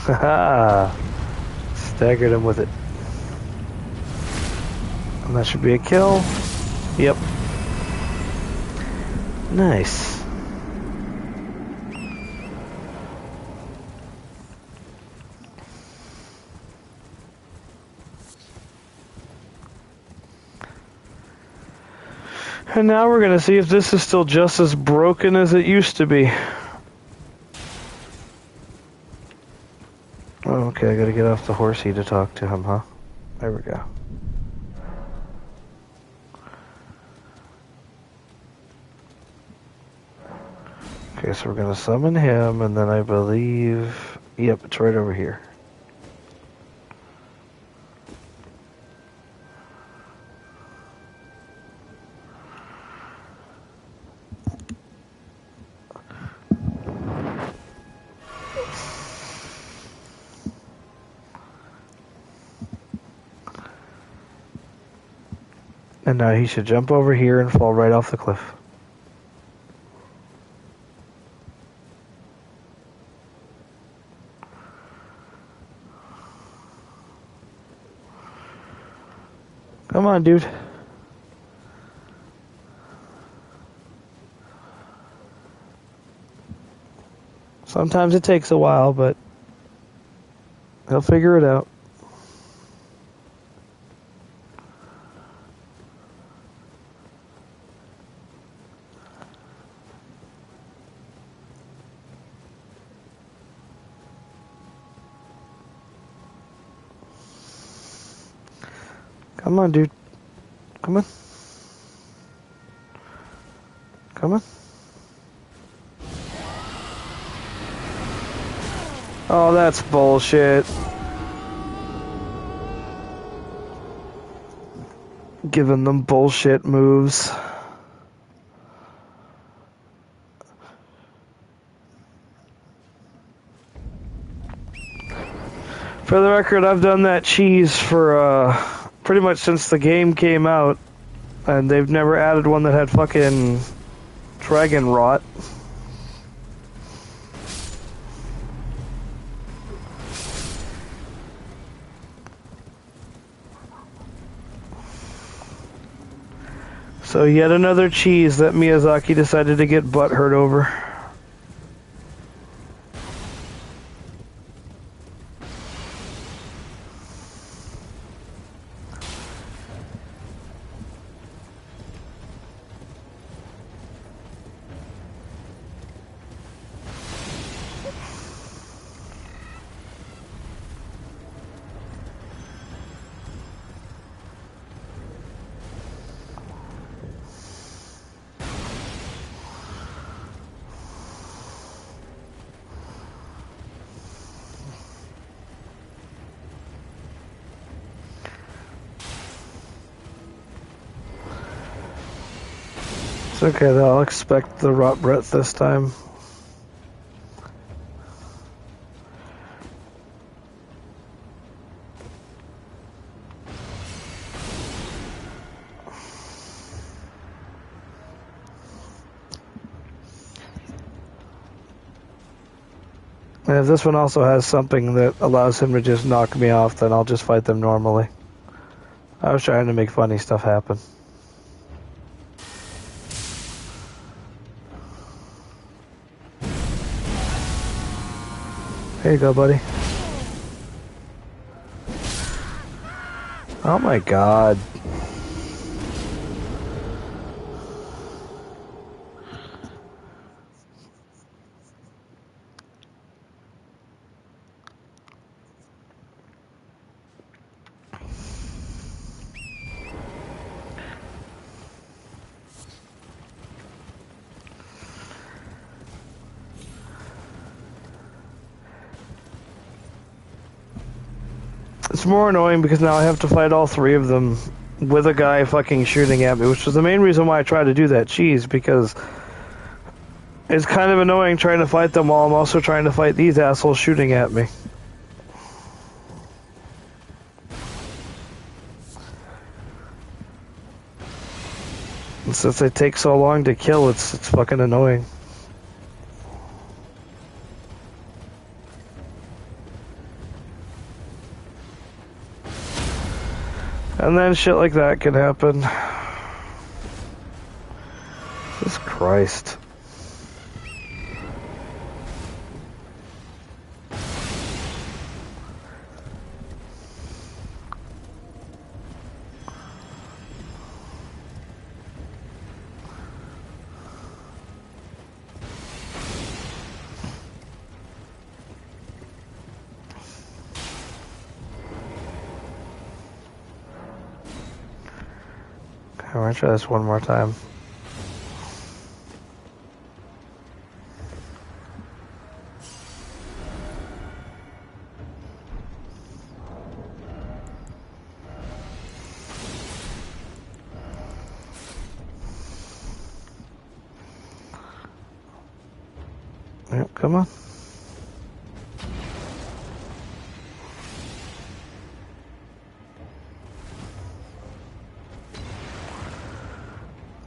Haha! Staggered him with it. And that should be a kill. Yep. Nice. And now we're gonna see if this is still just as broken as it used to be. Okay, I gotta get off the horsey to talk to him, huh? There we go. Okay, so we're gonna summon him, and then I believe... Yep, it's right over here. And now he should jump over here and fall right off the cliff. Come on, dude. Sometimes it takes a while, but he'll figure it out. Come on, dude. Come on. Come on. Oh, that's bullshit. Giving them bullshit moves. For the record, I've done that cheese for pretty much since the game came out, and they've never added one that had fucking dragon rot. So yet another cheese that Miyazaki decided to get butthurt over. It's okay, though. I'll expect the rot breath this time. And if this one also has something that allows him to just knock me off, then I'll just fight them normally. I was trying to make funny stuff happen. Here you go, buddy. Oh my god. It's more annoying because now I have to fight all three of them with a guy fucking shooting at me, which was the main reason why I tried to do that cheese, because it's kind of annoying trying to fight them while I'm also trying to fight these assholes shooting at me. And since they take so long to kill, it's fucking annoying. And then shit like that can happen. Jesus Christ. I'm gonna try this one more time. Yep, come on.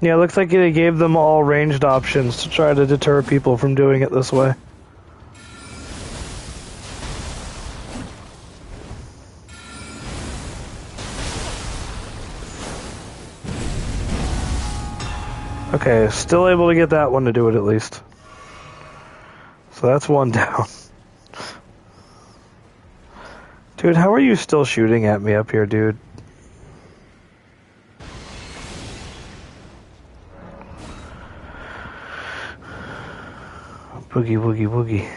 Yeah, it looks like they gave them all ranged options to try to deter people from doing it this way. Okay, still able to get that one to do it at least. So that's one down. Dude, how are you still shooting at me up here, dude? Boogie, woogie, woogie.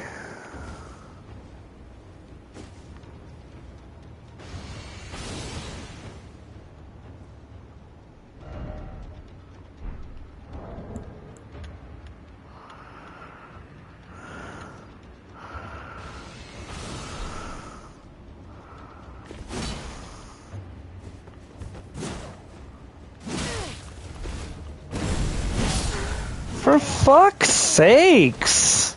For fuck's sakes!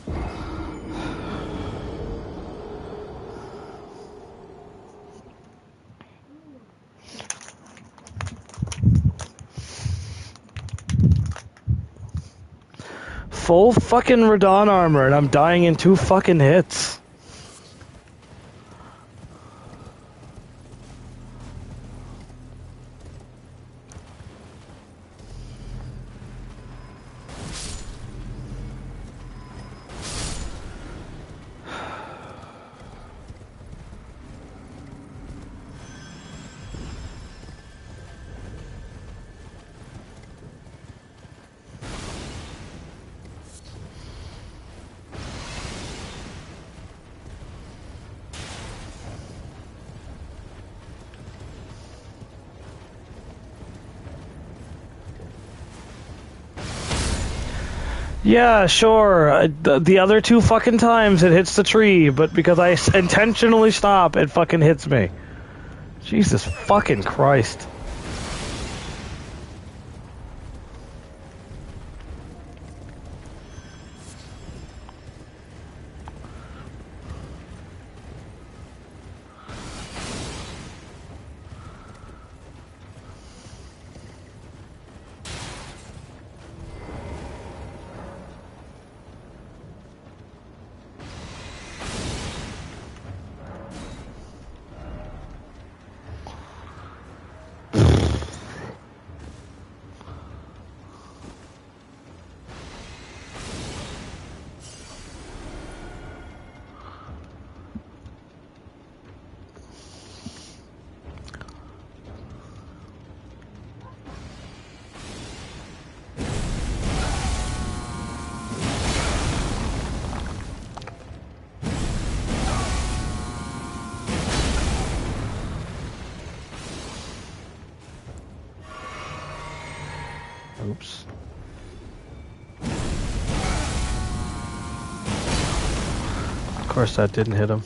Full fucking Radon armor and I'm dying in 2 fucking hits. Yeah, sure. The other 2 fucking times it hits the tree, but because I intentionally stop, it fucking hits me. Jesus fucking Christ. Oops. Of course that didn't hit him.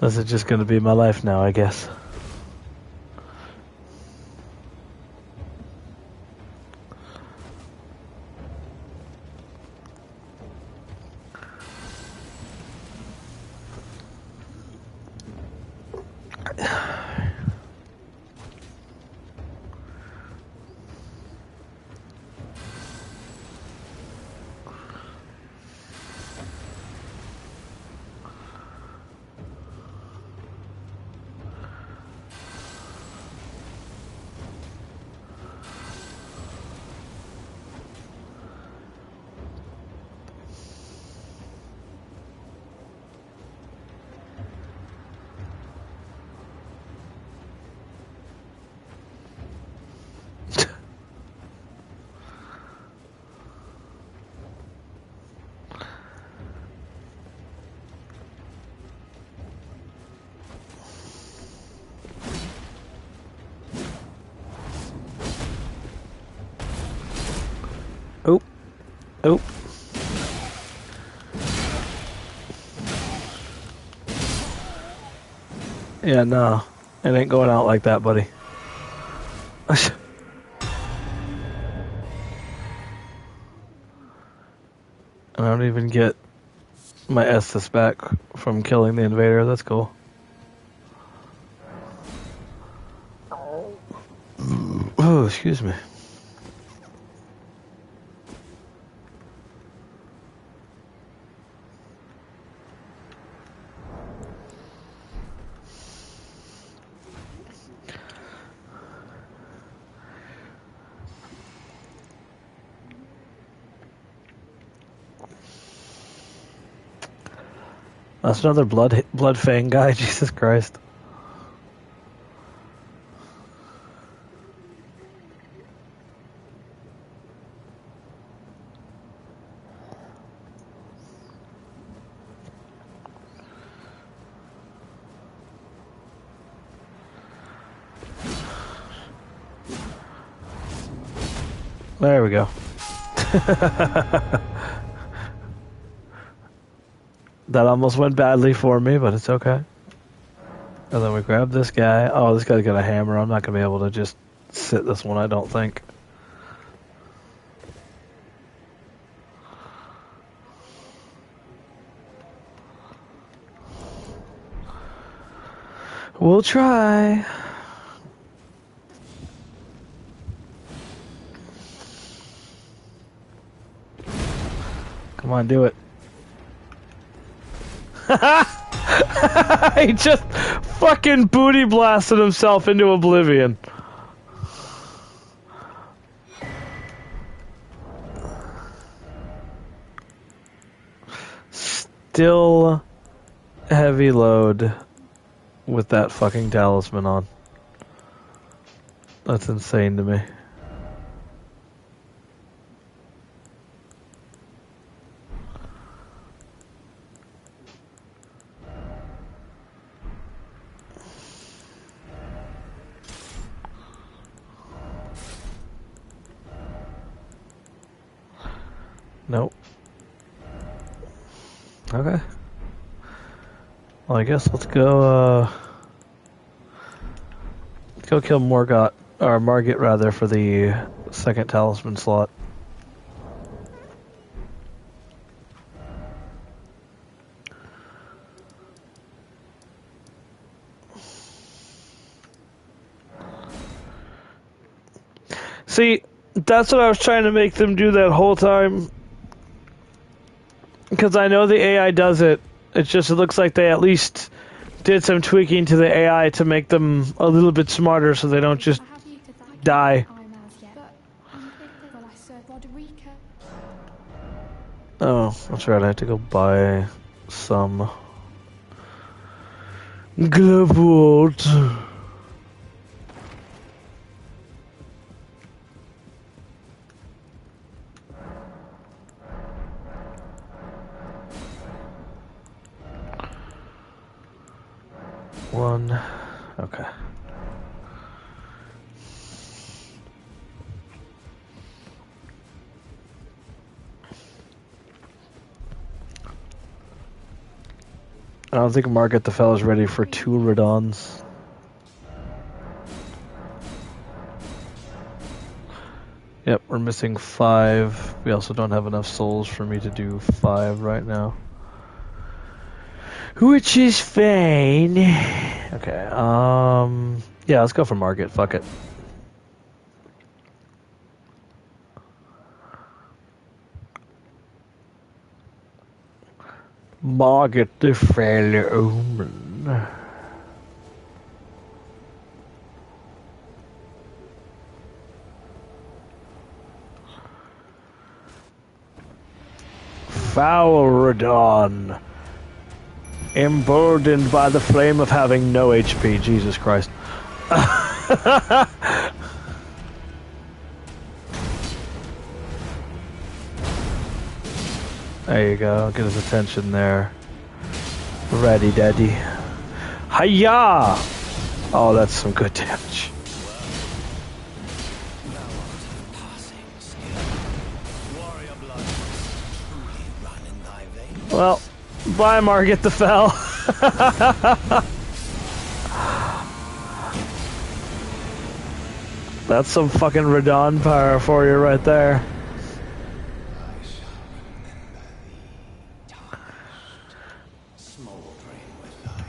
This is just gonna be my life now, I guess. Oop. Oop. Yeah, no. It ain't going out like that, buddy. I don't even get my Estus back from killing the invader. That's cool. Oh, excuse me. That's another blood fang guy. Jesus Christ. There we go. That almost went badly for me, but it's okay. And then we grab this guy. Oh, this guy's got a hammer. I'm not going to be able to just sit this one, I don't think. We'll try. Come on, do it. He just fucking booty blasted himself into oblivion. Still heavy load with that fucking talisman on. That's insane to me. Nope. Okay. Well, I guess let's go kill Margit rather, for the second talisman slot. See, that's what I was trying to make them do that whole time. Because I know the AI does it. It's just, it looks like they at least did some tweaking to the AI to make them a little bit smarter so they don't just die. Oh, that's right. I have to go buy some glove water. One. Okay. I don't think Margaret the Fellow's ready for 2 Radons. Yep, we're missing 5. We also don't have enough souls for me to do 5 right now. Which is fine. Okay, yeah, let's go for Margaret. Fuck it. Margaret the Fair Omen. Foul Radon. Emboldened by the flame of having no HP. Jesus Christ. There you go. Get his attention there. Ready, daddy. Hiya! Oh, that's some good damage. Well, bye, Margit the Fell. That's some fucking Radon power for you right there. I shall remember thee, tarnished, smoldering within.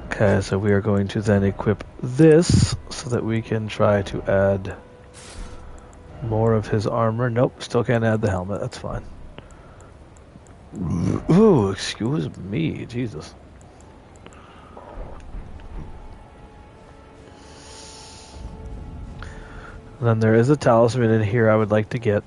Okay, so we are going to then equip this so that we can try to add more of his armor. Nope, still can't add the helmet. That's fine. Ooh, excuse me. Jesus. Then there is a talisman in here I would like to get.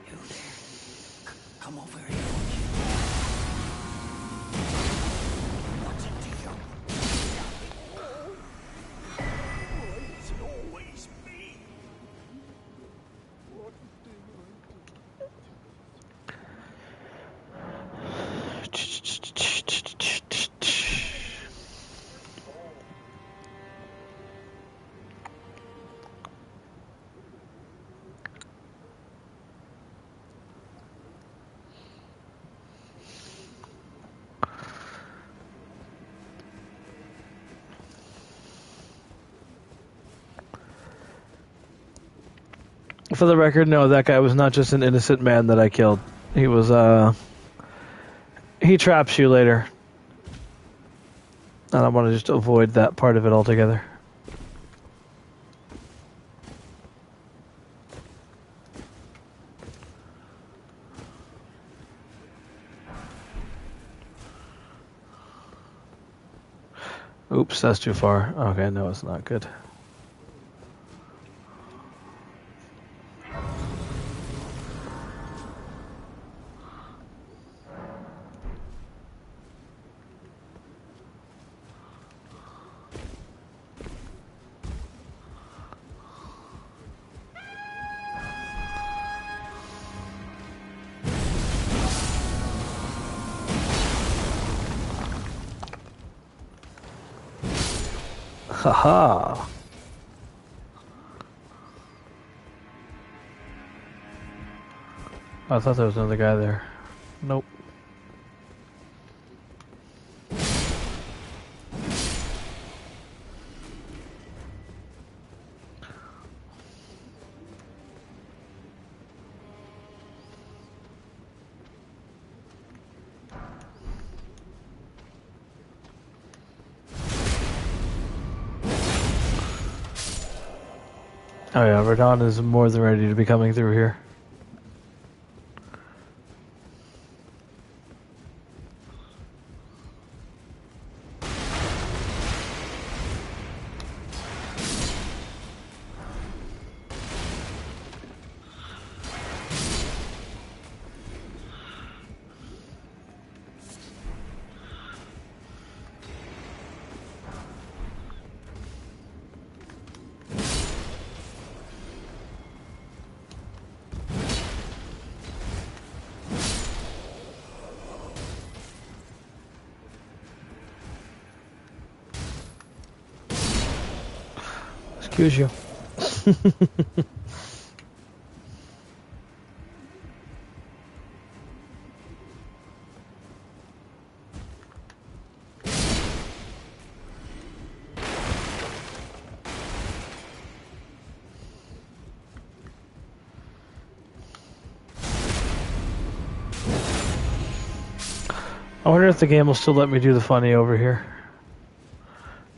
You there? Come over here. What's it to you? It's always me. For the record, no, that guy was not just an innocent man that I killed. He was, he traps you later. And I want to just avoid that part of it altogether. Oops, that's too far. Okay, no, it's not good. Haha. I thought there was another guy there. Nope. Oh yeah, Radon is more than ready to be coming through here. Excuse you. I wonder if the game will still let me do the funny over here.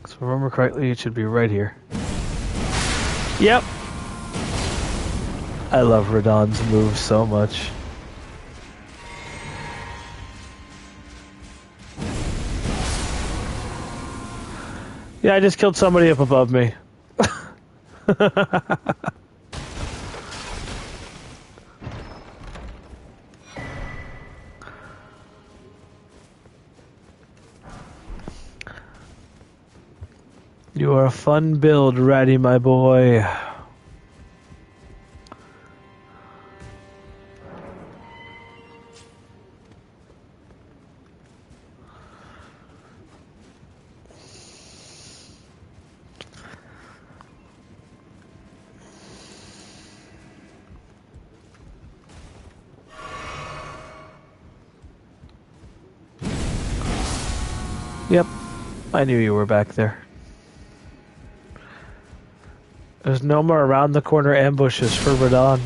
Because if I remember correctly, it should be right here. Yep. I love Radon's moves so much. Yeah, I just killed somebody up above me. You are a fun build, Ratty, my boy. Yep, I knew you were back there. There's no more around the corner ambushes for Radon.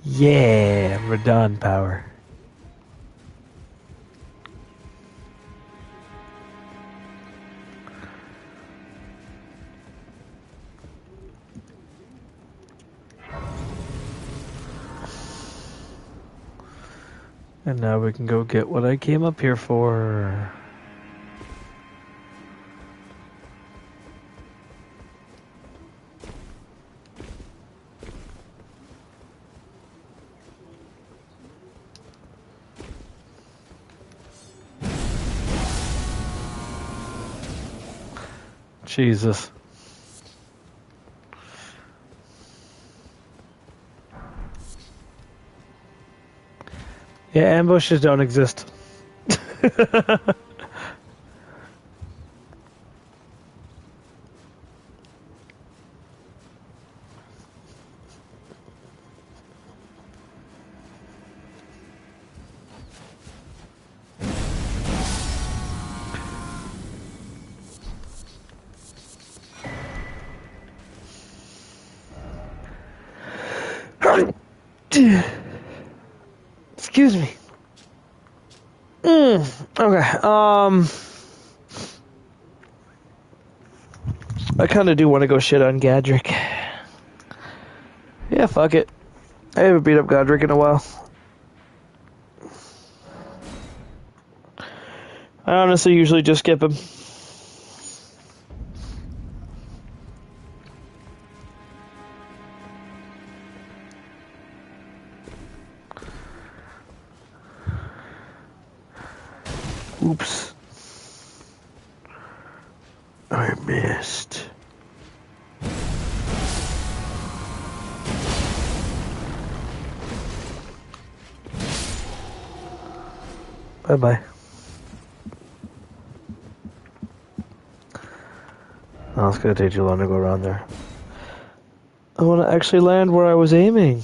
Yeah, Radon power. And now we can go get what I came up here for. Jesus. Yeah, ambushes don't exist. Excuse me. Okay. I kind of do want to go shit on Gadrick. Yeah, fuck it. I haven't beat up Godric in a while. I honestly usually just skip him. Oops. I missed. Bye-bye. Oh, it's gonna take too long to go around there. I want to actually land where I was aiming.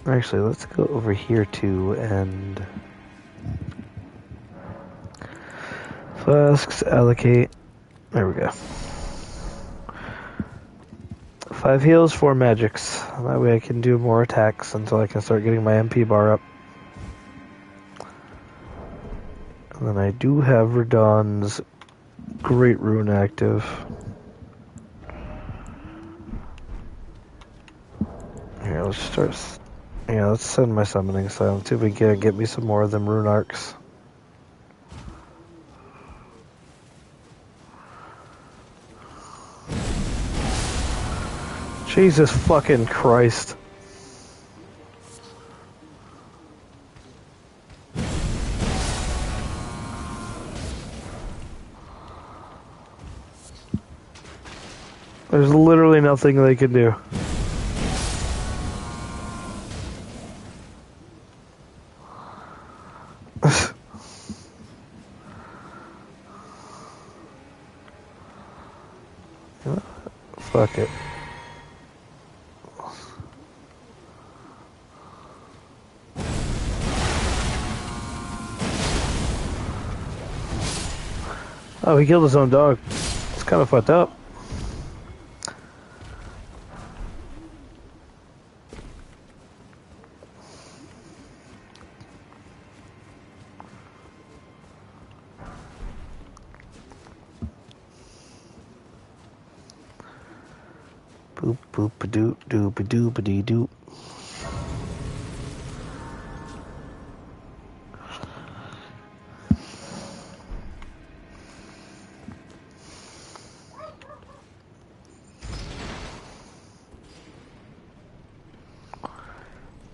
Actually, let's go over here too and... Flasks, allocate. There we go. 5 heals, 4 magics. That way I can do more attacks until I can start getting my MP bar up. And then I do have Radon's Great Rune active. Here, let's start... Yeah, let's send my summoning silence. See if we can get me some more of them rune arcs. Jesus fucking Christ. There's literally nothing they can do. Fuck it. Oh, he killed his own dog. It's kind of fucked up. Boop-a-doop, doop-a-doop-a-dee-doop.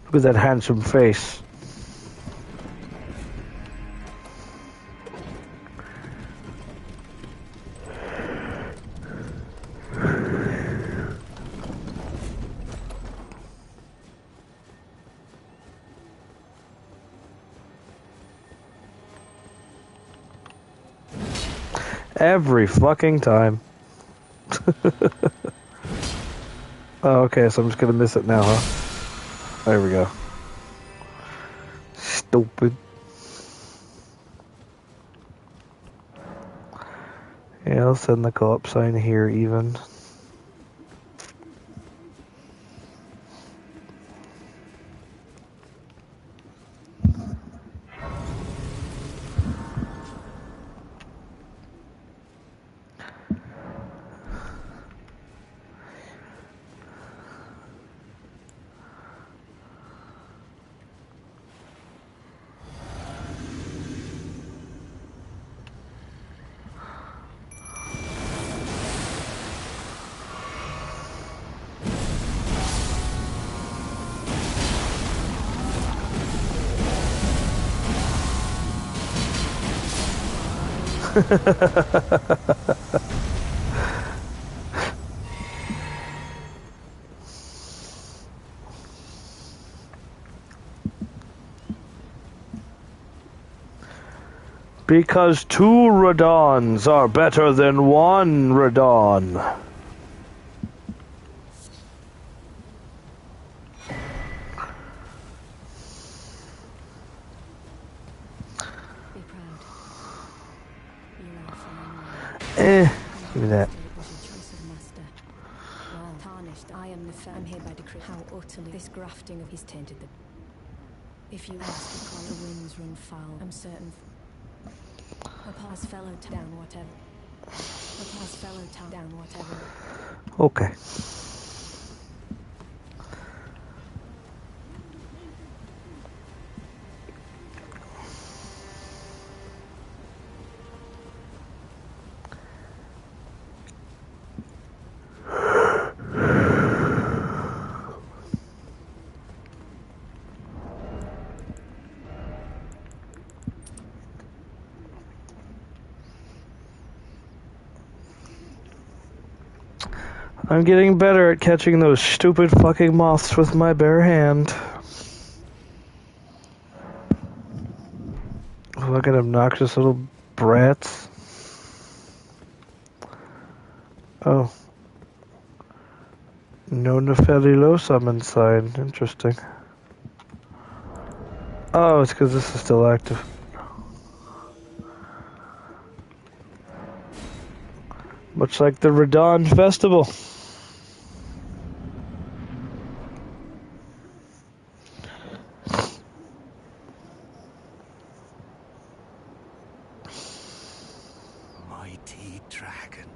Look at that handsome face. Every fucking time. Oh, okay, so I'm just gonna miss it now, huh? There we go. Stupid. Yeah, I'll send the co-op sign here even. Because two Radons are better than one Radon. Be proud. You are a fine man. Give me that. It was your choice of master. Well, tarnished, I am the firm here by decree. How utterly this grafting of his tainted them. If you ask, because the winds run foul, I'm certain. A past fellow down whatever. A past fellow down whatever. Okay. I'm getting better at catching those stupid fucking moths with my bare hand. Fucking obnoxious little brats. Oh. No Nefeli low summon sign. Interesting. Oh, it's because this is still active. Much like the Radon Festival. Mighty dragon,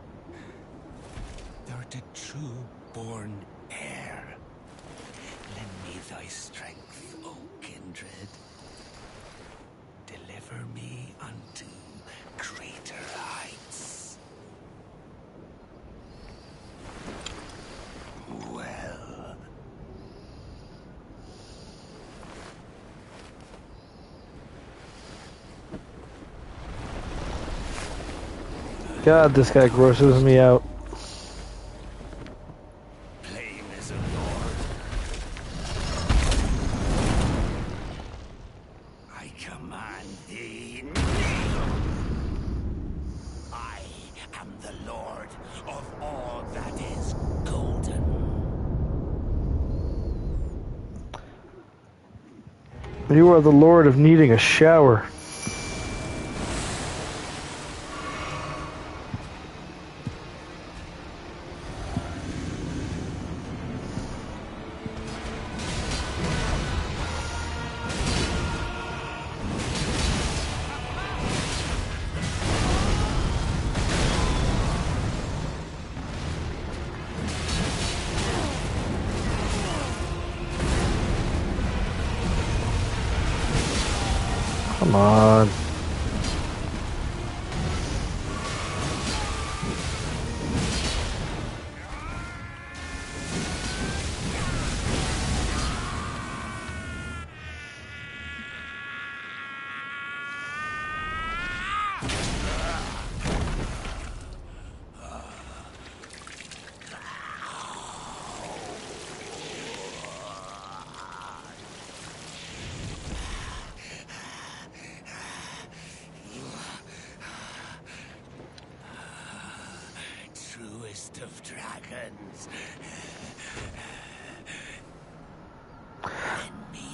thou'rt a true-born heir. Lend me thy strength, O kindred. Deliver me unto greater heights. Well, God, this guy grosses me out. plain as a lord. I command thee, kneel. I am the lord of all that is golden. You are the lord of needing a shower. Come on. Truest of dragons.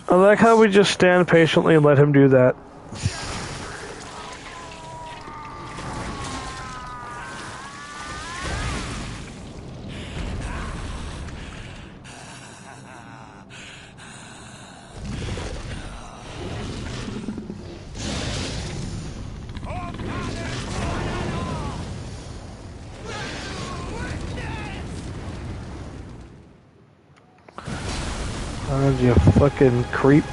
I like how we just stand patiently and let him do that. Oh, you fucking creep.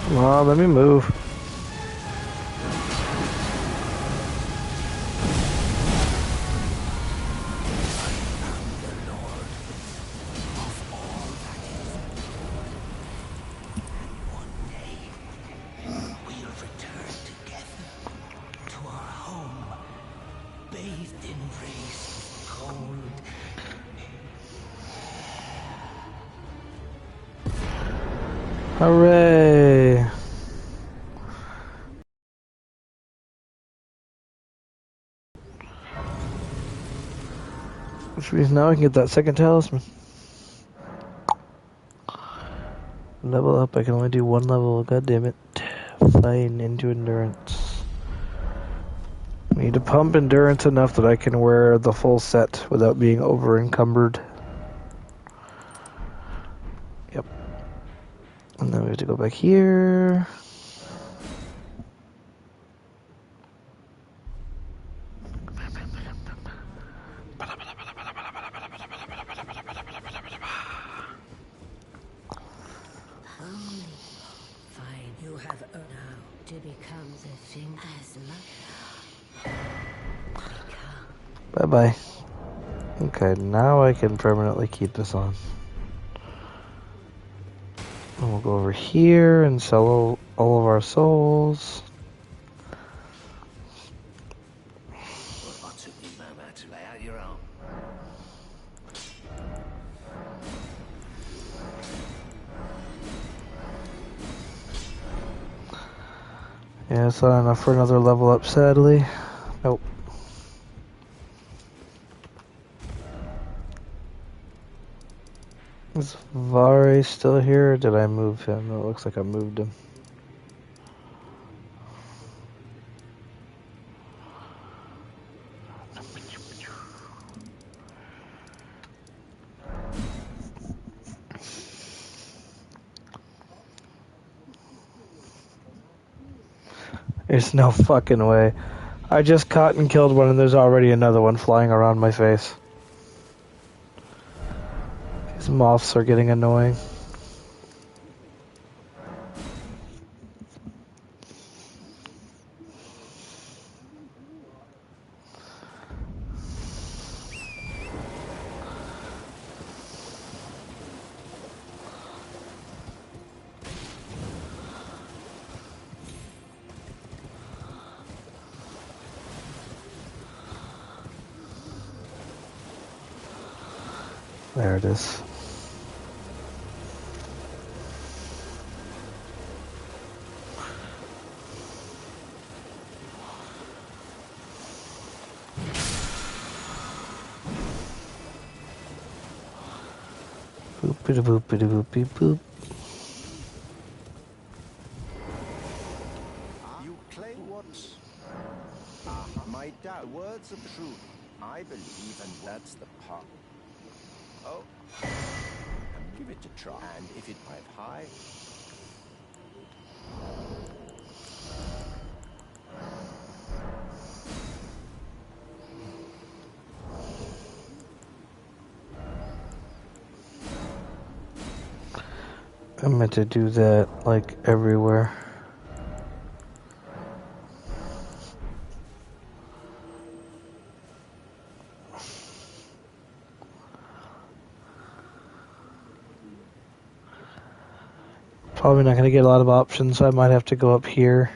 Come on, let me move. We'll return together to our home, bathed in rays of gold. Hooray! Which means now I can get that second talisman. Level up, I can only do one level, god damn it. Fine, into endurance. I need to pump endurance enough that I can wear the full set without being over encumbered. Yep. And then we have to go back here. Only fine. You have now to become the thing as much. Bye bye. Okay, now I can permanently keep this on. And we'll go over here and sell all of our souls. What took you, Mama, to lay out your arm? Yeah, it's not enough for another level up, sadly. Nope. Is Vare still here, or did I move him? It looks like I moved him. There's no fucking way. I just caught and killed one and there's already another one flying around my face. These moths are getting annoying. There it is. Boopity boopity boopy boop. You claim what? My doubt. Words of truth. I believe, and that's the part. Oh, give it a try. And if it pipe high, I meant to do that, like, everywhere. Probably not going to get a lot of options, so I might have to go up here.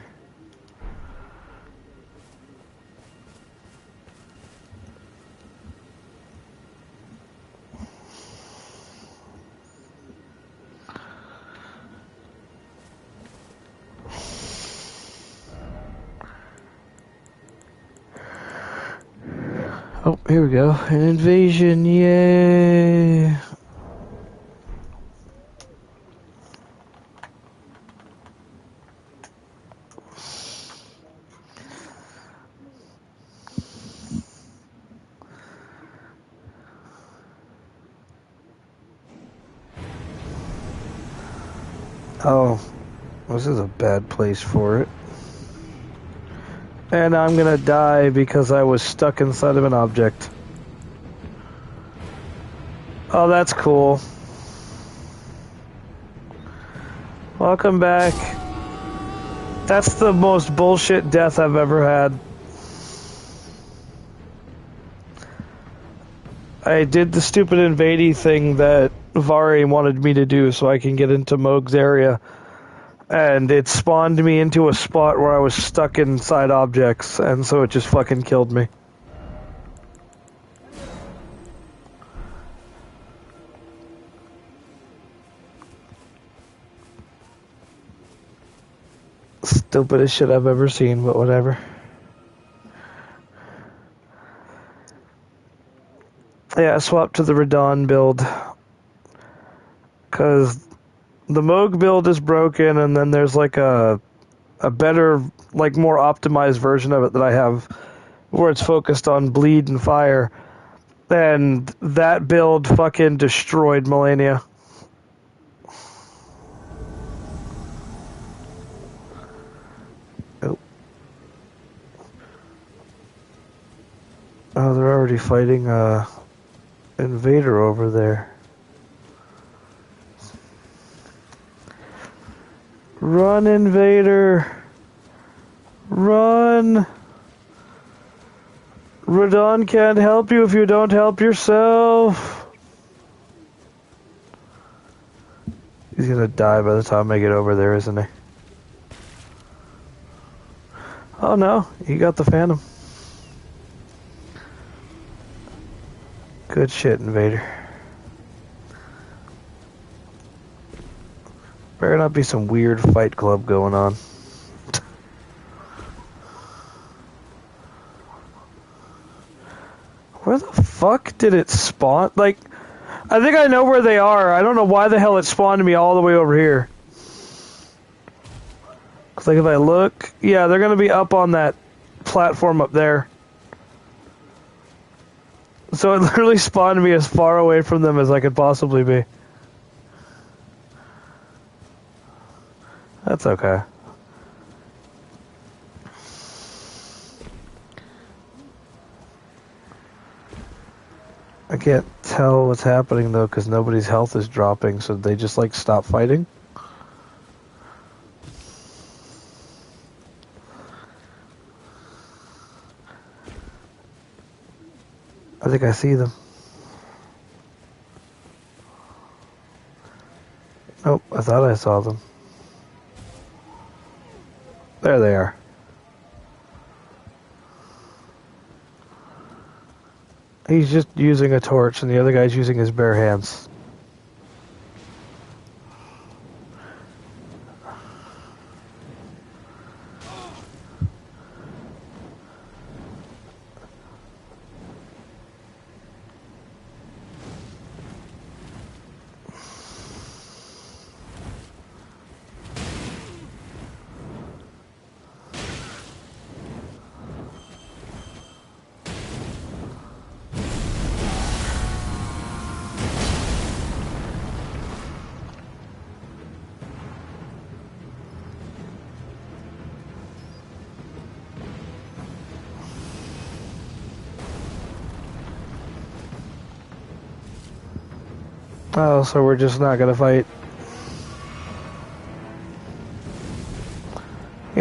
Oh, here we go. An invasion, yay! Oh, this is a bad place for it. And I'm gonna die because I was stuck inside of an object. Oh, that's cool. Welcome back. That's the most bullshit death I've ever had. I did the stupid invadey thing that Vari wanted me to do so I can get into Moog's area. And it spawned me into a spot where I was stuck inside objects, and so it just fucking killed me. Stupidest shit I've ever seen, but whatever. Yeah, I swapped to the Radon build. Because the Moog build is broken, and then there's like a better, like more optimized version of it that I have where it's focused on bleed and fire. And that build fucking destroyed Melania. Oh. Oh, they're already fighting Invader over there. Run, Invader! Run! Radon can't help you if you don't help yourself. He's gonna die by the time I get over there, isn't he? Oh no, he got the Phantom. Good shit, Invader. Better not be some weird fight club going on. Where the fuck did it spawn? Like, I think I know where they are. I don't know why the hell it spawned me all the way over here. Cause like if I look, yeah, they're gonna be up on that platform up there. So it literally spawned me as far away from them as I could possibly be. That's okay. I can't tell what's happening though because nobody's health is dropping, so they just like stop fighting. I think I see them. Oh, I thought I saw them. There they are. He's just using a torch and the other guy's using his bare hands. Oh, so we're just not gonna fight.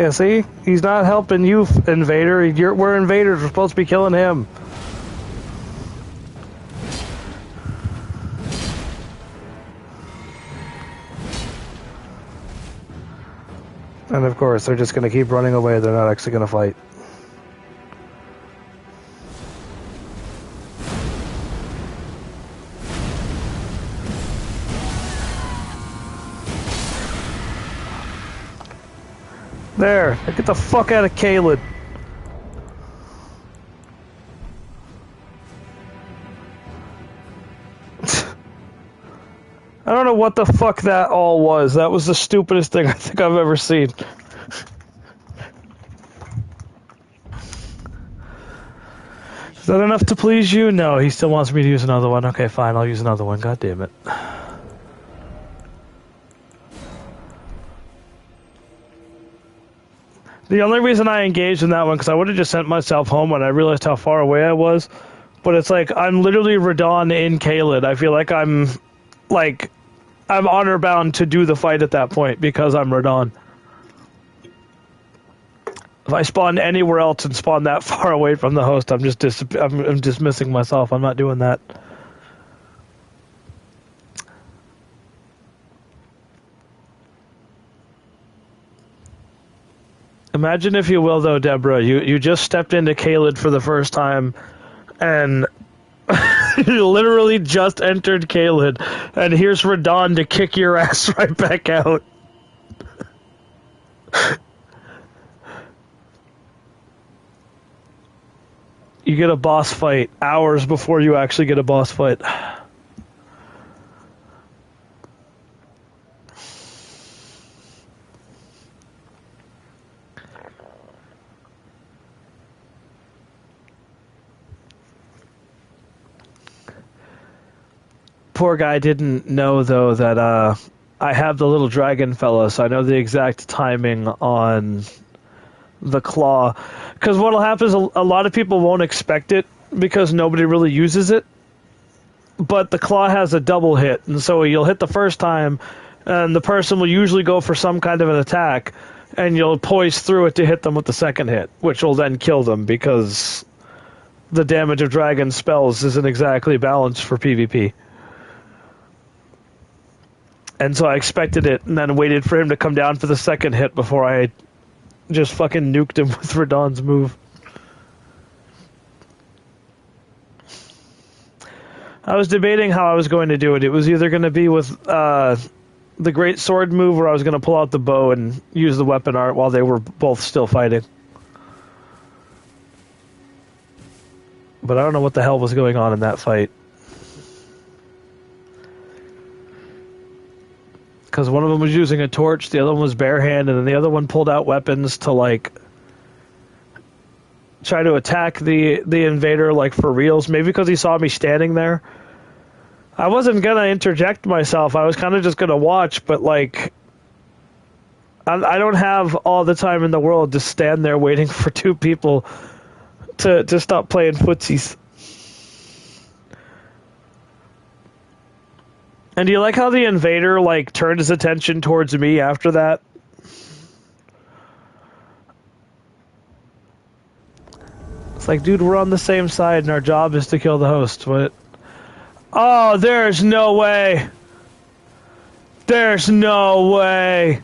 Yeah, see? He's not helping you, Invader. We're invaders. We're supposed to be killing him. And of course, they're just going to keep running away. They're not actually going to fight. There, get the fuck out of Caelid. I don't know what the fuck that all was. That was the stupidest thing I think I've ever seen. Is that enough to please you? No, he still wants me to use another one. Okay, fine, I'll use another one. God damn it. The only reason I engaged in that one, because I would have just sent myself home when I realized how far away I was. But it's like, I'm literally Radon in Caelid. I feel like I'm honor bound to do the fight at that point because I'm Radon. If I spawn anywhere else and spawn that far away from the host, I'm just I'm dismissing myself. I'm not doing that. Imagine, if you will, though, Deborah, you just stepped into Caelid for the first time, and you literally just entered Caelid, and here's Radon to kick your ass right back out. You get a boss fight hours before you actually get a boss fight. Poor guy didn't know, though, that I have the little dragon fella, so I know the exact timing on the claw. Because what'll happen is a lot of people won't expect it because nobody really uses it. But the claw has a double hit, and so you'll hit the first time, and the person will usually go for some kind of an attack, and you'll poise through it to hit them with the second hit, which will then kill them because the damage of dragon spells isn't exactly balanced for PvP. And so I expected it, and then waited for him to come down for the second hit before I just fucking nuked him with Radon's move. I was debating how I was going to do it. It was either going to be with the Great Sword move, or I was going to pull out the bow and use the weapon art while they were both still fighting. But I don't know what the hell was going on in that fight. Because one of them was using a torch, the other one was barehanded, and the other one pulled out weapons to, like, try to attack the invader, like, for reals. Maybe because he saw me standing there. I wasn't going to interject myself. I was kind of just going to watch, but, like, I don't have all the time in the world to stand there waiting for two people to stop playing footsies. And do you like how the invader, like, turned his attention towards me after that? It's like, dude, we're on the same side and our job is to kill the host. What? Oh, there's no way. There's no way.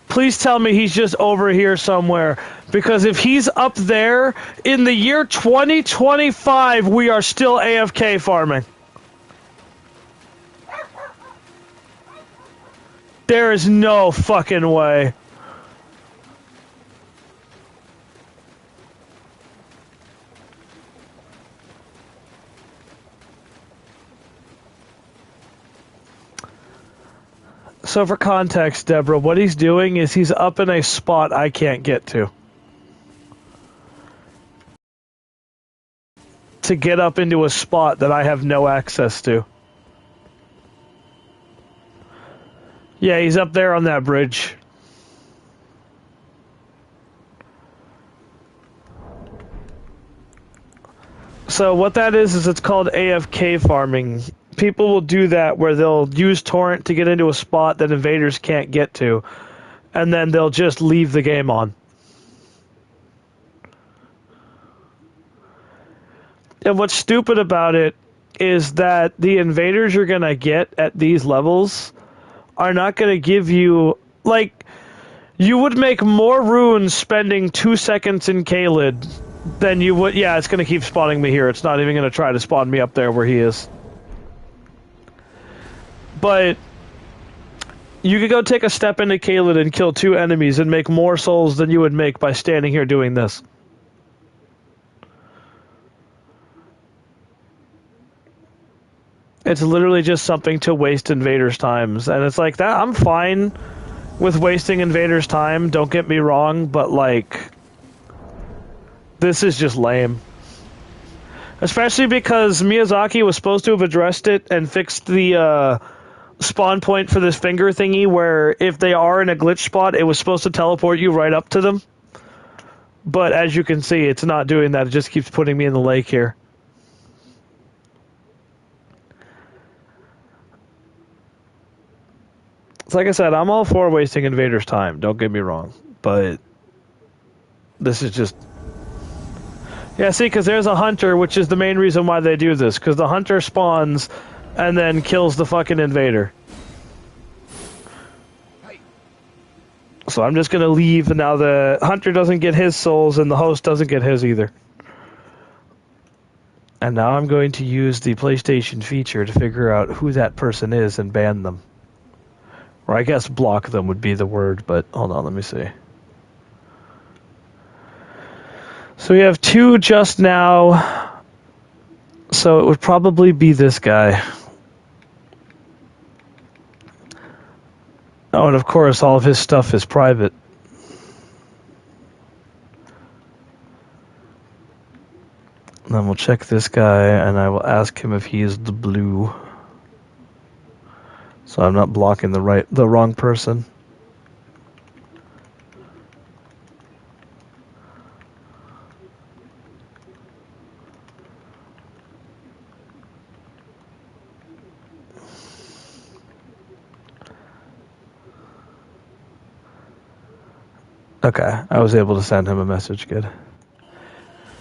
Please tell me he's just over here somewhere. Because if he's up there, in the year 2025, we are still AFK farming. There is no fucking way. So for context, Deborah, what he's doing is he's up in a spot I can't get to get up into a spot that I have no access to. Yeah, he's up there on that bridge. So what that is it's called AFK farming. people will do that where they'll use torrent to get into a spot that invaders can't get to, and then they'll just leave the game on. And what's stupid about it is that the invaders you're going to get at these levels are not going to give you, like, you would make more runes spending 2 seconds in Caelid than you would. Yeah, it's going to keep spawning me here. It's not even going to try to spawn me up there where he is. But you could go take a step into Caelid and kill 2 enemies and make more souls than you would make by standing here doing this. It's literally just something to waste invaders' times. And it's like that. I'm fine with wasting invaders' time, don't get me wrong, but like, this is just lame. Especially because Miyazaki was supposed to have addressed it and fixed the spawn point for this finger thingy where if they are in a glitch spot, it was supposed to teleport you right up to them. But as you can see, it's not doing that. It just keeps putting me in the lake here. It's like I said, I'm all for wasting invaders' time, don't get me wrong. But this is just... Yeah, see, because there's a hunter, which is the main reason why they do this. Because the hunter spawns and then kills the fucking invader. So I'm just going to leave, and now the hunter doesn't get his souls, and the host doesn't get his either. And now I'm going to use the PlayStation feature to figure out who that person is and ban them. Or I guess block them would be the word, but hold on, let me see. So we have 2 just now. So it would probably be this guy. Oh, and of course, all of his stuff is private. And then we'll check this guy, and I will ask him if he is the blue. So I'm not blocking the wrong person. Okay, I was able to send him a message. Good.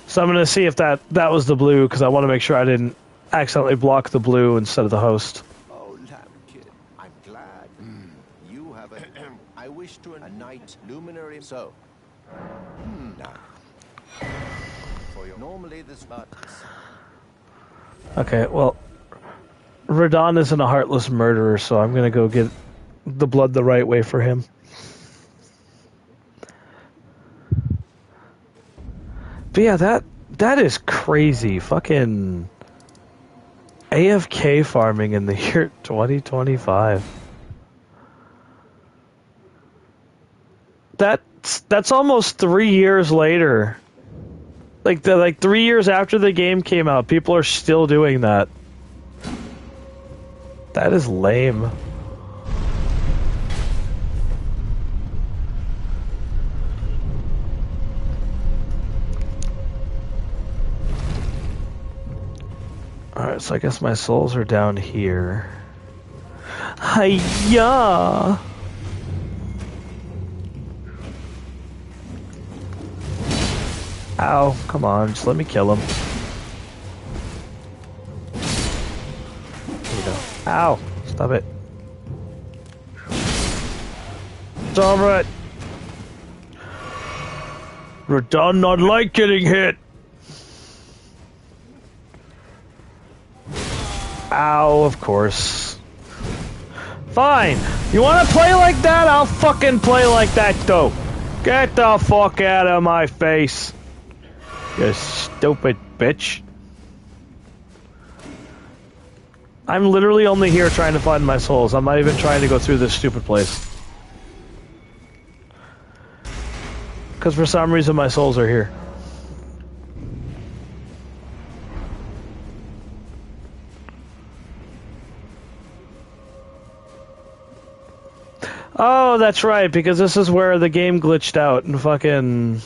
So I'm going to see if that was the blue, because I want to make sure I didn't accidentally block the blue instead of the host. Oh, lamb kid, I'm glad. You have a... I wish to a night luminary. So, now, for your... Normally this matters. Okay, well, Radon isn't a heartless murderer, so I'm going to go get the blood the right way for him. But yeah, that is crazy. Fucking AFK farming in the year 2025. That's almost 3 years later. Like 3 years after the game came out, people are still doing that. That is lame. Alright, so I guess my souls are down here. Hiya! Ow, come on, just let me kill him. There you go. Ow! Stop it. Stop it! Radon not like getting hit! Ow, of course. Fine! You wanna play like that? I'll fucking play like that, though. Get the fuck out of my face. You stupid bitch. I'm literally only here trying to find my souls. I'm not even trying to go through this stupid place. Because for some reason my souls are here. Oh, that's right, because this is where the game glitched out and fucking...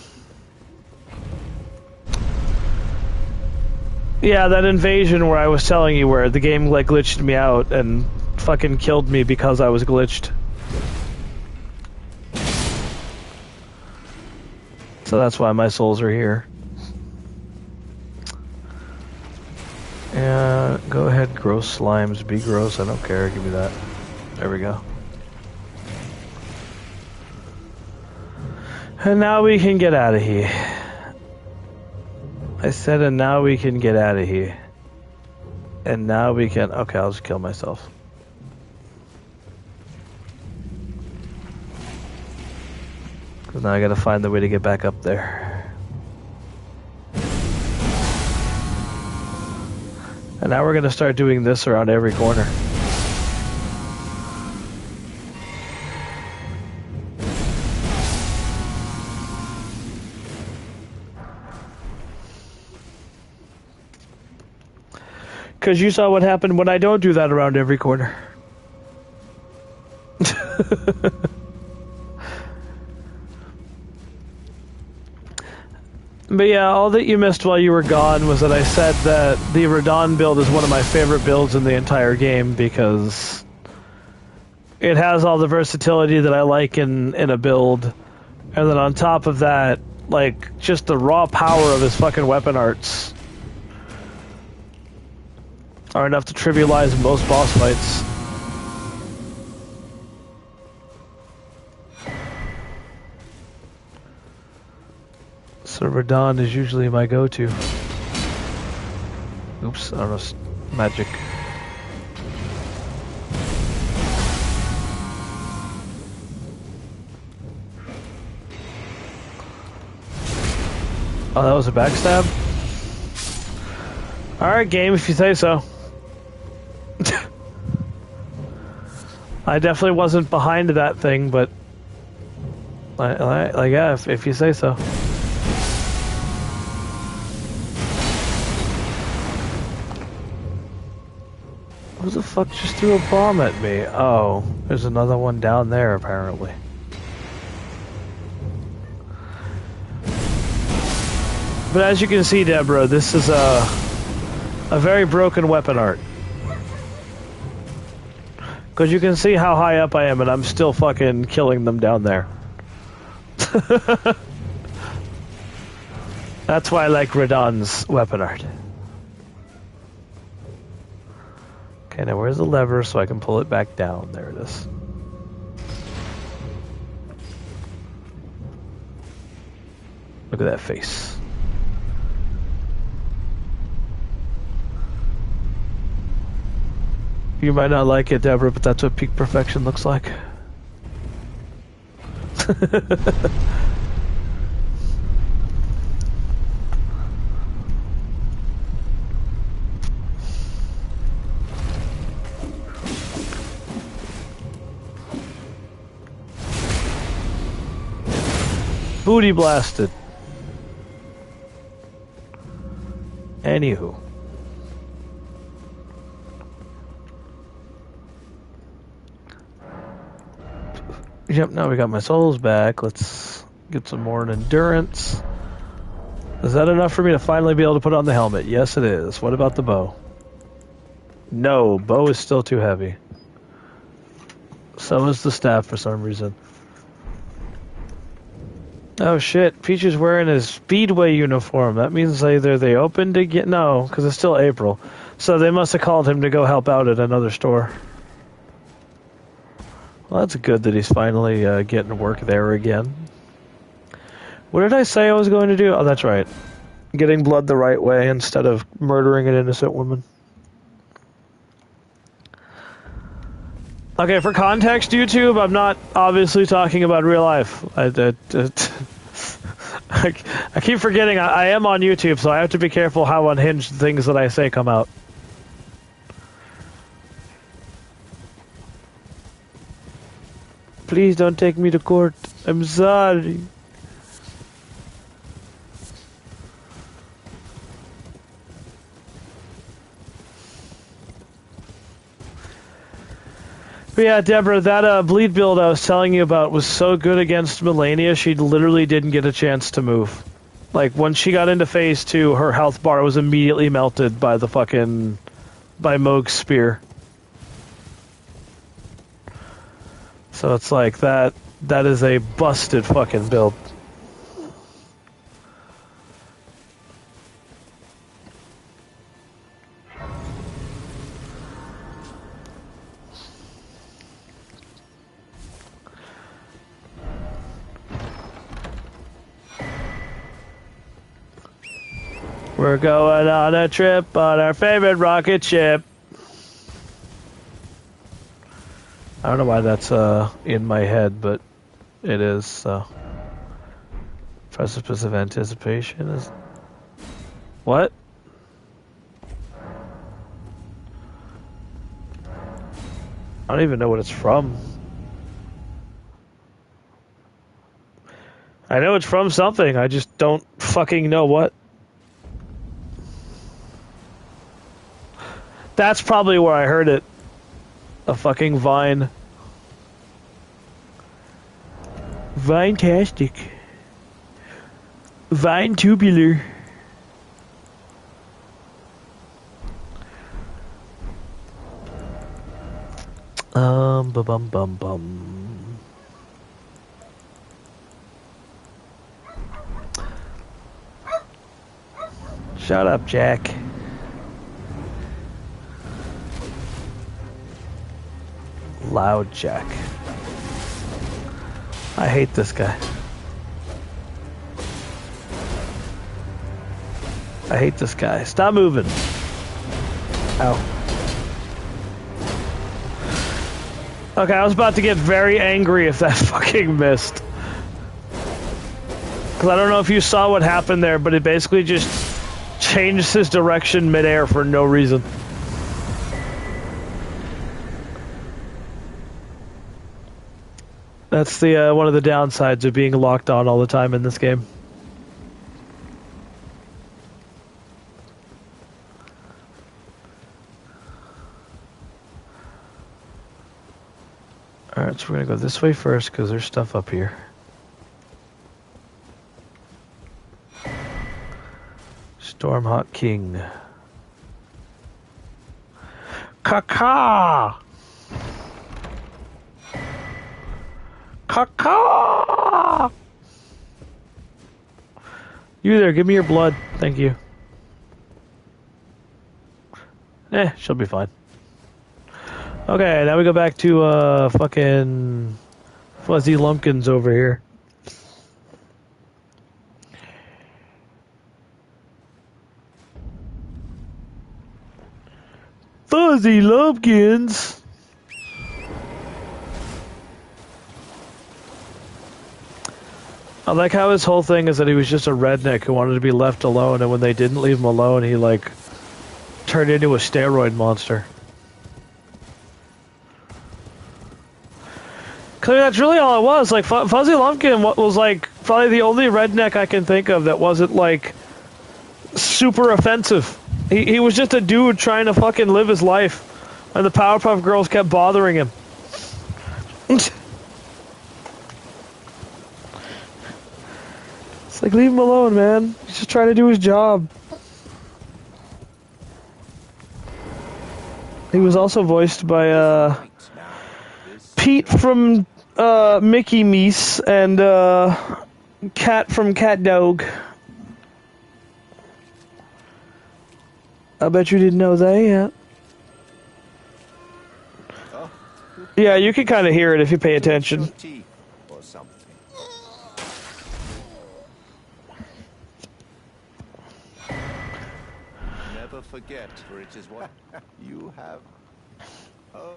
Yeah, that invasion where I was telling you where the game like glitched me out and fucking killed me because I was glitched. So that's why my souls are here. Yeah, go ahead, gross slimes, be gross, I don't care, give me that. There we go. And now we can get out of here. I said, and now we can get out of here. And now we can... Okay, I'll just kill myself. Because now I gotta find the way to get back up there. And now we're gonna start doing this around every corner. Because you saw what happened when I don't do that around every corner. But yeah, all that you missed while you were gone was that I said that the Radon build is one of my favorite builds in the entire game because it has all the versatility that I like in a build. And then on top of that, like, just the raw power of his fucking weapon arts are enough to trivialize most boss fights. So Radon is usually my go-to. Oops, I don't know, magic. Oh, that was a backstab? Alright, game, if you say so. I definitely wasn't behind that thing, but... Like, yeah, if you say so. Who the fuck just threw a bomb at me? Oh, there's another one down there, apparently. But as you can see, Deborah, this is a very broken weapon art. Because you can see how high up I am, and I'm still fucking killing them down there. That's why I like Radon's weapon art. Okay, now where's the lever so I can pull it back down? There it is. Look at that face. You might not like it, Deborah, but that's what peak perfection looks like. Booty blasted. Anywho. Yep, now we got my souls back. Let's get some more endurance. Is that enough for me to finally be able to put on the helmet? Yes, it is. What about the bow? No, bow is still too heavy. So is the staff for some reason. Oh shit, Peach is wearing his Speedway uniform. That means either they opened again. No, because it's still April. So they must have called him to go help out at another store. Well, that's good that he's finally getting work there again. What did I say I was going to do? Oh, that's right. Getting blood the right way instead of murdering an innocent woman. Okay, for context, YouTube, I'm not obviously talking about real life. I keep forgetting I am on YouTube, so I have to be careful how unhinged things that I say come out. Please don't take me to court. I'm sorry. But yeah, Deborah, that bleed build I was telling you about was so good against Melania, she literally didn't get a chance to move. Like, when she got into phase 2, her health bar was immediately melted by by Moog's spear. So it's like, that is a busted fucking build. We're going on a trip on our favorite rocket ship. I don't know why that's in my head, but it is. So, precipice of anticipation is what? I don't even know what it's from. I know it's from something. I just don't fucking know what. That's probably where I heard it. A fucking Vine. Vine-tastic. Vine tubular. Bum. Shut up, Jack. Loud Jack. I hate this guy. I hate this guy. Stop moving. Ow. Okay, I was about to get very angry if that fucking missed. Because I don't know if you saw what happened there, but it basically just changed his direction midair for no reason. That's the one of the downsides of being locked on all the time in this game. Alright, so we're gonna go this way first because there's stuff up here. Stormhawk King. Caca! Caca! You there, give me your blood. Thank you. She'll be fine. Okay, now we go back to fucking Fuzzy Lumpkins over here. Fuzzy Lumpkins! I like how his whole thing is that he was just a redneck who wanted to be left alone, and when they didn't leave him alone, he, like, turned into a steroid monster. Clearly, that's really all it was. Like, Fuzzy Lumpkin was, like, probably the only redneck I can think of that wasn't, like, super offensive. He was just a dude trying to fucking live his life, and the Powerpuff Girls kept bothering him. It's like, leave him alone, man. He's just trying to do his job. He was also voiced by, Pete from, Mickey Meese and, Cat from Cat Dog. I bet you didn't know that yet. Yeah, you can kind of hear it if you pay attention. Never forget, for it is what you have. Oh,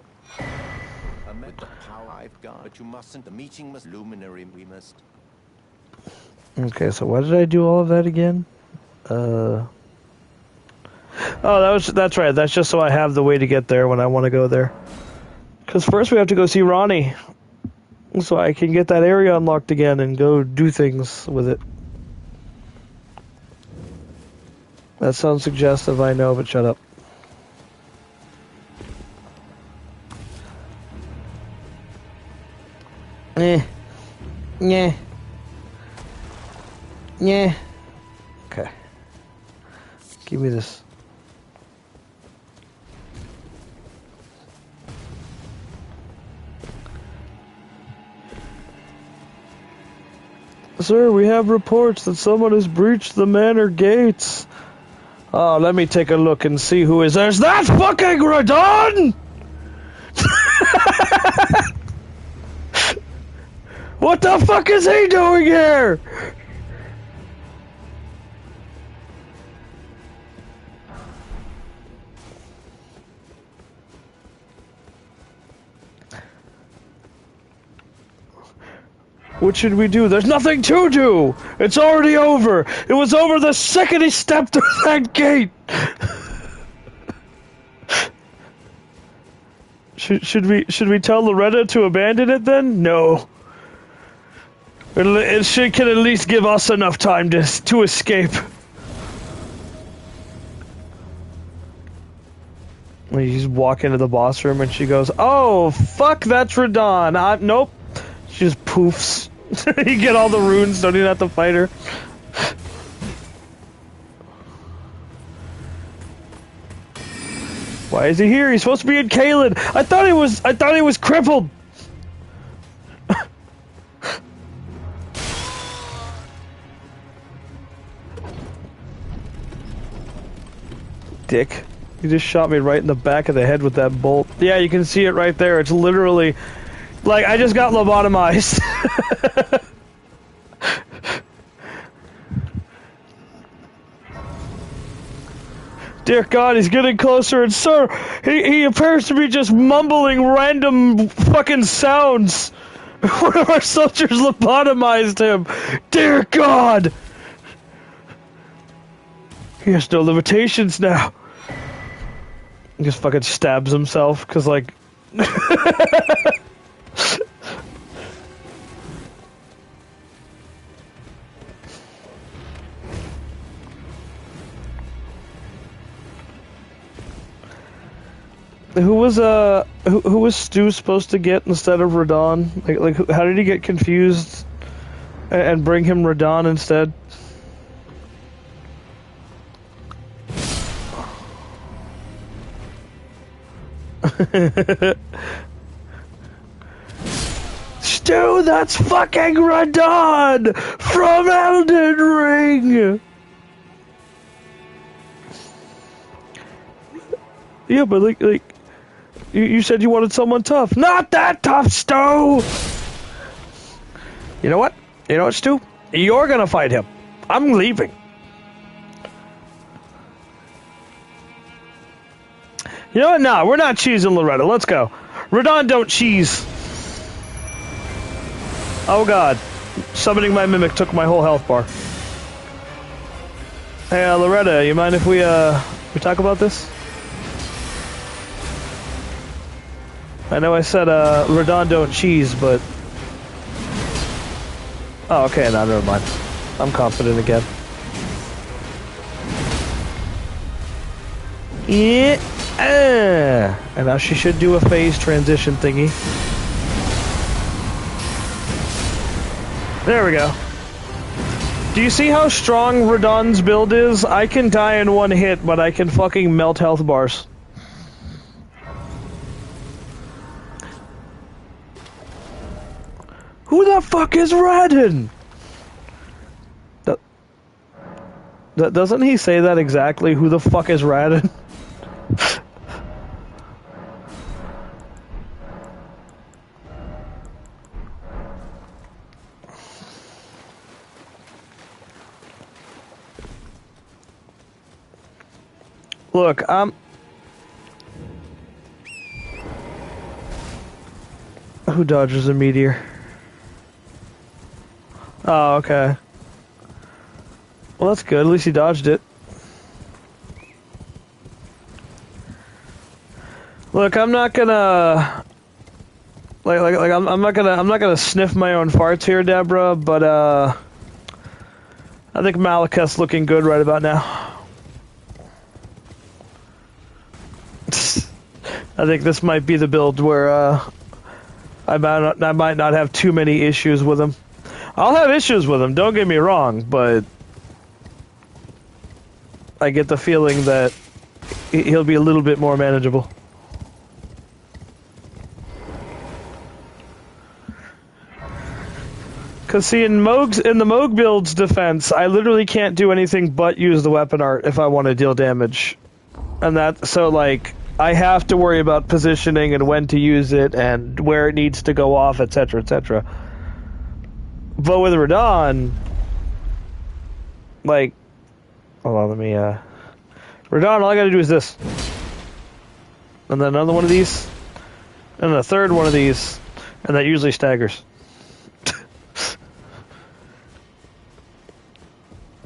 amid the power I've got, but you mustn't. The meeting must luminary. We must. Okay, so why did I do all of that again? Oh, that's right. That's just so I have the way to get there when I want to go there. Because first we have to go see Ronnie, so I can get that area unlocked again and go do things with it. That sounds suggestive, I know, but shut up. Yeah. Give me this. Sir, we have reports that someone has breached the manor gates. Oh, let me take a look and see who is there. Is that fucking Radon? What the fuck is he doing here? What should we do? There's nothing to do! It's already over! It was over the second he stepped through that gate! Should we tell Loretta to abandon it then? No. It can at least give us enough time to escape. You just walk into the boss room and she goes, "Oh, fuck, that's Radon." Nope. She just poofs. You get all the runes, don't even have to fight her. Why is he here? He's supposed to be in Caelid. I thought he was crippled. Dick. You just shot me right in the back of the head with that bolt. Yeah, you can see it right there. It's literally like I just got lobotomized. Dear God, he's getting closer, and sir, he appears to be just mumbling random fucking sounds. One of our soldiers lobotomized him. Dear God! He has no limitations now. He just fucking stabs himself, cause like... Who was Stu supposed to get instead of Radon? Like how did he get confused and bring him Radon instead? Stu, that's fucking Radon from Elden Ring. Yeah, but like. You said you wanted someone tough. Not that tough, Stu! You know what? You know what, Stu? You're gonna fight him. I'm leaving. You know what? Nah, we're not cheesing Loretta. Let's go. Radon don't cheese. Oh God. Summoning my mimic took my whole health bar. Hey, Loretta, you mind if we talk about this? I know I said, Radon don't cheese, but... Oh, okay, no, never mind. I'm confident again. Yeah! And now she should do a phase transition thingy. There we go. Do you see how strong Radon's build is? I can die in one hit, but I can fucking melt health bars. Who the fuck is Radon? Doesn't he say that exactly? Who the fuck is Radon? Look, who dodges a meteor? Oh, okay. Well, that's good. At least he dodged it. Look, I'm not gonna I'm not gonna sniff my own farts here, Deborah. But I think Malekith's looking good right about now. I think this might be the build where I might not have too many issues with him. I'll have issues with him, don't get me wrong, but I get the feeling that he'll be a little bit more manageable. Cause see, in the Moog build's defense, I literally can't do anything but use the weapon art if I want to deal damage, and so like I have to worry about positioning and when to use it and where it needs to go off, etc., etc. But with Radon, like, hold on, let me Radon, all I gotta do is this, and then another one of these, and then a third one of these, and that usually staggers.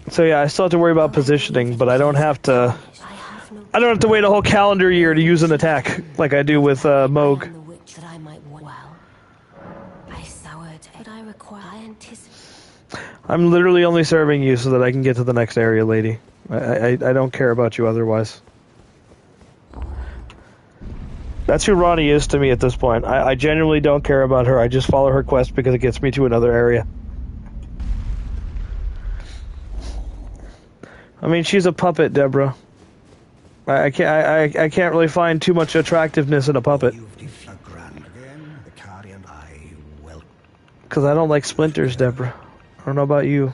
So yeah, I still have to worry about positioning, but I don't have to. I don't have to wait a whole calendar year to use an attack like I do with Moog. The witch that I might well. I soured, but I require. I anticipate. I'm literally only serving you so that I can get to the next area, lady. I don't care about you otherwise. That's who Ronnie is to me at this point. I genuinely don't care about her. I just follow her quest because it gets me to another area. I mean, she's a puppet, Deborah. I can't really find too much attractiveness in a puppet. Because I don't like splinters, Deborah. I don't know about you.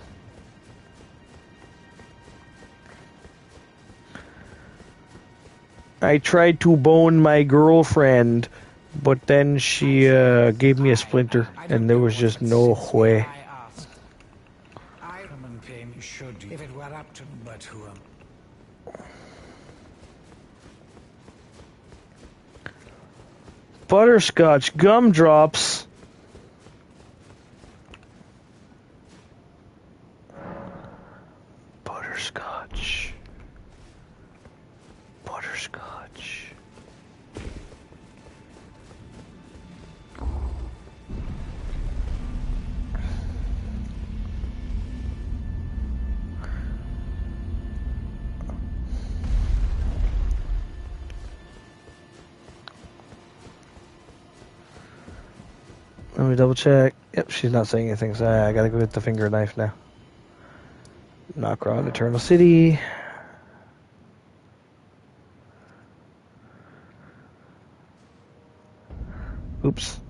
I tried to bone my girlfriend, but then she gave me a splinter, and there was just no way. If it were up to but who Butterscotch gumdrops. Butterscotch. Butterscotch. Let me double check. Yep, she's not saying anything, so I gotta go get the finger knife now. Nokron Eternal City. Oops.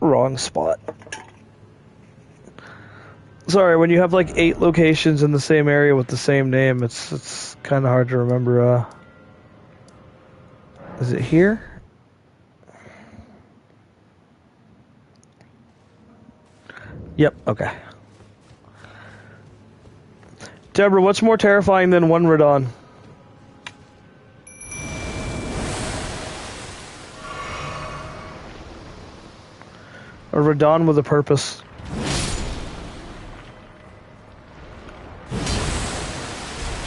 Wrong spot. Sorry, when you have like 8 locations in the same area with the same name, it's kind of hard to remember. Is it here? Yep, okay. Deborah, what's more terrifying than one Radon? A Radon with a purpose.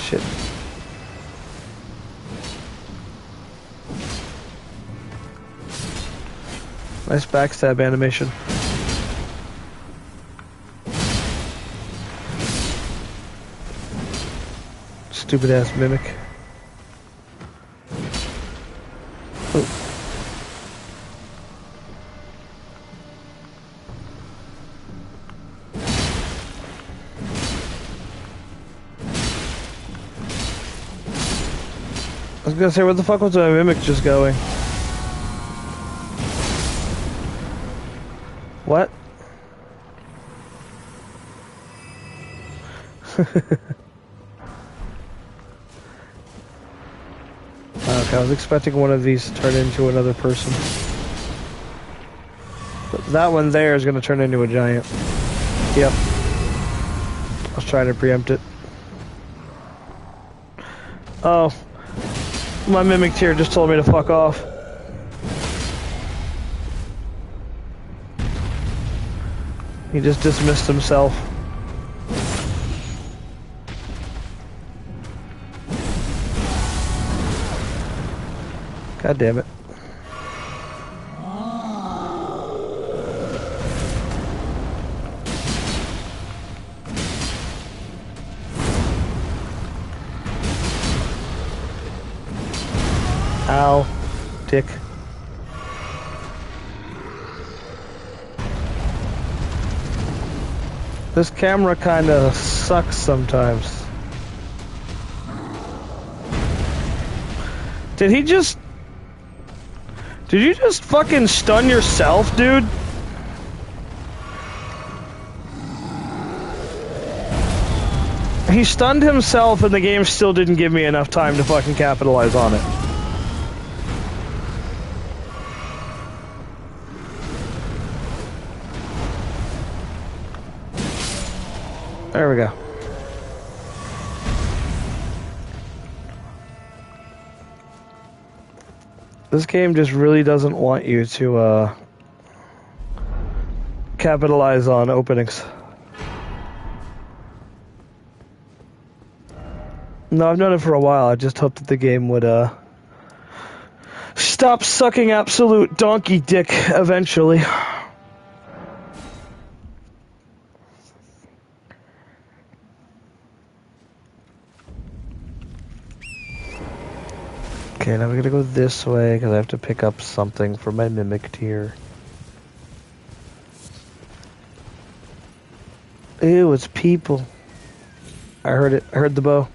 Shit. Nice backstab animation. Stupid ass mimic. Oh. I was gonna say, where the fuck was my mimic just going? What? Okay, I was expecting one of these to turn into another person. But that one there is gonna turn into a giant. Yep. I was trying to preempt it. Oh. My mimic here just told me to fuck off. He just dismissed himself. God damn it. Ow, dick. This camera kinda sucks sometimes. Did he just... Did you just fucking stun yourself, dude? He stunned himself and the game still didn't give me enough time to fucking capitalize on it. There we go. This game just really doesn't want you to capitalize on openings. No, I've known it for a while. I just hoped that the game would stop sucking absolute donkey dick eventually. Okay, now we're gonna go this way because I have to pick up something for my mimic tier. Ew, it's people. I heard it. I heard the bow.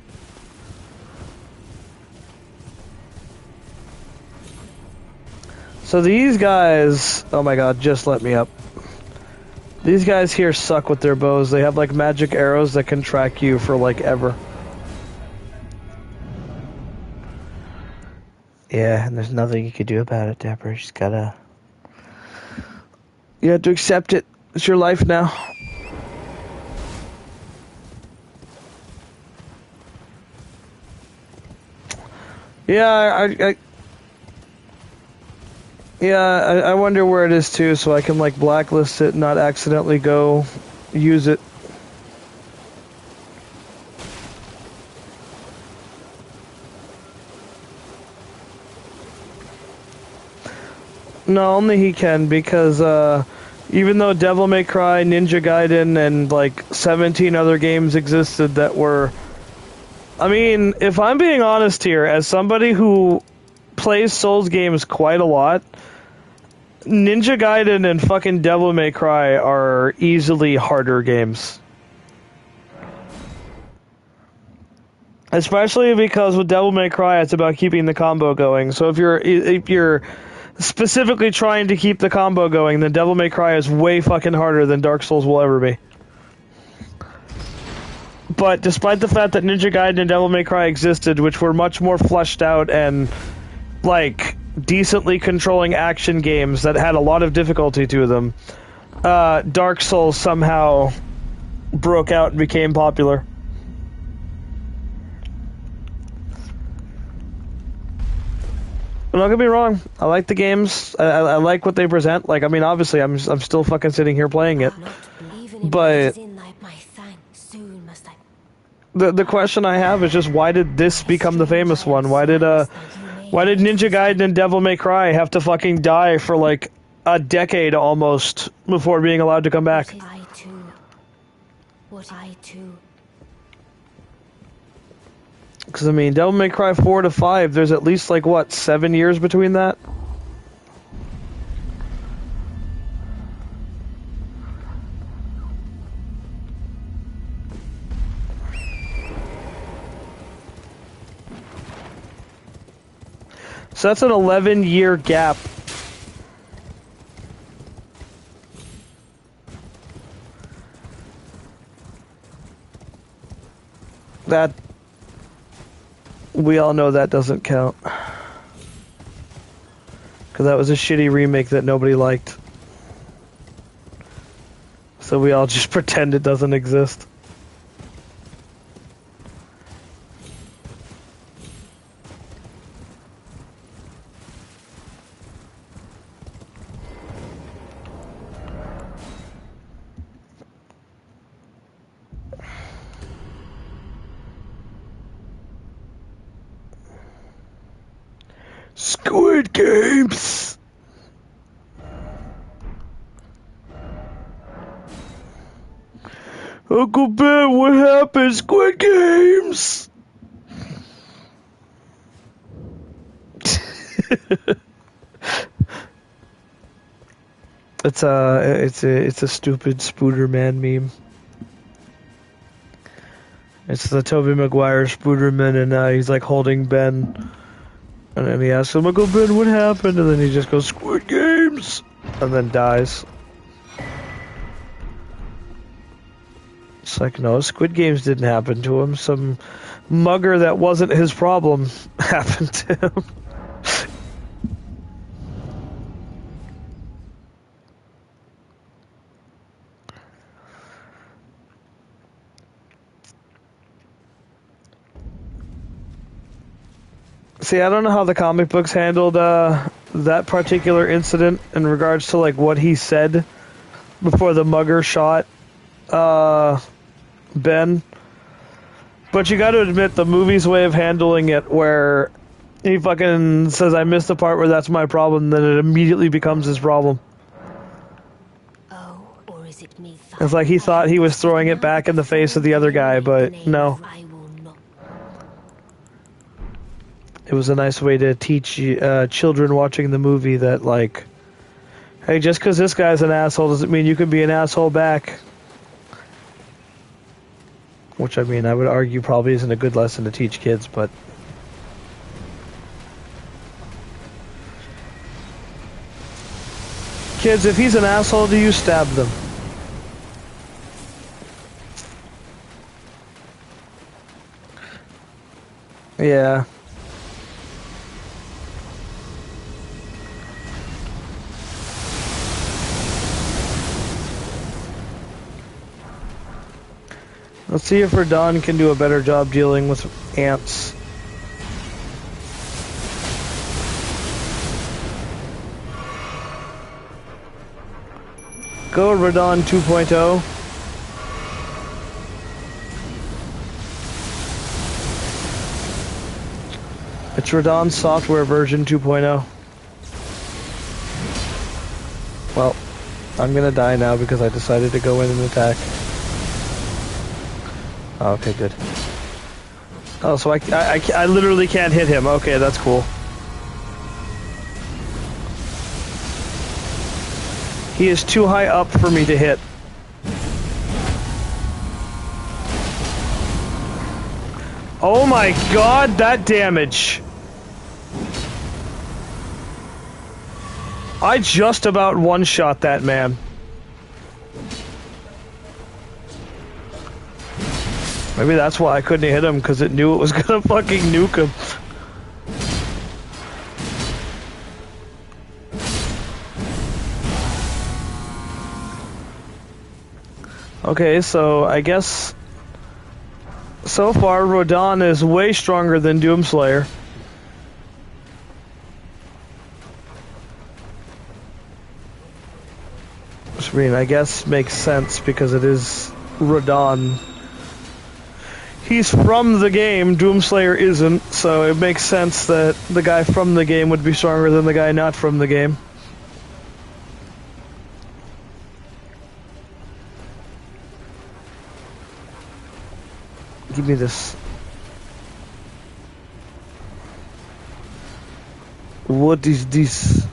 So these guys, oh my god, just let me up. These guys here suck with their bows. They have like magic arrows that can track you for like ever. Yeah, and there's nothing you can do about it, Dapper. You just gotta... You have to accept it. It's your life now. Yeah, I wonder where it is too, so I can like blacklist it and not accidentally go use it. No, only he can, because even though Devil May Cry, Ninja Gaiden, and like 17 other games existed that were... I mean, if I'm being honest here, as somebody who plays Souls games quite a lot, Ninja Gaiden and fucking Devil May Cry are easily harder games. Especially because with Devil May Cry, it's about keeping the combo going. So if you're specifically trying to keep the combo going, then Devil May Cry is way fucking harder than Dark Souls will ever be. But despite the fact that Ninja Gaiden and Devil May Cry existed, which were much more fleshed out and, like, decently controlling action games that had a lot of difficulty to them, Dark Souls somehow broke out and became popular. But don't get me wrong, I like the games. I like what they present. Like, I mean, obviously, I'm still fucking sitting here playing it. But the question I have is just, why did this become the famous one? Why did Ninja Gaiden and Devil May Cry have to fucking die for like a decade almost before being allowed to come back? Because, I mean, Devil May Cry 4 to 5, there's at least, like, what, 7 years between that? So that's an 11-year gap. That... We all know that doesn't count. Because that was a shitty remake that nobody liked. So we all just pretend it doesn't exist. Squid Games! Uncle Ben, what happened? Squid Games! It's a stupid Spooderman meme. It's the Tobey Maguire Spooderman, and he's like holding Ben. And then he asks him, Uncle Ben, what happened? And then he just goes, Squid Games! And then dies. It's like, no, Squid Games didn't happen to him. Some mugger that wasn't his problem happened to him. See, I don't know how the comic books handled that particular incident in regards to like what he said before the mugger shot Ben. But you got to admit the movie's way of handling it, where he fucking says, "I missed the part where that's my problem," then it immediately becomes his problem. Oh, or is it me? It's like he thought he was throwing it back in the face of the other guy, but no. I will not. It was a nice way to teach children watching the movie that, like, hey, just because this guy's an asshole doesn't mean you can be an asshole back. Which, I mean, I would argue probably isn't a good lesson to teach kids, but... Kids, if he's an asshole to you, stab them. Yeah. Let's see if Radon can do a better job dealing with ants. Go Radon 2.0. It's Radon software version 2.0. Well, I'm gonna die now because I decided to go in and attack. Oh, okay, good. Oh, so I literally can't hit him. Okay, that's cool. He is too high up for me to hit. Oh my god, that damage! I just about one-shot that man. Maybe that's why I couldn't hit him, because it knew it was gonna fucking nuke him. Okay, so I guess so far Rodon is way stronger than DoomSlayer. Which I mean, I guess makes sense because it is Rodon. He's from the game, DoomSlayer isn't, so it makes sense that the guy from the game would be stronger than the guy not from the game. Give me this. What is this?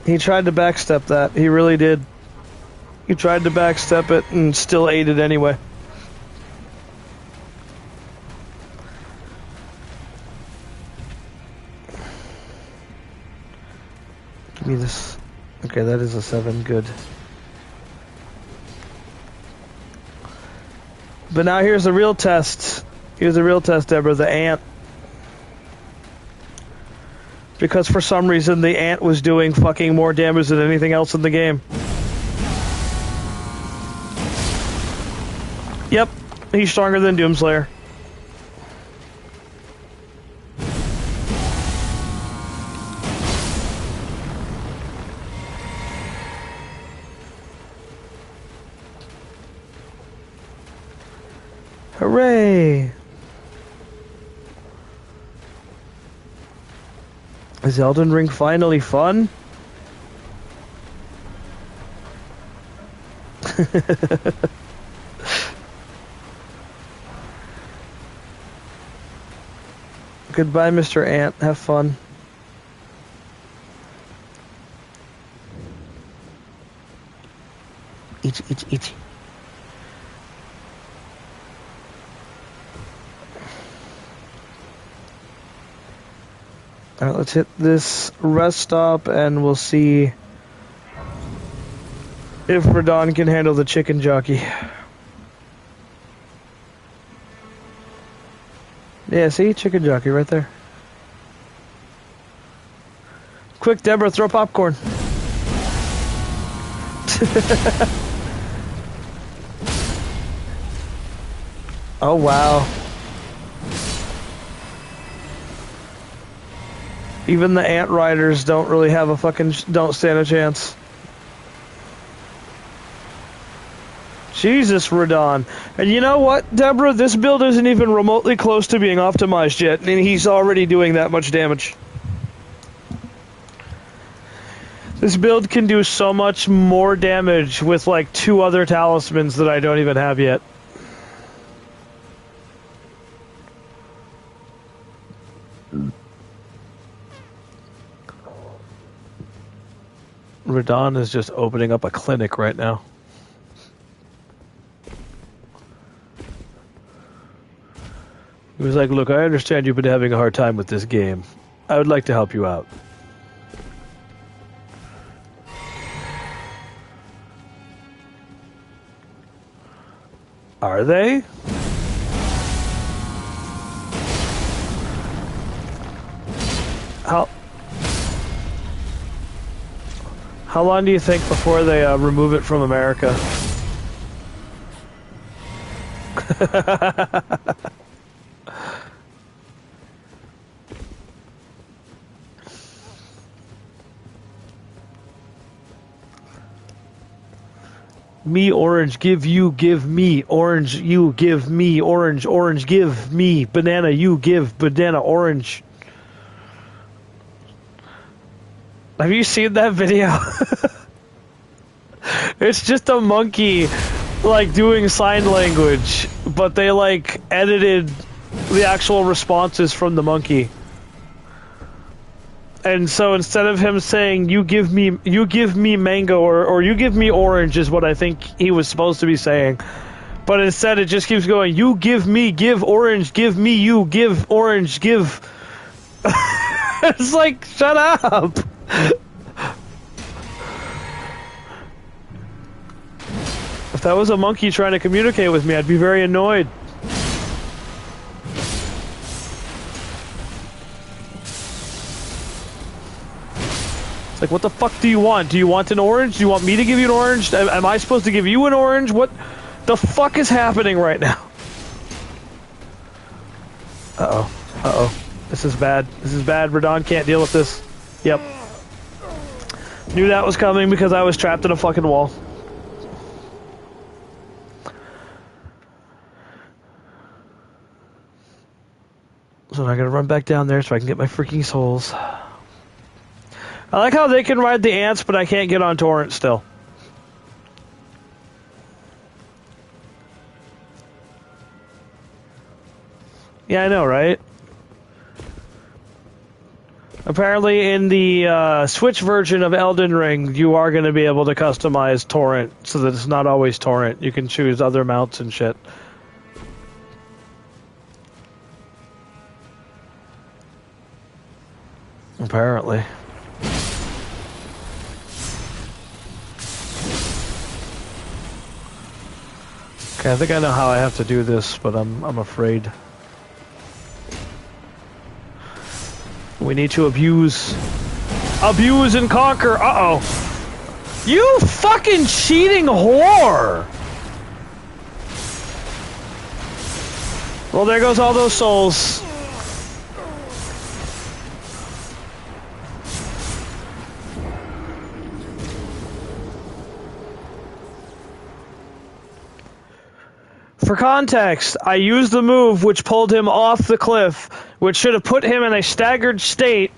He tried to backstep that. He really did. He tried to backstep it and still ate it anyway. Give me this. Okay, that is a 7. Good. But now here's the real test. Here's the real test, Deborah. The ant. Because for some reason the ant was doing fucking more damage than anything else in the game. Yep, he's stronger than DoomSlayer. Hooray! Is Elden Ring finally fun? Goodbye, Mr. Ant. Have fun. Itchy. Alright, let's hit this rest stop and we'll see if Radon can handle the chicken jockey. Yeah, see? Chicken jockey right there. Quick, Deborah, throw popcorn. Oh, wow. Even the ant riders don't really have a don't stand a chance. Jesus, Radon. And you know what, Deborah? This build isn't even remotely close to being optimized yet, and he's already doing that much damage. This build can do so much more damage with like 2 other talismans that I don't even have yet. Radon is just opening up a clinic right now. He was like, look, I understand you've been having a hard time with this game. I would like to help you out. Are they? How long do you think before they remove it from America? Me, orange, give me, orange, you, give me, orange, give me, banana, you, give, banana, orange. Have you seen that video? It's just a monkey, like, doing sign language, but they, like, edited the actual responses from the monkey. And so instead of him saying, you give me mango, or you give me orange is what I think he was supposed to be saying. But instead it just keeps going, you give me, give orange, give me, you, give orange, give. It's like, shut up. If that was a monkey trying to communicate with me, I'd be very annoyed. It's like, what the fuck do you want? Do you want an orange? Do you want me to give you an orange? Am I supposed to give you an orange? What the fuck is happening right now? Uh-oh. Uh-oh. This is bad. This is bad. Radon can't deal with this. Yep. Knew that was coming because I was trapped in a fucking wall. So I gotta run back down there so I can get my freaking souls. I like how they can ride the ants, but I can't get on Torrent still. Yeah, I know, right? Apparently in the Switch version of Elden Ring, you are going to be able to customize Torrent so that it's not always Torrent. You can choose other mounts and shit. Apparently. Okay, I think I know how I have to do this, but I'm afraid. We need to abuse and conquer. Uh-oh. You fucking cheating whore! Well, there goes all those souls. For context, I used the move which pulled him off the cliff, which should have put him in a staggered state,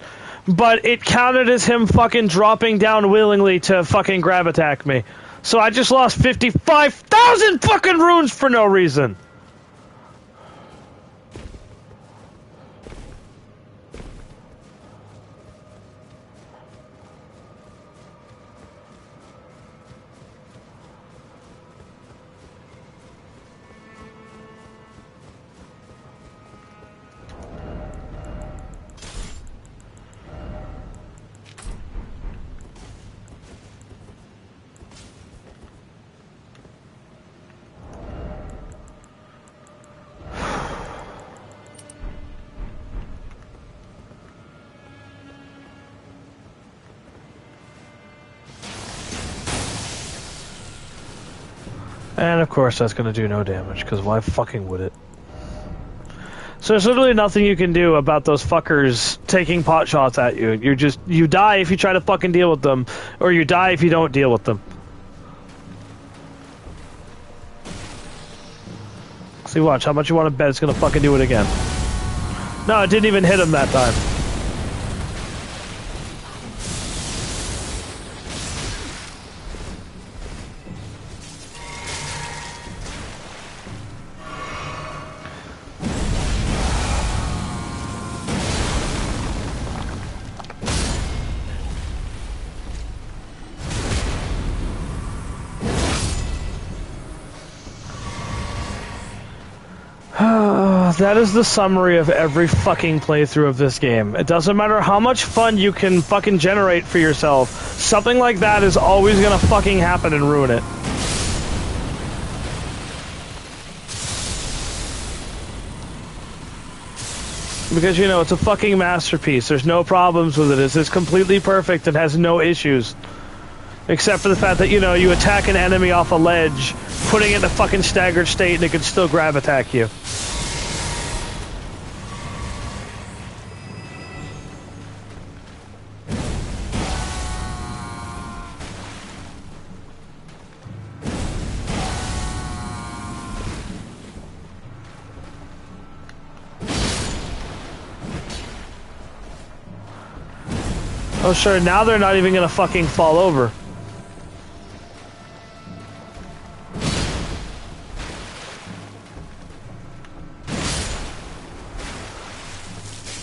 but it counted as him fucking dropping down willingly to fucking grab attack me. So I just lost 55,000 fucking runes for no reason. And of course that's gonna do no damage, because why fucking would it? So there's literally nothing you can do about those fuckers taking pot shots at you. You die if you try to fucking deal with them, or you die if you don't deal with them. See, watch, how much you want to bet it's gonna fucking do it again. No, it didn't even hit him that time. That is the summary of every fucking playthrough of this game. It doesn't matter how much fun you can fucking generate for yourself, something like that is always gonna fucking happen and ruin it. Because, you know, it's a fucking masterpiece. There's no problems with it. It's completely perfect and has no issues. Except for the fact that, you know, you attack an enemy off a ledge, putting it in a fucking staggered state, and it can still grab attack you. Oh sure, now they're not even gonna fucking fall over.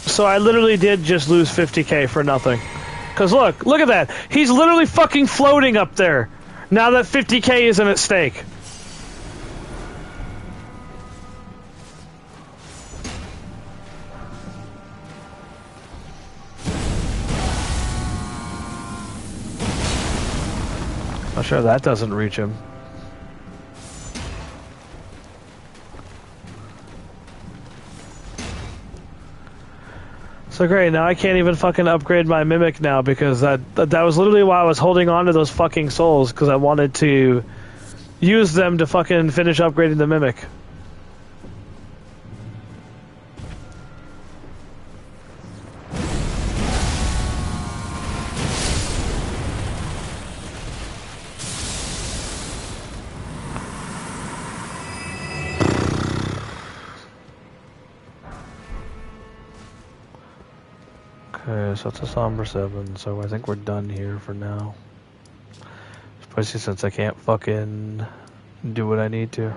So I literally did just lose 50k for nothing. Cause look at that. He's literally fucking floating up there. Now that 50k isn't at stake. I'm sure that doesn't reach him. So great, now I can't even fucking upgrade my Mimic now because that was literally why I was holding on to those fucking souls, because I wanted to use them to fucking finish upgrading the Mimic. Okay, so it's a Somber 7, so I think we're done here for now. Especially since I can't fucking do what I need to.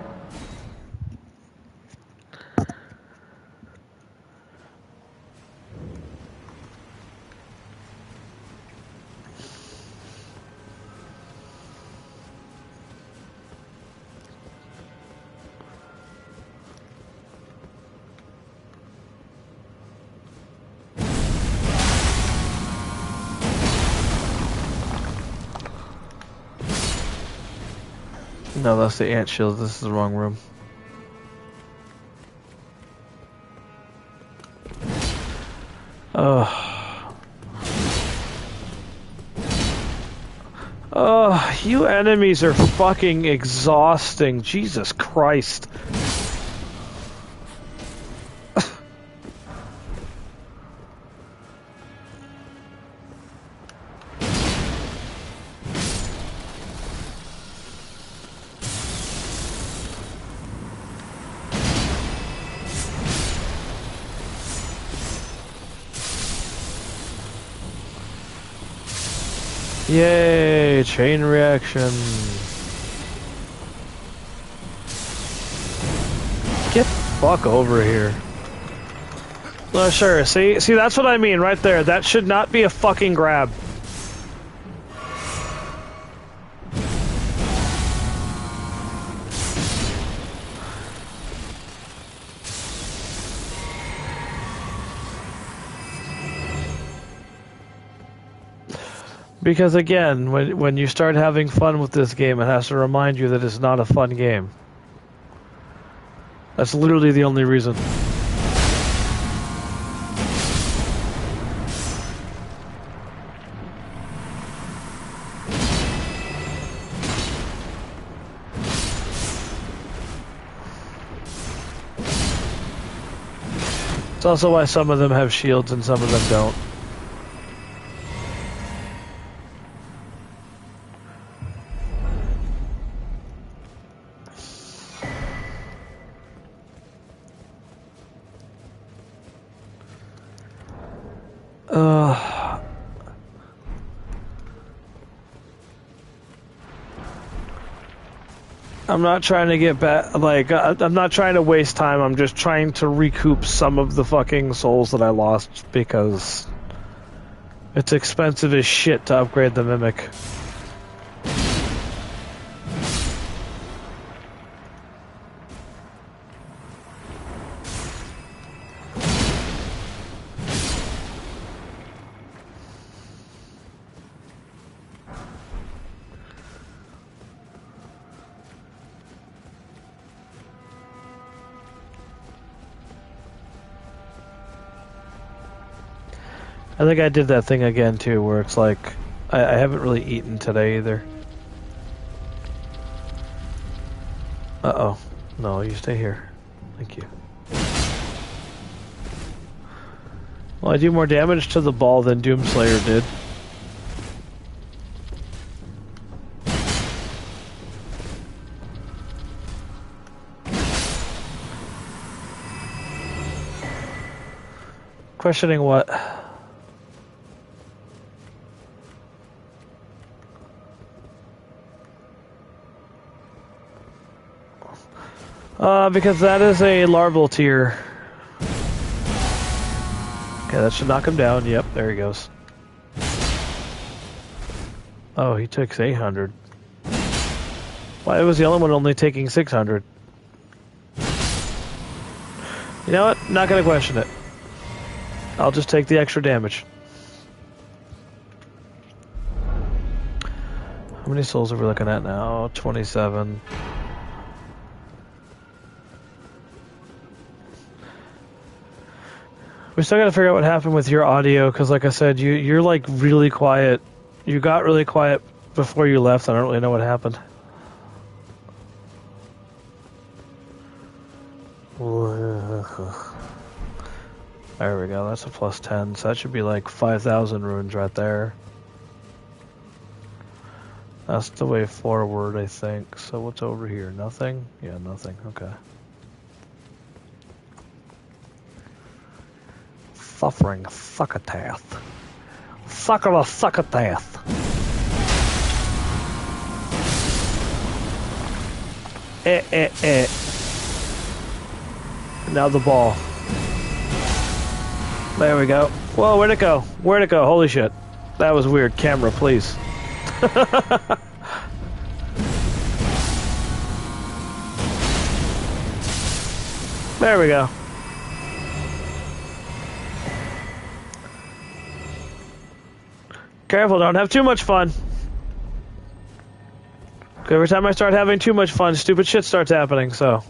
No, that's the ant shield. This is the wrong room. You enemies are fucking exhausting. Jesus Christ. Yay, chain reaction. Get the fuck over here. No, sure, see, that's what I mean right there. That should not be a fucking grab. Because again, when you start having fun with this game, it has to remind you that it's not a fun game. That's literally the only reason. It's also why some of them have shields and some of them don't. I'm not trying to get back, like, I'm not trying to waste time, I'm just trying to recoup some of the fucking souls that I lost, because it's expensive as shit to upgrade the Mimic. I think I did that thing again too, where it's like, I haven't really eaten today either. Uh-oh. No, you stay here. Thank you. Well, I do more damage to the ball than DoomSlayer did. Questioning what? Because that is a larval tier. Okay, that should knock him down. Yep, there he goes. Oh, he took 800. Why was the other one only taking 600? You know what? Not gonna question it. I'll just take the extra damage. How many souls are we looking at now? 27. We still gotta figure out what happened with your audio, because like I said, you're like really quiet. You got really quiet before you left. I don't really know what happened. There we go, that's a plus 10, so that should be like 5,000 runes right there. That's the way forward, I think. So what's over here? Nothing? Yeah, nothing. Okay. Suffering succotath. Sucker a succotath. Now the ball. There we go. Whoa, where'd it go? Where'd it go? Holy shit. That was weird. Camera, please. There we go. Careful, don't have too much fun. Every time I start having too much fun, stupid shit starts happening, so.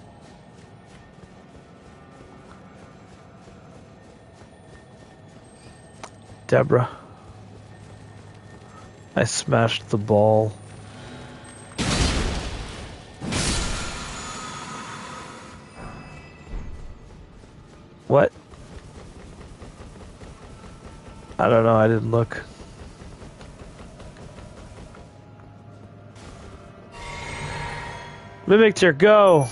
Deborah. I smashed the ball. What? I don't know, I didn't look. Mimic tier, go!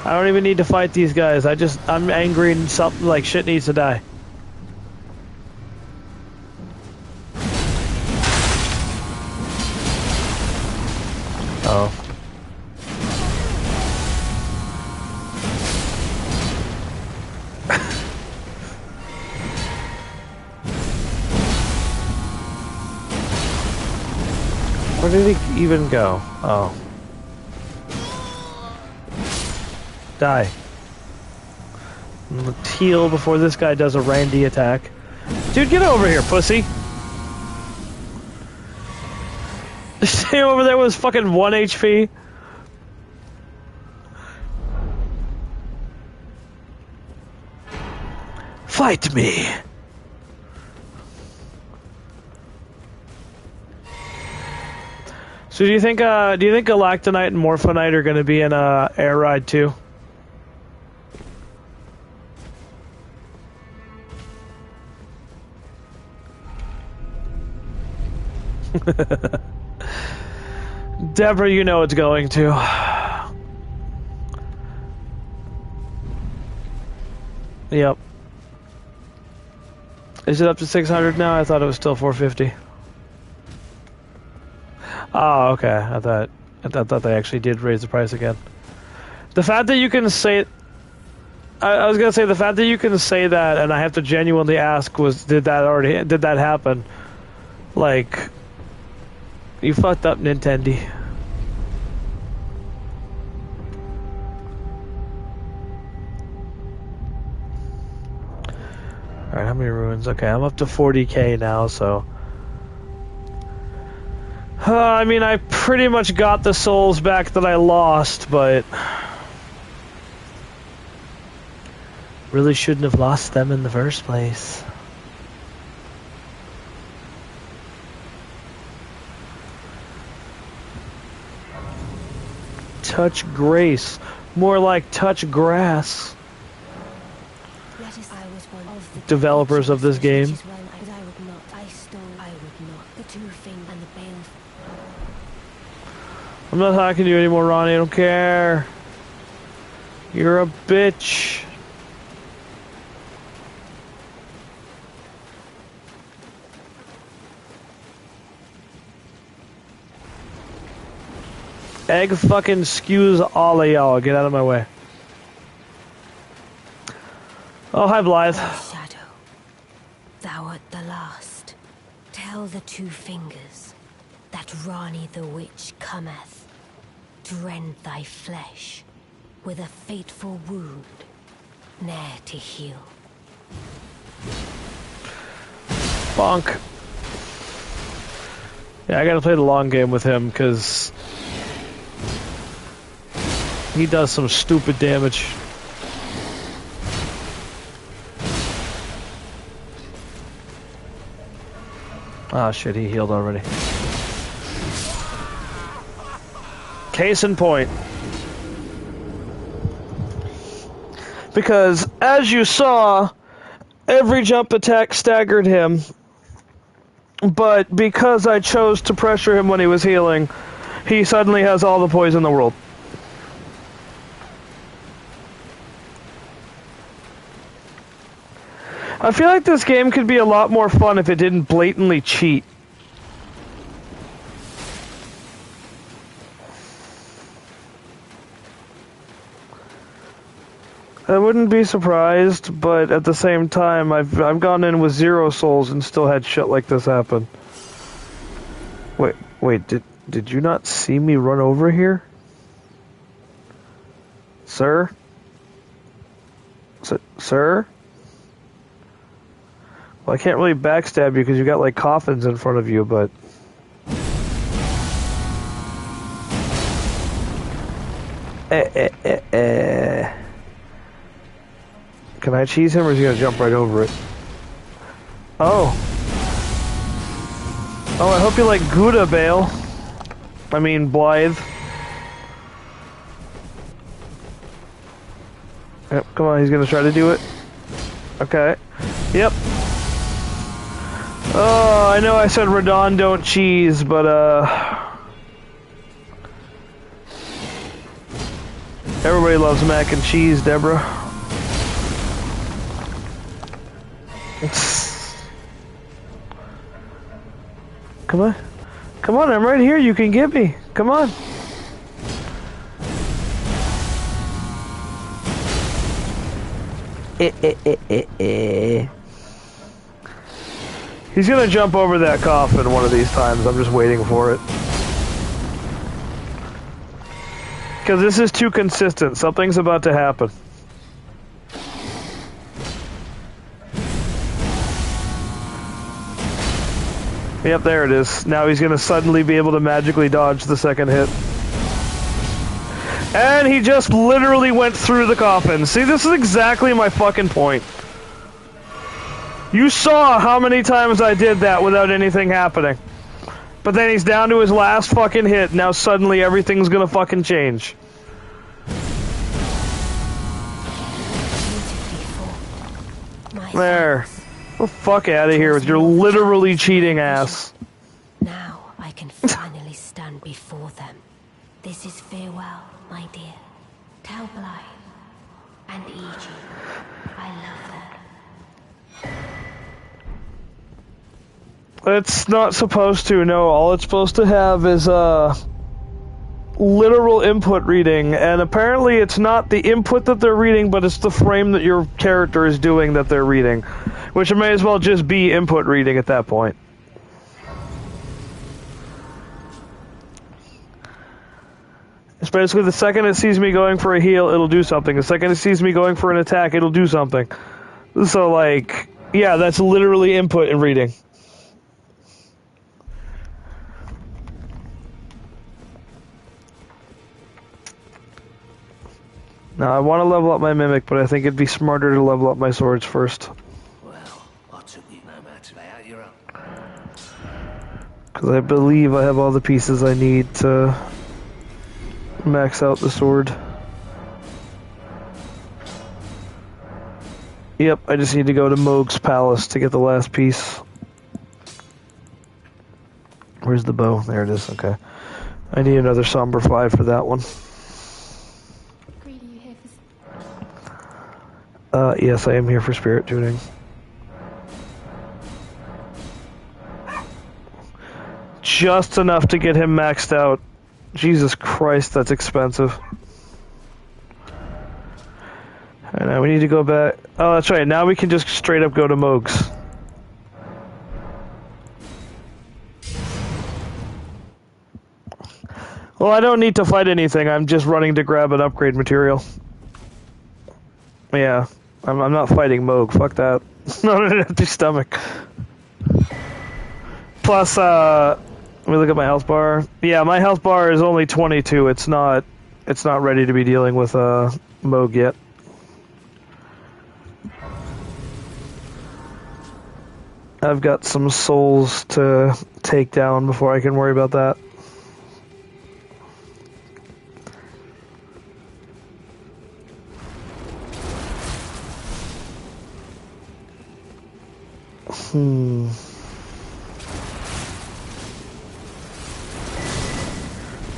I don't even need to fight these guys. I'm angry and something like shit needs to die. Oh. Where did he even go? Oh. Die. Heal before this guy does a Randy attack. Dude, get over here, pussy! Stay over there with fucking 1 HP. Fight me! So do you think Galactonite and Morphonite are going to be in Air Ride 2? Deborah, you know it's going to. Yep. Is it up to 600 now? I thought it was still 450. Oh, okay. I thought they actually did raise the price again. The fact that you can say, I was gonna say the fact that you can say that, and I have to genuinely ask, did that happen? Like, you fucked up, Nintendo. Alright, how many ruins? Okay, I'm up to 40k now, so... I mean, I pretty much got the souls back that I lost, but... really shouldn't have lost them in the first place. Touch grace. More like touch grass. Developers of this game. I'm not talking to you anymore, Ronnie. I don't care. You're a bitch. Egg fucking skews all of y'all. Get out of my way. Oh, hi, Blythe. Shadow, thou art the last. Tell the two fingers that Rani the Witch cometh to rend thy flesh with a fateful wound, ne'er to heal. Bonk. Yeah, I gotta play the long game with him, because he does some stupid damage. Ah, shit, he healed already. Case in point. Because, as you saw, every jump attack staggered him. But because I chose to pressure him when he was healing, he suddenly has all the poison in the world. I feel like this game could be a lot more fun if it didn't blatantly cheat. I wouldn't be surprised, but at the same time, I've gone in with 0 souls and still had shit like this happen. Wait, did you not see me run over here? Sir? Sir? Well, I can't really backstab you because you got like coffins in front of you, but... Can I cheese him or is he gonna jump right over it? Oh. Oh, I hope you like Gouda, Bale. I mean, Blythe. Yep, come on, he's gonna try to do it. Okay. Yep. Oh, I know I said Radon don't cheese, but everybody loves mac and cheese, Deborah. Come on. Come on, I'm right here, you can get me. Come on. He's gonna jump over that coffin one of these times. I'm just waiting for it. Because this is too consistent. Something's about to happen. Yep, there it is. Now he's gonna suddenly be able to magically dodge the second hit. And he just literally went through the coffin. See, this is exactly my fucking point. You saw how many times I did that without anything happening. But then he's down to his last fucking hit. Now suddenly everything's gonna fucking change. There. Get the fuck out of here with your literally cheating ass. Now, This is farewell, my dear. Tell Bly and Iji I love them. It's not supposed to, no. All it's supposed to have is literal input reading, and apparently it's not the input that they're reading, but it's the frame that your character is doing that they're reading, which may as well just be input reading at that point. It's basically the second it sees me going for a heal, it'll do something. The second it sees me going for an attack, it'll do something. So, like, yeah, that's literally input and reading. Now, I want to level up my Mimic, but I think it'd be smarter to level up my swords first. Well, I took you no matter. Lay out your own. Because I believe I have all the pieces I need to max out the sword. Yep, I just need to go to Moog's Palace to get the last piece. Where's the bow? There it is, okay. I need another Somber 5 for that one. Yes, I am here for spirit tuning. Just enough to get him maxed out. Jesus Christ, that's expensive. And now we need to go back. Oh, that's right. Now we can just straight up go to Moog's. Well, I don't need to fight anything. I'm just running to grab an upgrade material. Yeah, I'm not fighting Moog. Fuck that. Not an empty stomach. Plus, let me look at my health bar. Yeah, my health bar is only 22. It's not ready to be dealing with Moog yet. I've got some souls to take down before I can worry about that.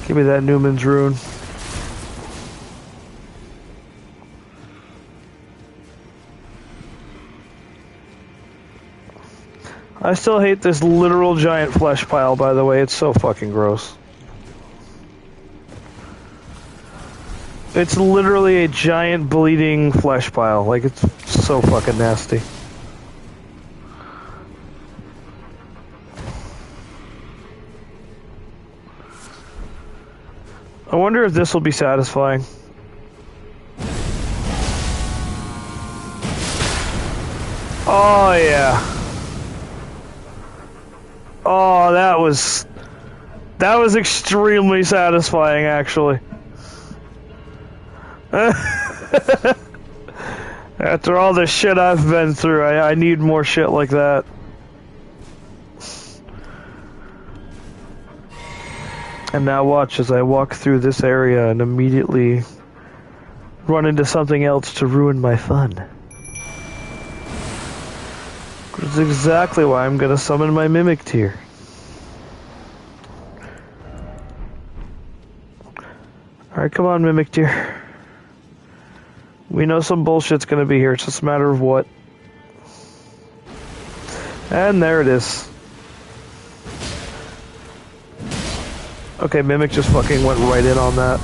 Give me that Newman's Rune. I still hate this literal giant flesh pile, by the way. It's so fucking gross. It's literally a giant bleeding flesh pile. Like, it's so fucking nasty. I wonder if this will be satisfying. Oh, yeah. Oh, that was extremely satisfying, actually. After all the shit I've been through, I need more shit like that. And now watch as I walk through this area and immediately run into something else to ruin my fun. Which is exactly why I'm gonna summon my Mimic tier. Alright, come on, Mimic tier. We know some bullshit's gonna be here, it's just a matter of what. And there it is. Okay, Mimic just fucking went right in on that.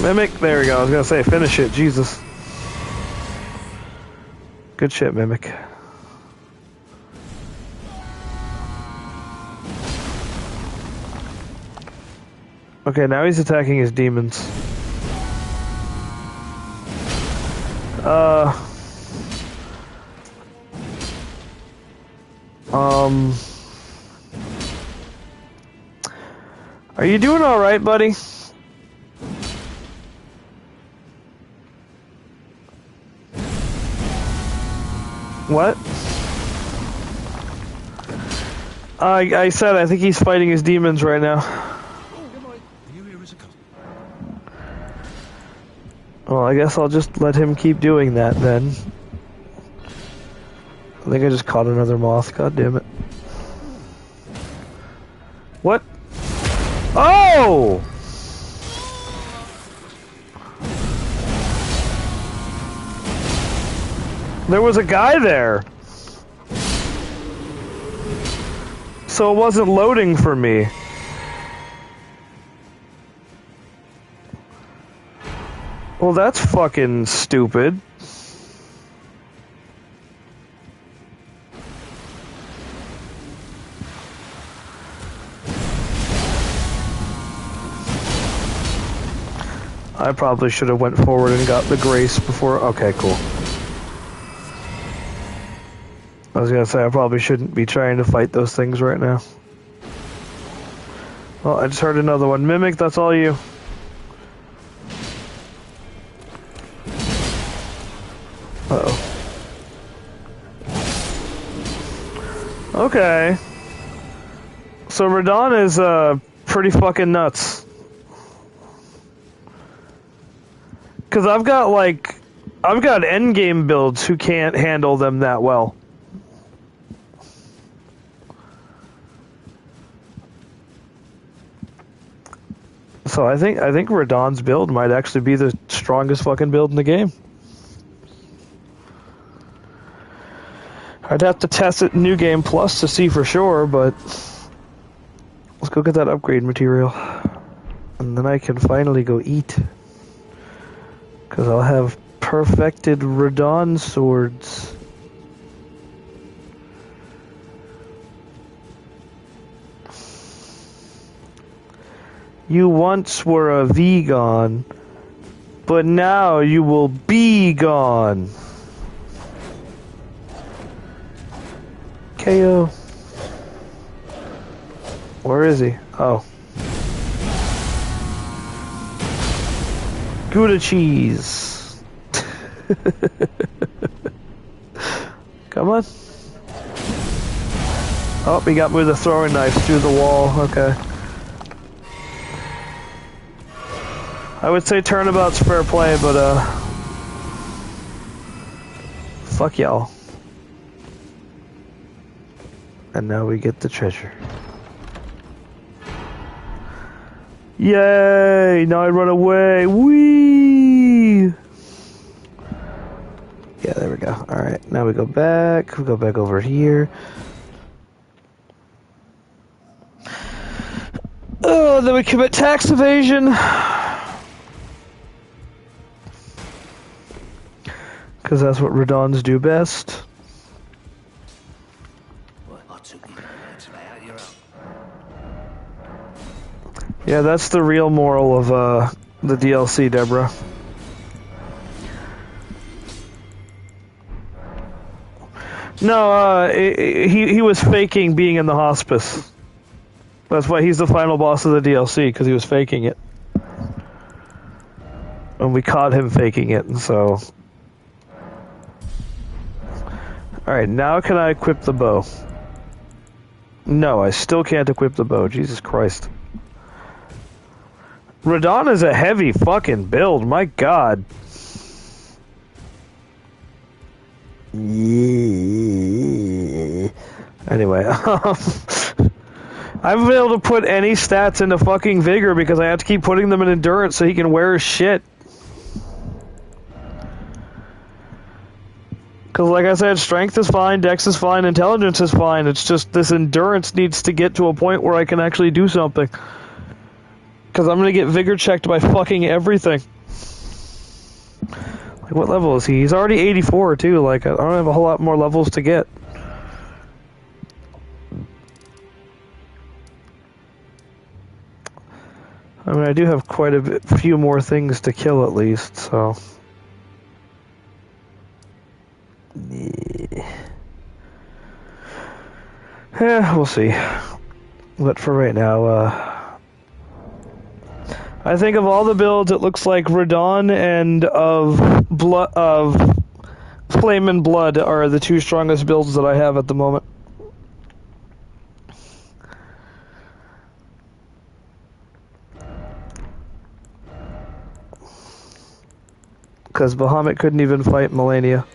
Mimic, there we go. I was gonna say, finish it, Jesus. Good shit, Mimic. Okay, now he's attacking his demons. Are you doing alright, buddy? What? I said I think he's fighting his demons right now. Well, I guess I'll just let him keep doing that then. I think I just caught another moth, god damn it. There was a guy there. So it wasn't loading for me. Well, that's fucking stupid. I probably should have went forward and got the grace before. Okay, cool. I was gonna say I probably shouldn't be trying to fight those things right now. Well, I just heard another one. Mimic, that's all you. Uh-oh. Okay. So Radon is pretty fucking nuts. Cause I've got endgame builds who can't handle them that well. So I think Radon's build might actually be the strongest fucking build in the game. I'd have to test it in New Game Plus to see for sure, but let's go get that upgrade material. And then I can finally go eat. Because I'll have perfected Radon swords. You once were a vegan, but now you will be gone. KO. Where is he? Oh. Gouda cheese. Come on. Oh, he got me with a throwing knife through the wall. Okay. I would say turnabout's fair play, but fuck y'all. And now we get the treasure. Yay! Now I run away. Whee! Yeah, there we go. Alright, now we go back. We go back over here. Oh, then we commit tax evasion. Because that's what Radons do best. Yeah, that's the real moral of the DLC, Deborah. No, he was faking being in the hospice. That's why he's the final boss of the DLC, because he was faking it. And we caught him faking it, and so... Alright, now can I equip the bow? No, I still can't equip the bow. Jesus Christ. Radon is a heavy fucking build, my god. Yeah. Anyway, I haven't been able to put any stats into fucking Vigor because I have to keep putting them in Endurance so he can wear his shit. Because like I said, Strength is fine, Dex is fine, Intelligence is fine. It's just this Endurance needs to get to a point where I can actually do something. Because I'm going to get Vigor checked by fucking everything. Like, what level is he? He's already 84, too. Like, I don't have a whole lot more levels to get. I mean, I do have quite a few more things to kill, at least, so... Yeah, we'll see. But for right now, I think of all the builds, it looks like Radon and of Flame and Blood are the two strongest builds that I have at the moment. Because Bahamut couldn't even fight Melania.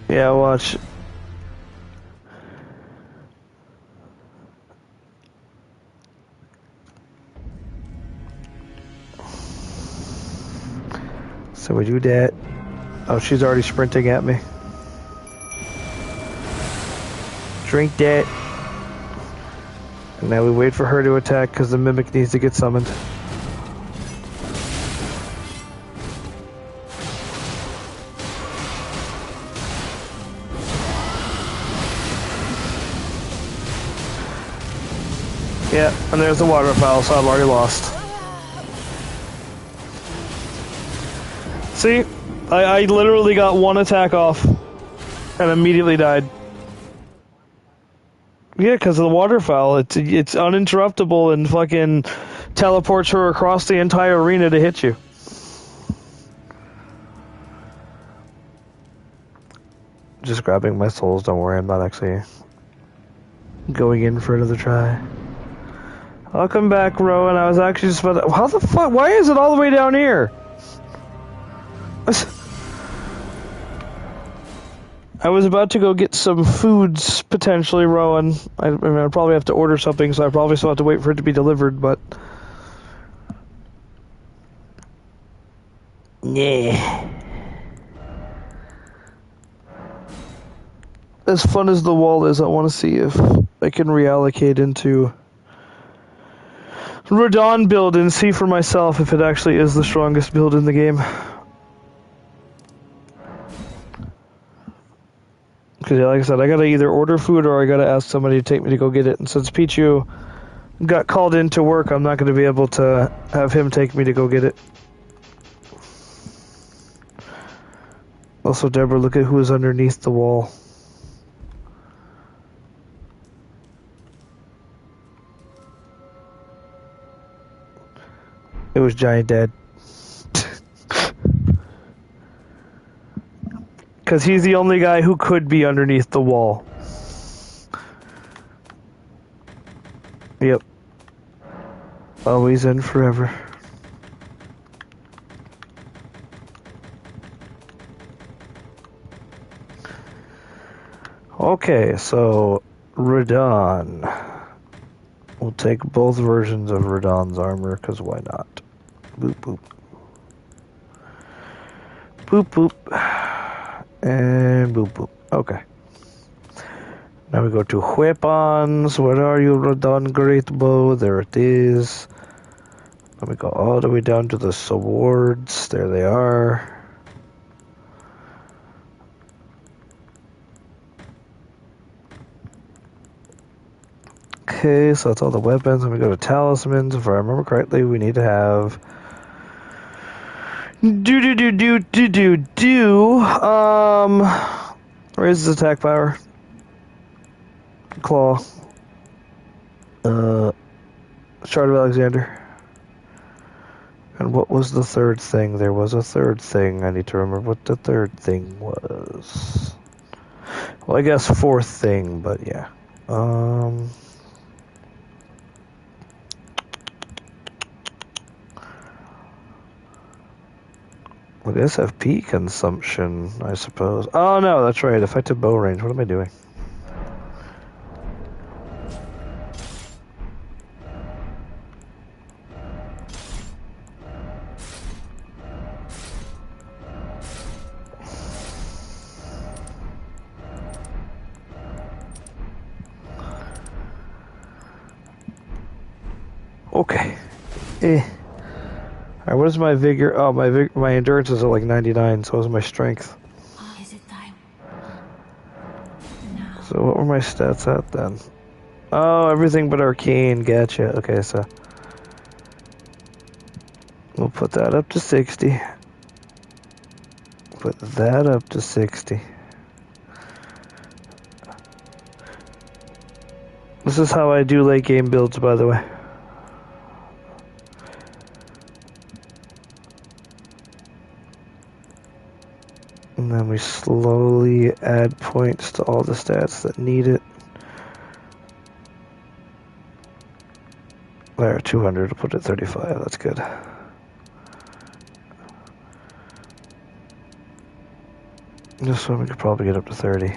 Yeah, watch. So we do that. Oh, she's already sprinting at me. Drink that. And now we wait for her to attack because the mimic needs to get summoned. Yeah, and there's the waterfowl, so I've already lost. See? I literally got one attack off and immediately died. Yeah, because of the waterfowl. It's uninterruptible and fucking teleports her across the entire arena to hit you. Just grabbing my souls, don't worry, I'm not actually going in for another try. Welcome back, Rowan. I was actually just about to... How the fuck? Why is it all the way down here? I was about to go get some foods, potentially, Rowan. I mean, I'd probably have to order something, so I probably still have to wait for it to be delivered, but... Yeah. As fun as the wall is, I want to see if I can reallocate into Radon build and see for myself if it actually is the strongest build in the game. Because, yeah, like I said, I gotta either order food or I gotta ask somebody to take me to go get it. And since Pichu got called into work, I'm not gonna be able to have him take me to go get it. Also, Deborah, look at who is underneath the wall. It was Giant Dad. Because he's the only guy who could be underneath the wall. Yep. Always and forever. Okay, so Radon. We'll take both versions of Radon's armor, because why not? Boop, boop. Boop, boop. And boop, boop. Okay. Now we go to weapons. Where are you, Radon Great Bow? There it is. Let me go all the way down to the swords. There they are. Okay, so that's all the weapons. Let me go to talismans. If I remember correctly, we need to have... Raises attack power. Claw. Shard of Alexander. And what was the third thing? There was a third thing. I need to remember what the third thing was. Well, I guess fourth thing, but yeah. I guess FP consumption, I suppose. Oh no, that's right. Effective bow range. What am I doing? Okay. Alright, what is my vigor? Oh, my endurance is at like 99, so is my strength. Is it time? So what were my stats at then? Oh, everything but arcane. Gotcha. Okay, so we'll put that up to 60. Put that up to 60. This is how I do late game builds, by the way. And then we slowly add points to all the stats that need it. There, 200, put it 35, that's good. This one we could probably get up to 30.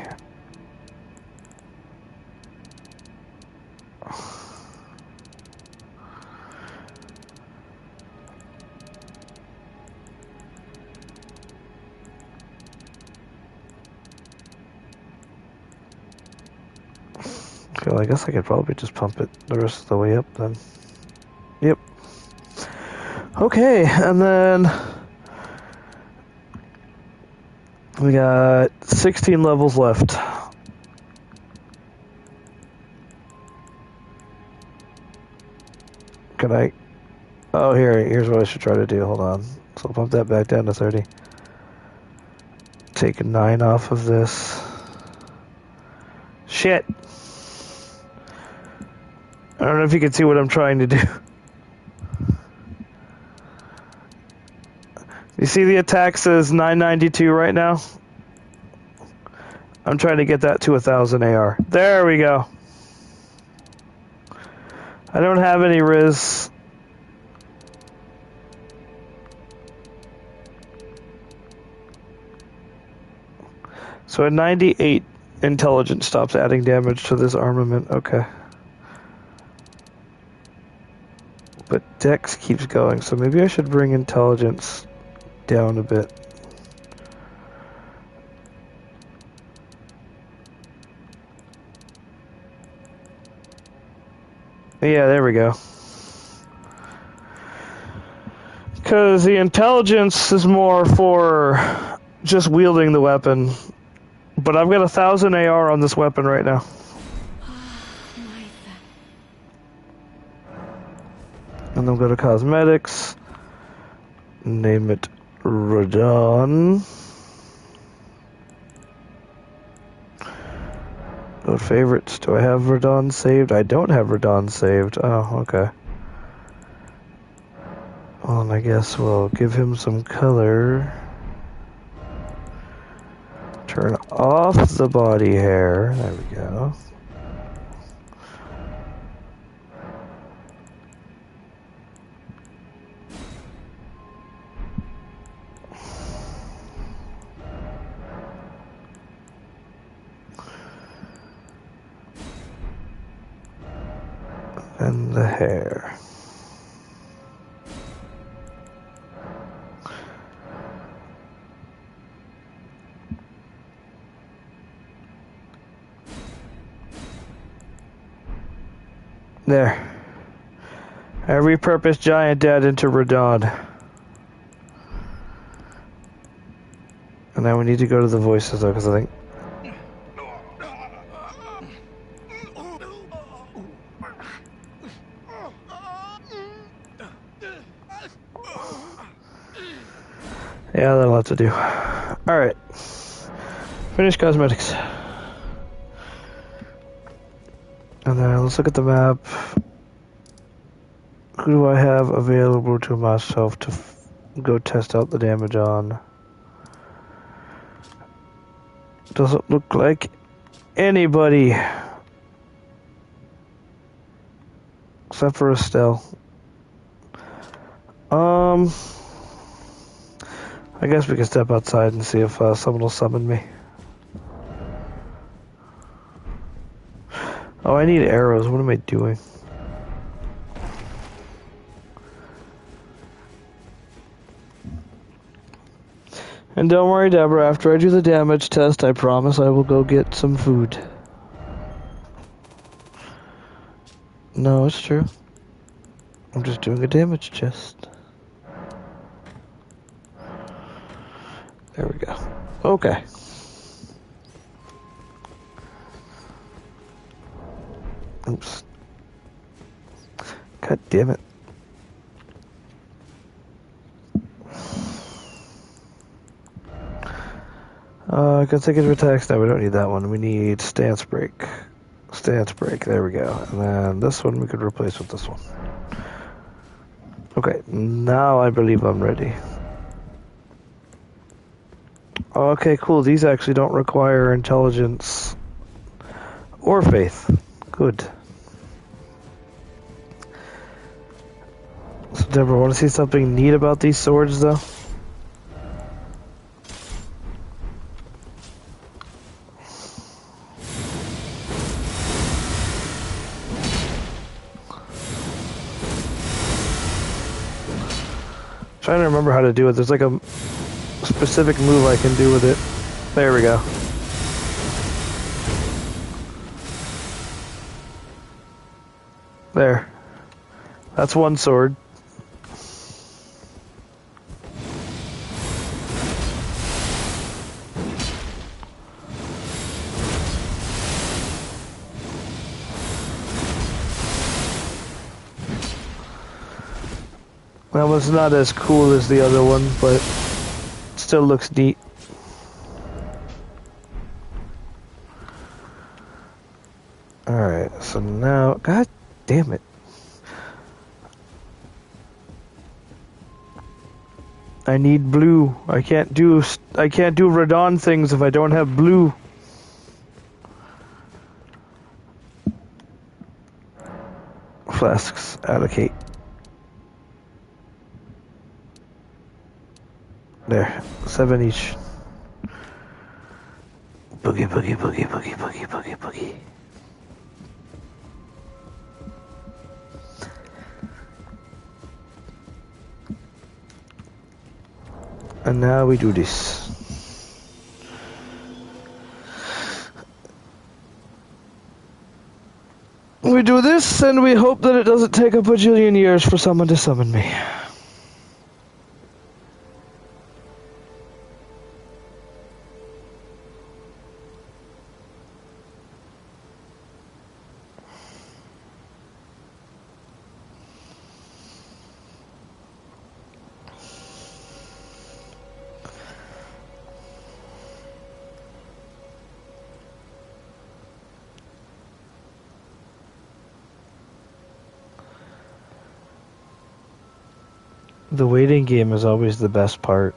Okay, well, I guess I could probably just pump it the rest of the way up then. Yep. Okay, and then we got 16 levels left. Can I? Oh, here's what I should try to do. Hold on. So I'll pump that back down to 30. Take a 9 off of this. Shit! I don't know if you can see what I'm trying to do. You see the attack says 992 right now? I'm trying to get that to 1000 AR. There we go. I don't have any Riz. So at 98, intelligence stops adding damage to this armament. Okay. But Dex keeps going, so maybe I should bring intelligence down a bit. Yeah, there we go. Because the intelligence is more for just wielding the weapon. But I've got 1000 AR on this weapon right now. And then go to cosmetics. Name it Radon. Go to favorites. Do I have Radon saved? I don't have Radon saved. Oh, okay. Well, and I guess we'll give him some color. Turn off the body hair. There we go. And the hair. There. I repurposed Giant Dad into Radon. And now we need to go to the voices though, because I think... Yeah, that'll have to do. Alright. Finish cosmetics. And then let's look at the map. Who do I have available to myself to go test out the damage on? Doesn't look like anybody. Except for Estelle. I guess we can step outside and see if someone will summon me. Oh, I need arrows. What am I doing? And don't worry, Deborah, after I do the damage test, I promise I will go get some food. No, it's true. I'm just doing a damage test. There we go. Okay. Oops. God damn it. Consecutive attacks. No, we don't need that one. We need stance break. Stance break. There we go. And then this one we could replace with this one. Okay, now I believe I'm ready. Okay, cool. These actually don't require intelligence or faith. Good. So, Deborah, want to see something neat about these swords, though? Trying to remember how to do it. There's like a specific move I can do with it. There we go. There. That's one sword. That one's not as cool as the other one, but it still looks neat. Alright, so now... God damn it. I need blue. I can't do Radon things if I don't have blue. Flasks, allocate. There, 7 each. Boogie, boogie, boogie, boogie, boogie, boogie, boogie. And now we do this. We do this, and we hope that it doesn't take a bajillion years for someone to summon me. The waiting game is always the best part.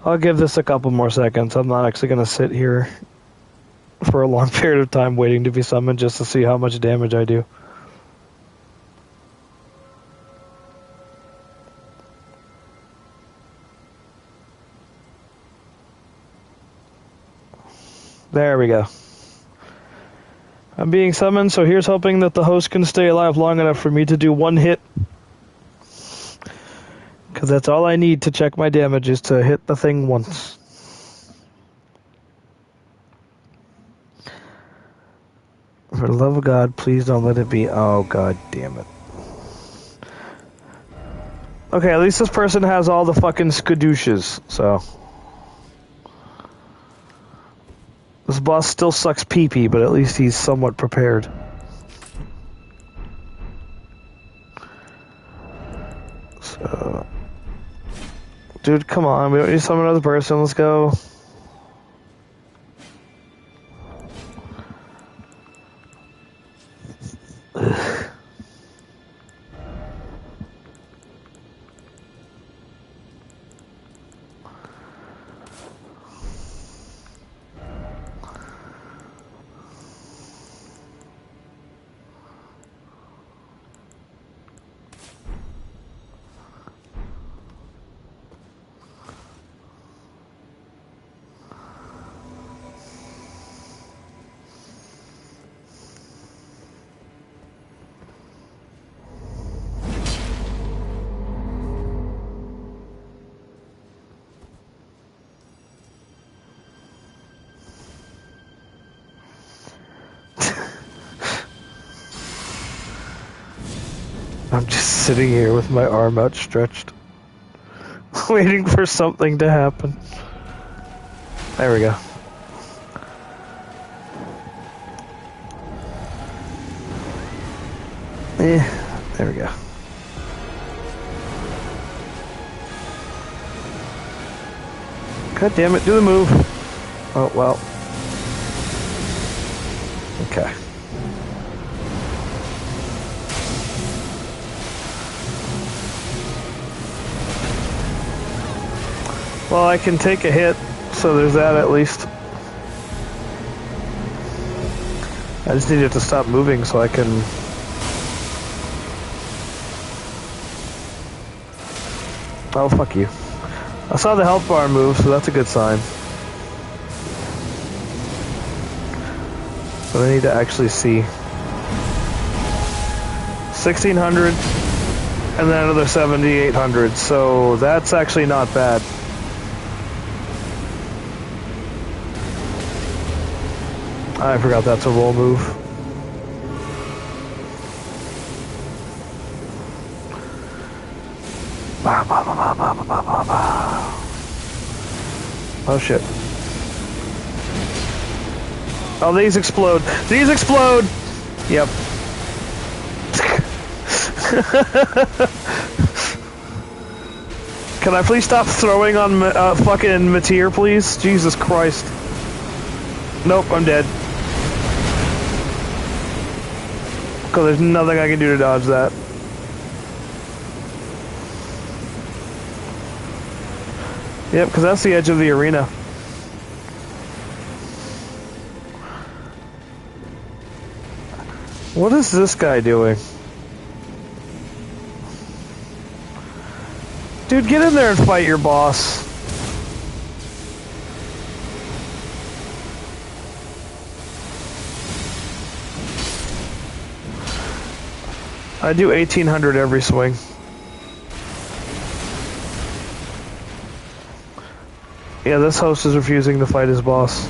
I'll give this a couple more seconds. I'm not actually going to sit here for a long period of time waiting to be summoned just to see how much damage I do. There we go. I'm being summoned, so here's hoping that the host can stay alive long enough for me to do one hit. Because that's all I need to check my damage is to hit the thing once. For the love of God, please don't let it be. Oh, God damn it. Okay, at least this person has all the fucking skadooches, so. This boss still sucks pee-pee, but at least he's somewhat prepared. So. Dude, come on, we don't need to summon another person, let's go. Ugh. I'm just sitting here with my arm outstretched, waiting for something to happen. There we go. There we go. God damn it, do the move. Oh, well. Okay. Well, I can take a hit, so there's that at least. I just need it to stop moving so I can... Oh, fuck you. I saw the health bar move, so that's a good sign. But I need to actually see. 1,600, and then another 7,800, so that's actually not bad. I forgot that's a roll move. Oh shit. Oh, these explode. These explode! Yep. Can I please stop throwing on fucking Mateer, please? Jesus Christ. Nope, I'm dead. Because there's nothing I can do to dodge that. Yep, because that's the edge of the arena. What is this guy doing? Dude, get in there and fight your boss. I do 1,800 every swing. Yeah, this host is refusing to fight his boss.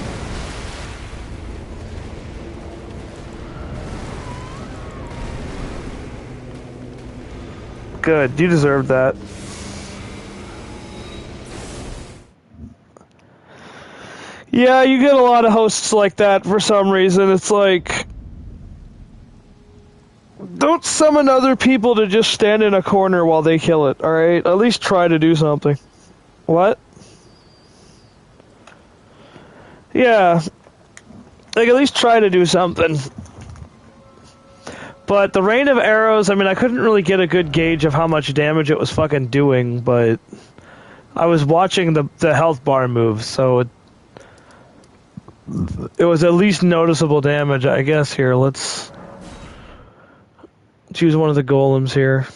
Good, you deserved that. Yeah, you get a lot of hosts like that for some reason. It's like... Don't summon other people to just stand in a corner while they kill it, alright? At least try to do something. What? Yeah. Like, at least try to do something. But the rain of arrows, I mean, I couldn't really get a good gauge of how much damage it was fucking doing, but I was watching the health bar move, so it was at least noticeable damage, I guess. Here, let's choose one of the golems here.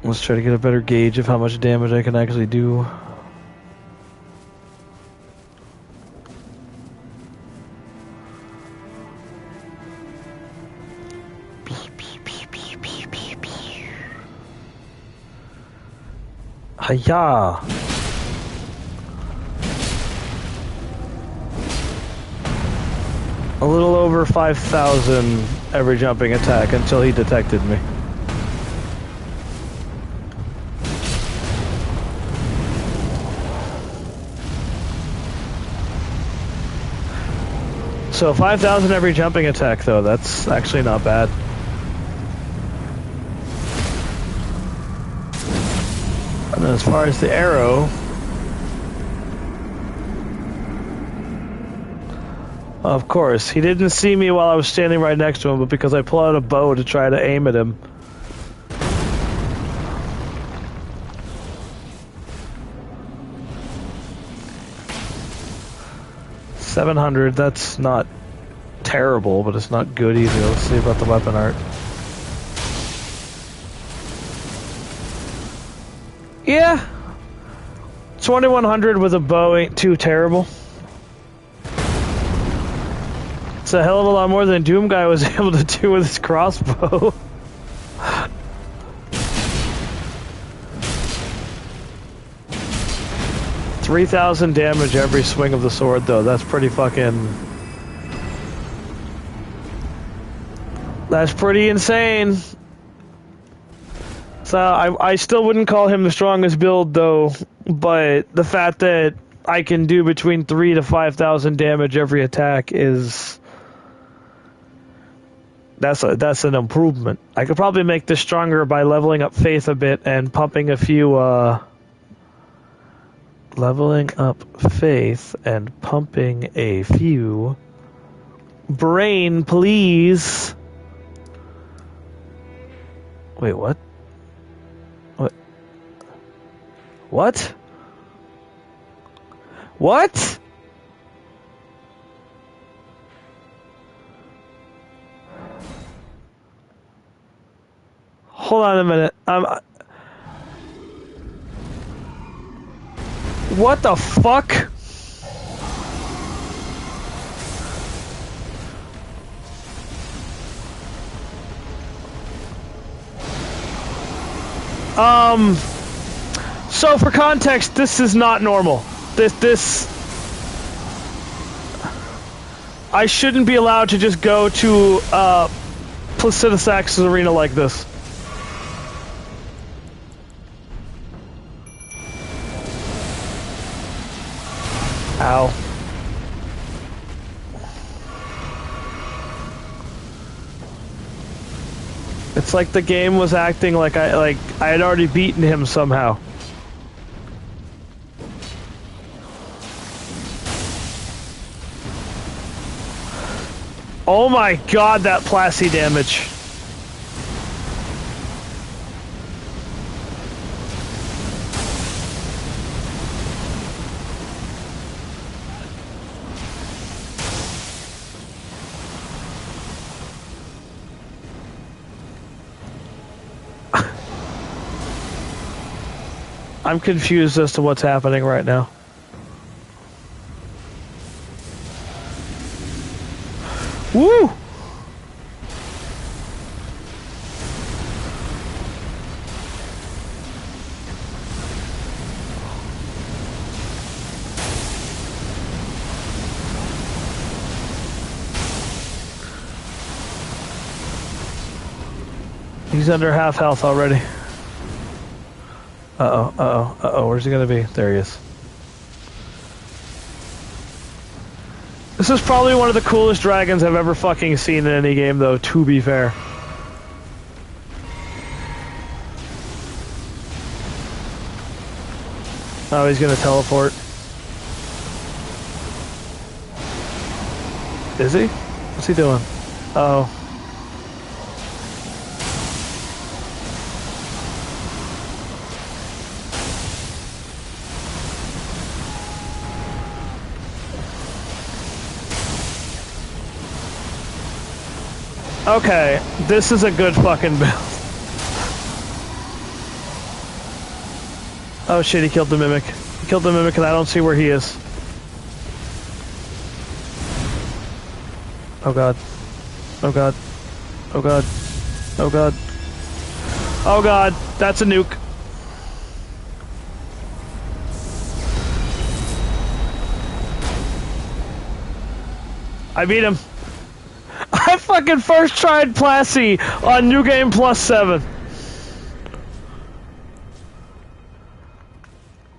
Let's try to get a better gauge of how much damage I can actually do. Hiya! A little over 5,000 every jumping attack until he detected me. So 5,000 every jumping attack, though, that's actually not bad. And as far as the arrow... Of course, he didn't see me while I was standing right next to him, but because I pulled out a bow to try to aim at him. $700, that's not terrible, but it's not good either. Let's see about the weapon art. Yeah, 2,100 with a bow ain't too terrible. It's a hell of a lot more than Doom Guy was able to do with his crossbow. $3,000 damage every swing of the sword, though. That's pretty fucking... That's pretty insane. So I still wouldn't call him the strongest build, though. But the fact that I can do between 3,000 to 5,000 damage every attack is... That's an improvement. I could probably make this stronger by leveling up Faith a bit and pumping a few leveling up faith and pumping a few. Brain, please. Wait, what? What? What? What? Hold on a minute. What the fuck? So for context, this is not normal. This I shouldn't be allowed to just go to Placidusax's arena like this. Ow. It's like the game was acting like I had already beaten him somehow. Oh my god, that Plasty damage. I'm confused as to what's happening right now. Woo! He's under half health already. Uh-oh, uh-oh, uh-oh, where's he gonna be? There he is. This is probably one of the coolest dragons I've ever fucking seen in any game, though, to be fair. Oh, he's gonna teleport. Is he? What's he doing? Uh-oh. Okay, this is a good fucking build. Oh shit, he killed the Mimic. He killed the Mimic and I don't see where he is. Oh god. Oh god. Oh god. Oh god. Oh god, that's a nuke. I beat him. I fucking first tried Plasty on New Game Plus 7.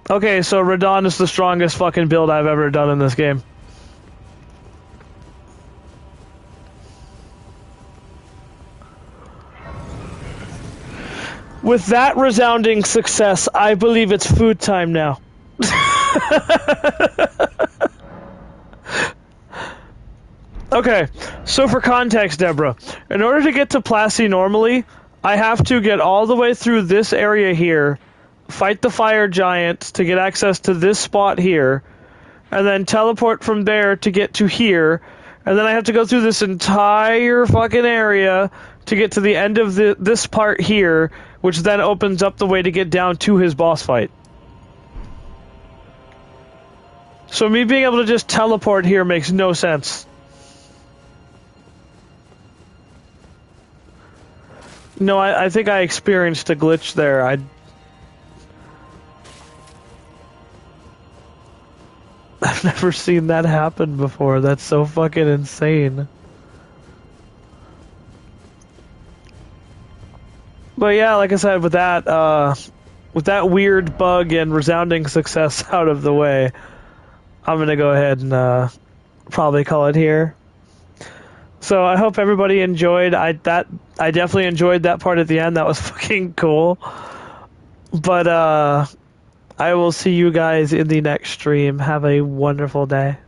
Okay, so Radon is the strongest fucking build I've ever done in this game. With that resounding success, I believe it's food time now. Okay, so for context, Deborah, in order to get to Plasty normally, I have to get all the way through this area here, fight the fire giant to get access to this spot here, and then teleport from there to get to here, and then I have to go through this entire fucking area to get to the end of this part here, which then opens up the way to get down to his boss fight. So me being able to just teleport here makes no sense. No, I think I experienced a glitch there. I've never seen that happen before. That's so fucking insane. But yeah, like I said, with that weird bug and resounding success out of the way, I'm gonna go ahead and probably call it here. So I hope everybody enjoyed. I definitely enjoyed that part at the end. That was fucking cool. But I will see you guys in the next stream. Have a wonderful day.